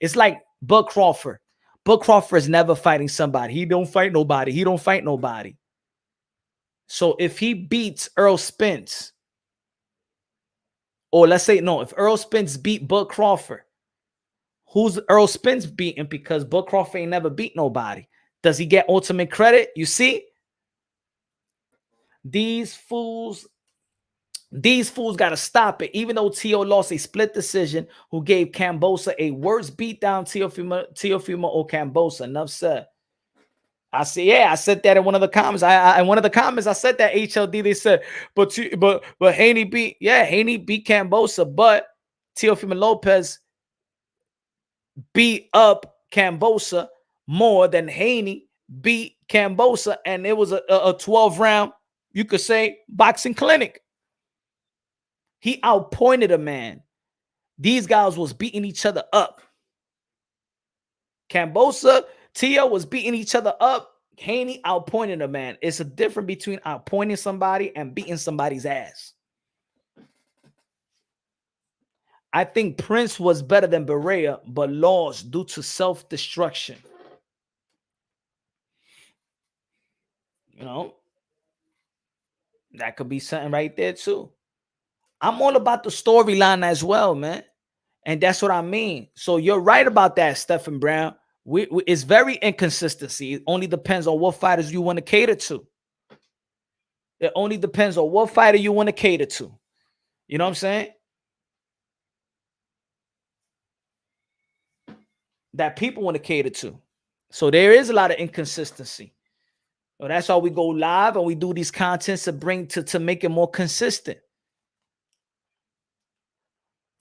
it's like Bud Crawford. Bud Crawford is never fighting somebody. He don't fight nobody. He don't fight nobody. So if he beats Earl Spence, or let's say, no, if Earl Spence beat Bud Crawford, who's Earl Spence beating? Because Bud Crawford ain't never beat nobody. Does he get ultimate credit? You see? These fools got to stop it. Even though Tio lost a split decision, who gave Cambosa a worse beatdown, Teofimo or Cambosa. Enough said. I said that in one of the comments. In one of the comments, I said that HLD. They said, but Haney beat, Haney beat Cambosa, but Teofimo Lopez beat up Cambosa more than Haney beat Cambosa, and it was a 12-round, you could say, boxing clinic. He outpointed a man. These guys was beating each other up. Cambosa, Tio was beating each other up. Haney outpointed a man. It's a difference between outpointing somebody and beating somebody's ass. I think Prince was better than Berea, but lost due to self-destruction. You know, that could be something right there too. I'm all about the storyline as well, man. And that's what I mean. So you're right about that, Stephen Brown. It's very inconsistency. It only depends on what fighters you want to cater to. It only depends on what fighter you want to cater to. You know what I'm saying? That people want to cater to. So there is a lot of inconsistency. So that's why we go live and we do these contents to bring to make it more consistent.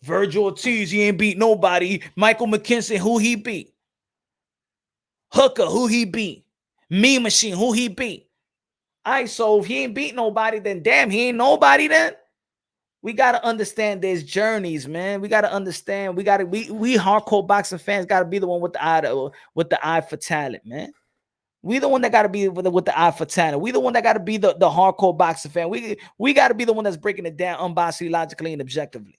Virgil Ortiz, he ain't beat nobody. Michael McKinson, who he beat? Hooker, who he beat? Mean Machine, who he beat? All right, so if he ain't beat nobody, then damn, he ain't nobody then. We got to understand there's journeys, man. We got to understand. We hardcore boxing fans got to be the one with the eye for talent, man. We the one that got to be with the eye for talent. We the one that got to be the hardcore boxing fan. We got to be the one that's breaking it down unbiasedly, logically, and objectively.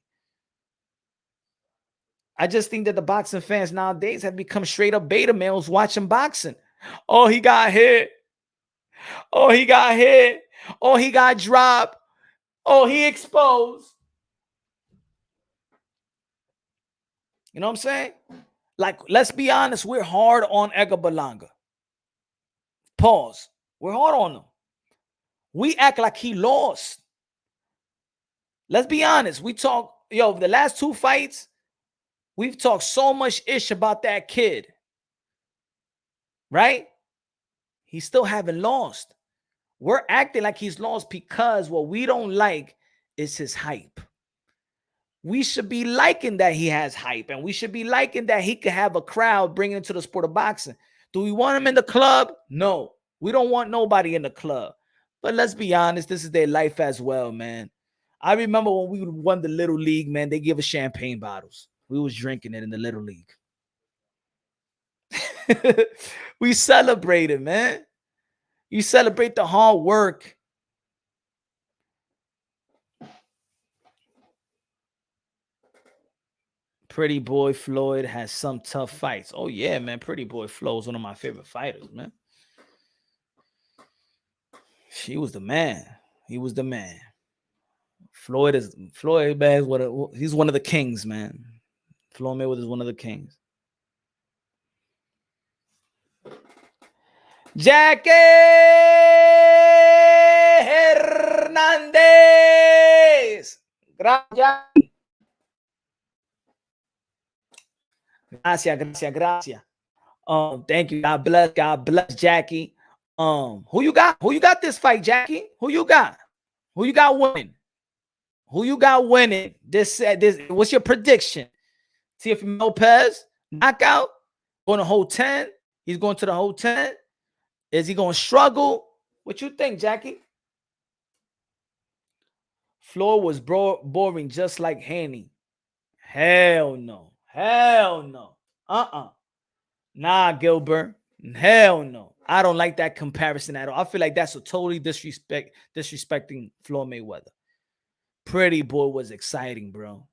I just think that the boxing fans nowadays have become straight up beta males watching boxing. Oh, he got hit. Oh, he got hit. Oh, he got dropped. Oh, he exposed. You know what I'm saying? Like, let's be honest. We're hard on Edgar Berlanga. Pause. We're hard on him. We act like he lost. Let's be honest. We talk, the last two fights, we've talked so much ish about that kid. Right? He still haven't lost. We're acting like he's lost because what we don't like is his hype. We should be liking that he has hype, and we should be liking that he could have a crowd bringing into the sport of boxing. Do we want him in the club? No. We don't want nobody in the club. But let's be honest, this is their life as well, man. I remember when we won the Little League, man, they give us champagne bottles. We was drinking it in the Little League. We celebrated, man. You celebrate the hard work. Pretty Boy Floyd has some tough fights. Oh, yeah, man. Pretty Boy Floyd is one of my favorite fighters, man. She was the man. He was the man. Floyd, man, he's one of the kings, man. Floyd Mayweather is one of the kings. Jackie Hernandez. Gracias. Gracias. Thank you. God bless Jackie. Who you got? Who you got this fight, Jackie? Who you got? Who you got winning? Who you got winning? This what's your prediction? Teofimo Lopez knockout, going to hold 10. He's going to the hold 10. Is he going to struggle? What you think, Jackie? Floor was boring just like Haney. Hell no. Nah, Gilbert. Hell no. I don't like that comparison at all. I feel like that's a totally disrespecting Floyd Mayweather. Pretty Boy was exciting, bro.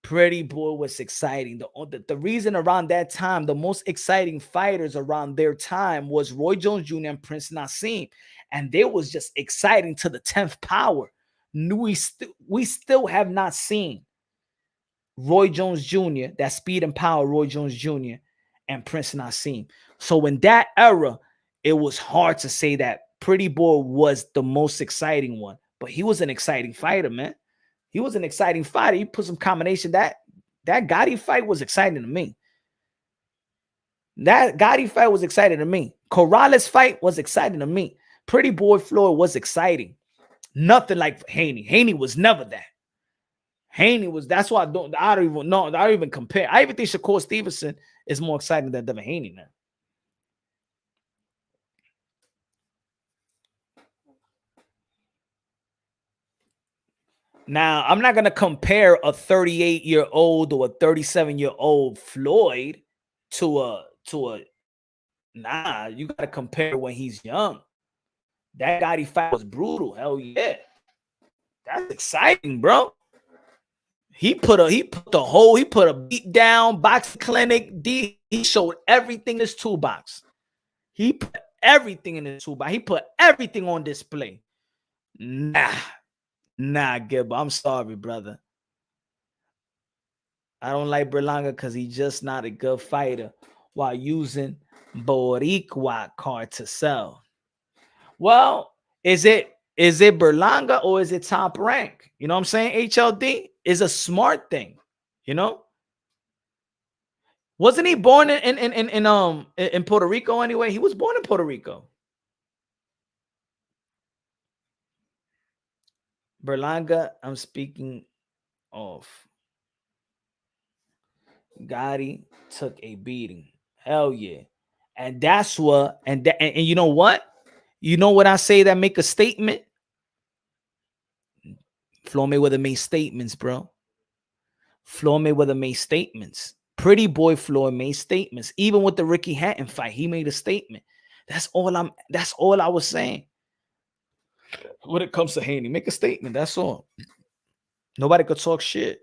Pretty Boy was exciting. The reason around that time, the most exciting fighters around their time was Roy Jones Jr. and Prince Nassim. And they was just exciting to the 10th power. We still have not seen Roy Jones Jr., that speed and power Roy Jones Jr. and Prince Nassim. So in that era, it was hard to say that Pretty Boy was the most exciting one. But he was an exciting fighter, man. He was an exciting fighter. He put some combination. That Gotti fight was exciting to me. That Gotti fight was exciting to me. Corrales fight was exciting to me. Pretty Boy Floyd was exciting. Nothing like Haney. Haney was never that. Haney was, that's why I don't even know. I don't even compare. I even think Shakur Stevenson is more exciting than Devin Haney now. Now, I'm not going to compare a 38-year-old or a 37-year-old Floyd to a nah, you got to compare when he's young. That Gotti fight was brutal. Hell yeah. That's exciting, bro. He put a beat down, boxing clinic. He showed everything in his toolbox. He put everything in his toolbox. He put everything on display. Nah, Gilbert. I'm sorry, brother. I don't like Berlanga because he's just not a good fighter while using Boricua card to sell. Well, is it Berlanga or is it Top Rank? You know what I'm saying? HLD is a smart thing, you know? Wasn't he born in Puerto Rico anyway? He was born in Puerto Rico. Berlanga, I'm speaking of. Gotti took a beating. Hell yeah. And that's what, and you know what? You know what I say that make a statement? Floyd Mayweather made statements, bro. Floyd Mayweather made statements. Pretty Boy Floyd made statements. Even with the Ricky Hatton fight, he made a statement. That's all I was saying. When it comes to Haney, make a statement. That's all. Nobody could talk shit.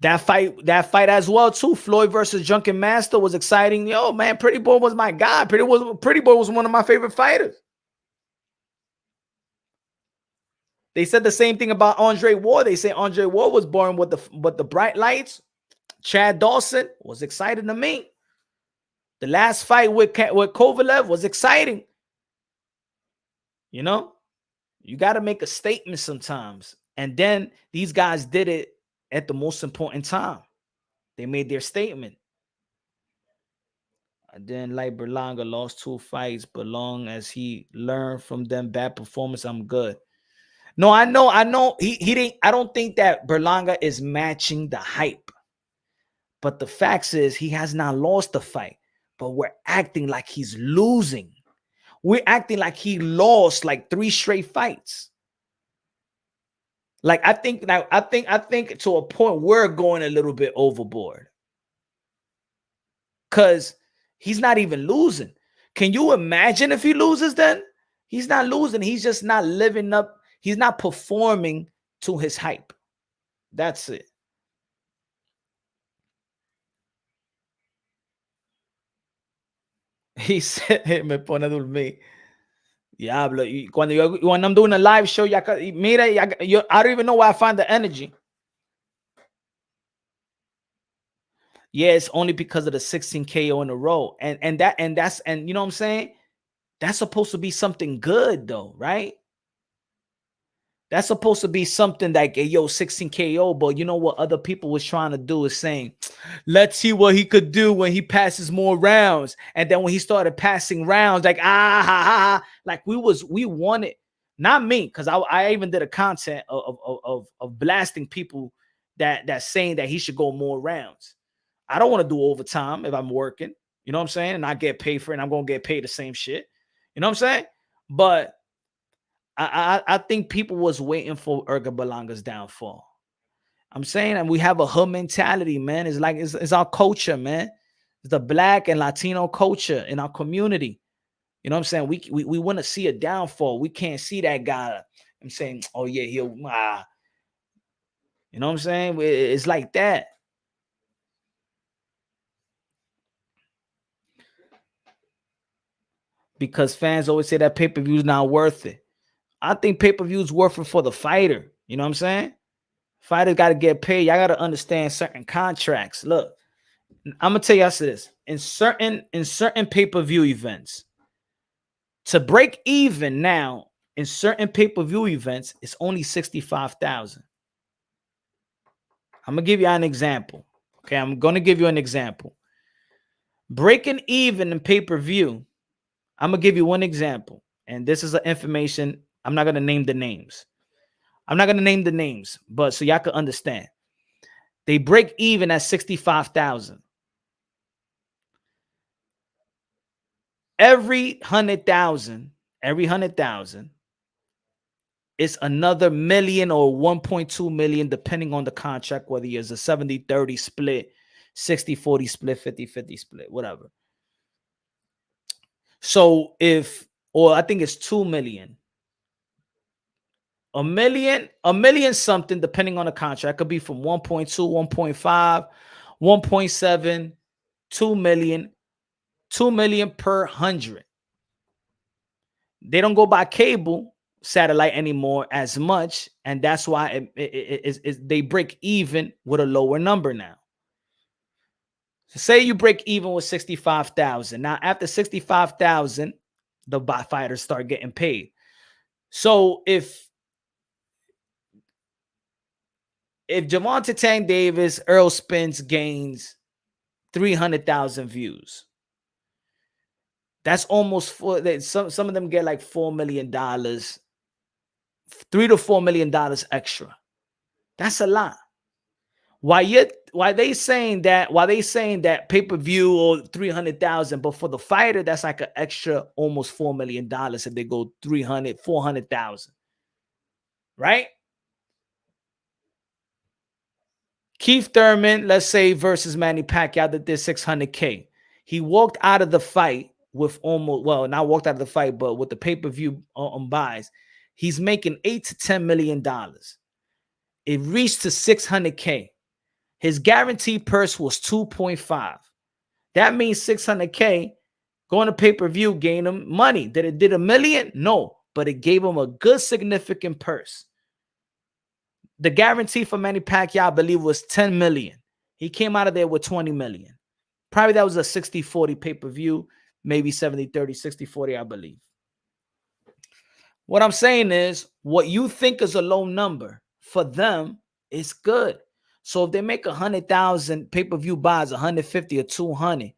That fight as well, too. Floyd versus Drunken Master was exciting. Yo, man, Pretty Boy was my guy. Pretty Boy was one of my favorite fighters. They said the same thing about Andre Ward. They say Andre Ward was born with the bright lights. Chad Dawson was exciting to me. The last fight with Kovalev was exciting. You know, you got to make a statement sometimes. And then these guys did it at the most important time. They made their statement. I didn't like Berlanga, lost 2 fights, but long as he learned from them bad performance, I'm good. No, I know. He didn't. I don't think that Berlanga is matching the hype. But the fact is, he has not lost the fight. But we're acting like he's losing. we're acting like he lost like 3 straight fights. Like I think to a point we're going a little bit overboard. Cause he's not even losing. Can you imagine if he loses then? He's not losing. He's just not living up. He's not performing to his hype. That's it. He said, me pone a dormir. Diablo. When I'm doing a live show, mira, I don't even know where I find the energy. Yeah, it's only because of the 16 KO in a row. And you know what I'm saying? That's supposed to be something good though, right? That's supposed to be something like, hey, yo, 16 KO. But you know what other people was trying to do is saying, let's see what he could do when he passes more rounds. And then when he started passing rounds, like, like we wanted, not me, because I even did a content of blasting people that's saying that he should go more rounds. I don't want to do overtime if I'm working, you know what I'm saying? And I get paid for it, and I'm going to get paid the same shit. You know what I'm saying? But I think people was waiting for Erga Belanga's downfall. I'm saying, and we have a hood mentality, man. It's like it's our culture, man. It's the Black and Latino culture in our community. You know what I'm saying? We want to see a downfall. We can't see that guy. I'm saying, oh yeah, he'll you know what I'm saying? It's like that. Because fans always say that pay-per-view is not worth it. I think pay-per-view is worth it for the fighter. You know what I'm saying? Fighters got to get paid. Y'all got to understand certain contracts. Look, I'm gonna tell you this. In certain pay-per-view events, to break even now in certain pay-per-view events, it's only 65,000. I'm gonna give you an example. Okay, I'm gonna give you an example. Breaking even in pay-per-view, I'm gonna give you one example, and this is information. I'm not gonna name the names. But so y'all can understand. They break even at 65,000. Every 100,000, it's another million or 1.2 million, depending on the contract, whether it's a 70-30 split, 60-40 split, 50-50 split, whatever. So I think it's 2 million. A million something, depending on the contract, could be from 1.2, 1.5, 1.7, 2 million, 2 million per 100. They don't go by cable satellite anymore as much, and that's why they break even with a lower number now. So say you break even with 65,000. Now after 65,000, the fighters start getting paid. So if Gervonta Tank Davis, Earl Spence gains 300,000 views, that's almost some of them get like $4 million, $3 to $4 million extra. That's a lot. Why they saying that pay-per-view or 300,000, but for the fighter, that's like an extra almost $4 million if they go 300, 400,000. Right? Keith Thurman, let's say, versus Manny Pacquiao that did 600K. He walked out of the fight with not walked out of the fight, but with the pay-per-view buys, he's making $8 to $10 million. It reached to 600K. His guaranteed purse was 2.5. That means 600K going to pay-per-view gained him money. Did it did $1 million? No, but it gave him a good significant purse. The guarantee for Manny Pacquiao, I believe, was 10 million. He came out of there with 20 million. Probably that was a 60-40 pay-per-view, maybe 70-30, 60-40, I believe. What I'm saying is, what you think is a low number, for them, it's good. So if they make 100,000 pay-per-view buys, 150 or 200,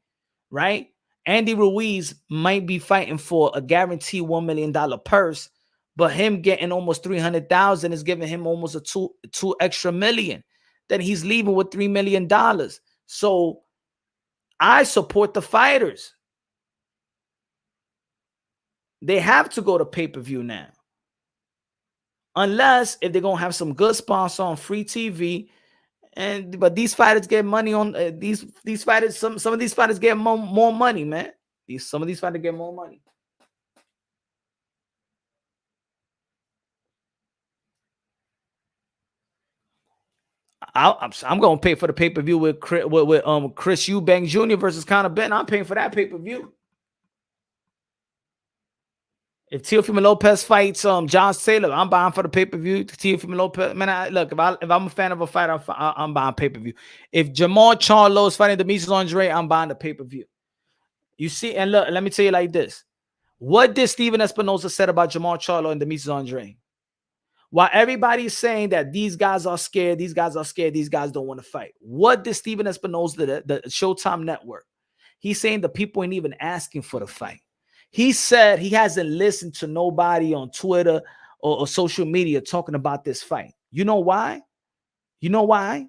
right? Andy Ruiz might be fighting for a guaranteed $1 million purse, but him getting almost 300,000 is giving him almost a two extra million. Then he's leaving with $3 million. So I support the fighters. They have to go to pay-per-view now. Unless if they're gonna have some good sponsor on free TV. But these fighters get money on these fighters. Some of these fighters get more money, man. Some of these fighters get more money. I'm gonna pay for the pay-per-view with Chris Eubank Jr. versus Conor Benton. I'm paying for that pay-per-view. If Teofimo Lopez fights John Taylor, I'm buying for the pay-per-view. Teofimo Lopez, man, look, if I'm a fan of a fighter, I'm buying pay-per-view. If Jamal Charlo is fighting Demetrius Andre, I'm buying the pay-per-view. You see, and look, let me tell you like this. What did Steven Espinosa said about Jamal Charlo and Demetrius Andre? While everybody's saying that these guys are scared, these guys don't want to fight. What did Steven Espinosa, the Showtime Network, he's saying the people ain't even asking for the fight. He said he hasn't listened to nobody on Twitter or social media talking about this fight. You know why? You know why?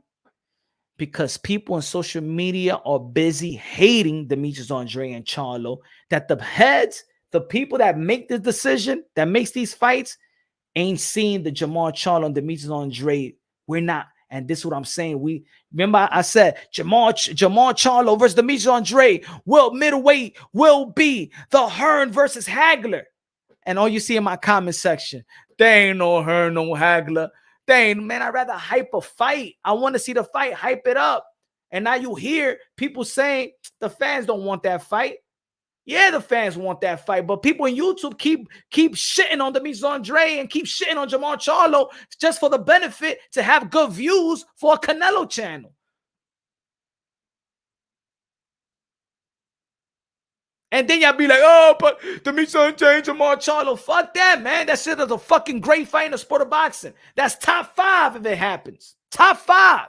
Because people on social media are busy hating Demetrius Andre and Charlo, that the heads, the people that make the decision, that makes these fights, ain't seen the Jamal Charlo and Demetrius Andre. We're not. And this is what I'm saying. We remember I said Jamal Charlo versus Demetrius Andre. Middleweight will be the Hearn versus Hagler. And all you see in my comment section, they ain't no Hearn, no Hagler. They ain't, man, I'd rather hype a fight. I want to see the fight, hype it up. And now you hear people saying the fans don't want that fight. Yeah, the fans want that fight, but people in YouTube keep shitting on Demetrius Andre and keep shitting on Jamal Charlo just for the benefit to have good views for a Canelo channel. And then y'all be like, oh, but Demetrius Andre and Jamal Charlo, fuck that, man. That shit is a fucking great fight in the sport of boxing. That's top 5 if it happens. Top 5.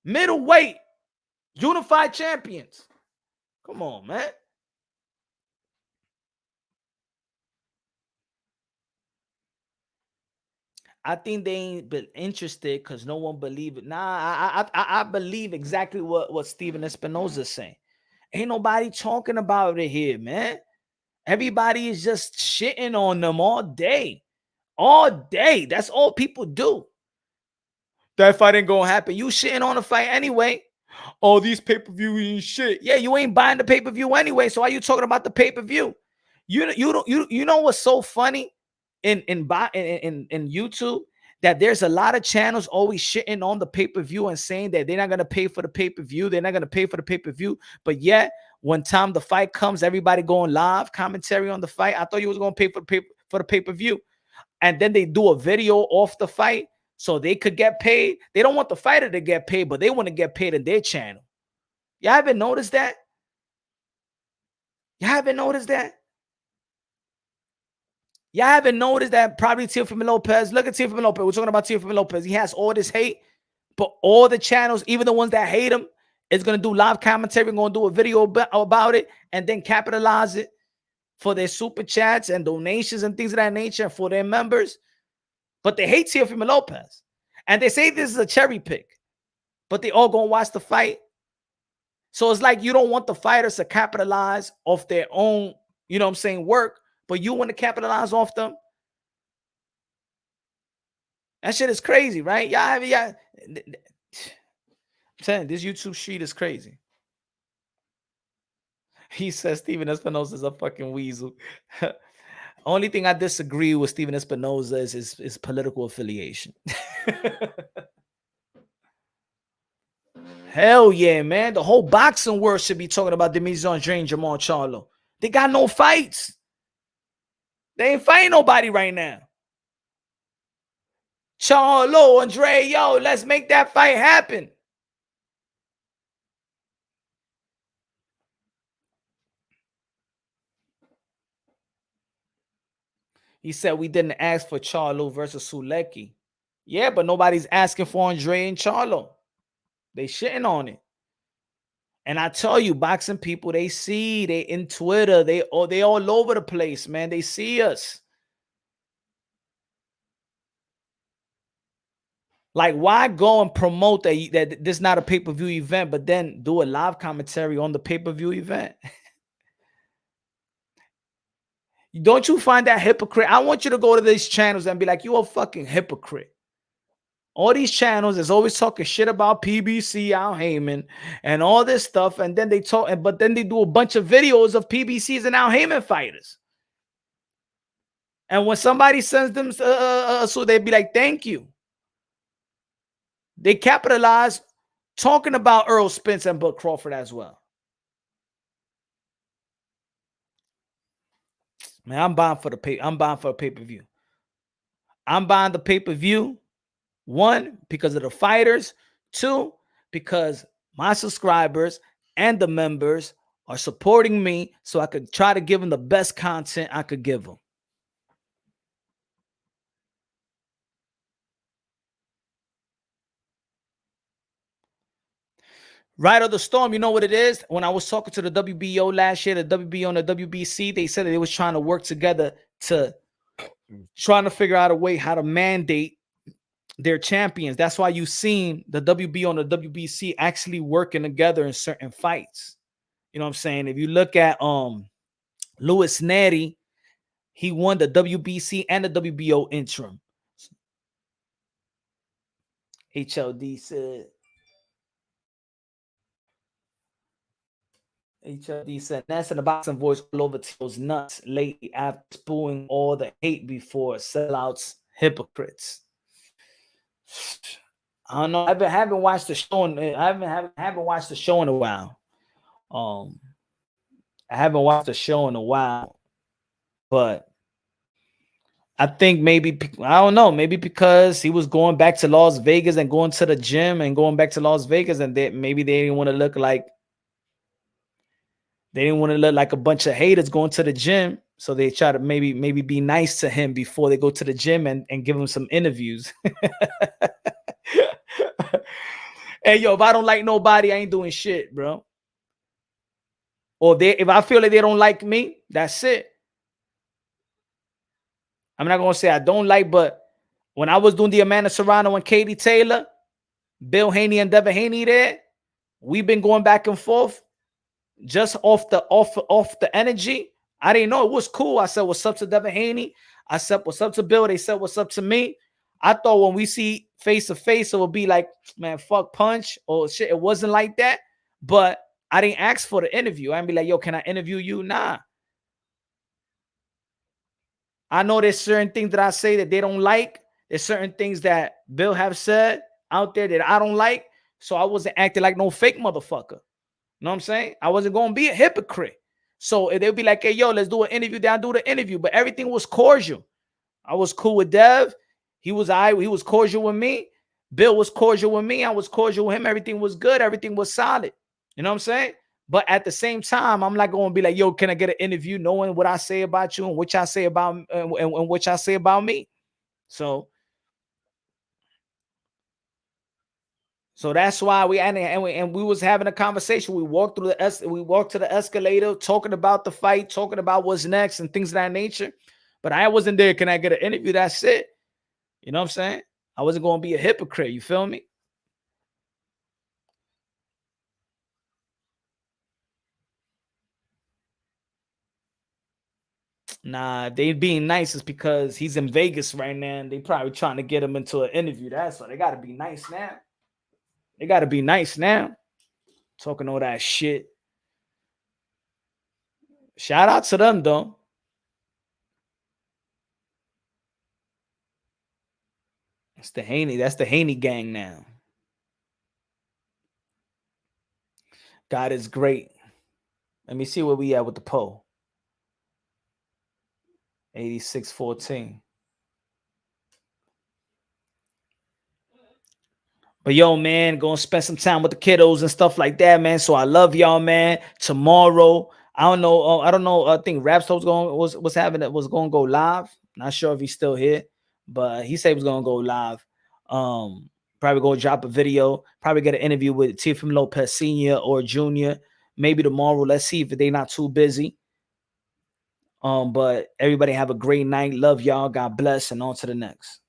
Middleweight, unified champions. Come on, man. I think they ain't been interested because no one believe it. Nah, I believe exactly what Steven Espinosa is saying. Ain't nobody talking about it here, man. Everybody is just shitting on them all day. All day. That's all people do. That fight ain't gonna happen. You shitting on the fight anyway. Oh, these pay-per-view ain't shit. Yeah, you ain't buying the pay-per-view anyway. So why you talking about the pay-per-view? You know what's so funny in YouTube? That there's a lot of channels always shitting on the pay-per-view and saying that they're not gonna pay for the pay-per-view. They're not gonna pay for the pay-per-view. But yet, when time the fight comes, everybody going live commentary on the fight. I thought you was gonna pay for the pay-per-view. And then they do a video off the fight so they could get paid. They don't want the fighter to get paid, but they want to get paid in their channel. Y'all haven't noticed that? Y'all haven't noticed that? Y'all haven't noticed that probably Teofimo Lopez. Look at Teofimo Lopez. We're talking about Teofimo Lopez. He has all this hate, but all the channels, even the ones that hate him, is going to do live commentary, going to do a video about it, and then capitalize it for their super chats and donations and things of that nature for their members. But they hate Teofimo Lopez. And they say this is a cherry pick, but they all going to watch the fight. So it's like you don't want the fighters to capitalize off their own, you know what I'm saying, work, but you want to capitalize off them. That shit is crazy, right? I'm saying this YouTube sheet is crazy. He says Steven Espinosa is a fucking weasel. Only thing I disagree with Steven Espinosa is his political affiliation. Hell yeah, man. The whole boxing world should be talking about Demetrius Andre and Jamal Charlo. They got no fights. They ain't fighting nobody right now. Charlo, Andre, yo, let's make that fight happen. He said we didn't ask for Charlo versus Sulecki. Yeah, but nobody's asking for Andre and Charlo. They shitting on it. And I tell you, boxing people, they see, they in Twitter, they all over the place, man. They see us. Like, why go and promote that this is not a pay-per-view event, but then do a live commentary on the pay-per-view event? Don't you find that hypocrite? I want you to go to these channels and be like, you a fucking hypocrite. All these channels is always talking shit about PBC, Al Heyman, and all this stuff. And then they talk, but then they do a bunch of videos of PBCs and Al Heyman fighters. And when somebody sends them, so they'd be like, thank you. They capitalize talking about Earl Spence and Bud Crawford as well. Man, I'm buying for the pay-per-view. I'm buying the pay-per-view. 1, because of the fighters. 2, because my subscribers and the members are supporting me, so I could try to give them the best content I could give them. Right of the storm, you know what it is? When I was talking to the WBO last year, the WBO and the WBC, they said that they was trying to work together to trying to figure out a way how to mandate their champions. That's why you've seen the WBO and the WBC actually working together in certain fights. You know what I'm saying? If you look at Luis Neri, he won the WBC and the WBO interim. HLD said that's in the boxing voice all over Teo's nuts lately after spewing all the hate before sellouts, hypocrites. I don't know. I haven't watched the show. I haven't watched the show in a while. I haven't watched the show in a while, but I think maybe, I don't know, maybe because he was going back to Las Vegas and going to the gym and going back to Las Vegas, and maybe they didn't want to look like a bunch of haters going to the gym. So they try to maybe be nice to him before they go to the gym and give him some interviews. Hey, yo, if I don't like nobody, I ain't doing shit, bro. Or if I feel like they don't like me, that's it. I'm not going to say I don't like, but when I was doing the Amanda Serrano and Katie Taylor, Bill Haney and Devin Haney there, we've been going back and forth just off the energy. I didn't know. It was cool. I said, what's up to Devin Haney? I said, what's up to Bill? They said, what's up to me? I thought when we see face to face, it would be like, man, fuck Punch or shit. It wasn't like that. But I didn't ask for the interview. I didn't be like, yo, can I interview you? Nah. I know there's certain things that I say that they don't like. There's certain things that Bill have said out there that I don't like. So I wasn't acting like no fake motherfucker. You know what I'm saying? I wasn't going to be a hypocrite. So if they'd be like, hey, yo, let's do an interview, then I'll do the interview. But everything was cordial. I was cool with Dev. He was cordial with me. Bill was cordial with me. I was cordial with him. Everything was good. Everything was solid. You know what I'm saying? But at the same time, I'm not going to be like, yo, can I get an interview knowing what I say about you and what I say about and what I say about me? So that's why we was having a conversation. We walked to the escalator, talking about the fight, talking about what's next and things of that nature. But I wasn't there. Can I get an interview? That's it. You know what I'm saying? I wasn't going to be a hypocrite. You feel me? Nah, they being nice is because he's in Vegas right now and they probably trying to get him into an interview. That's why they got to be nice now. They got to be nice now. Talking all that shit. Shout out to them, though. That's the Haney gang now. God is great. Let me see where we at with the poll. 86-14. But yo, man, gonna spend some time with the kiddos and stuff like that, man. So I love y'all, man. Tomorrow, I don't know. I think Rapsto was going to go live. Not sure if he's still here, but he said he was going to go live. Probably go drop a video. Probably get an interview with Teofimo Lopez Sr. or Jr. Maybe tomorrow. Let's see if they're not too busy. But everybody have a great night. Love y'all. God bless, and on to the next.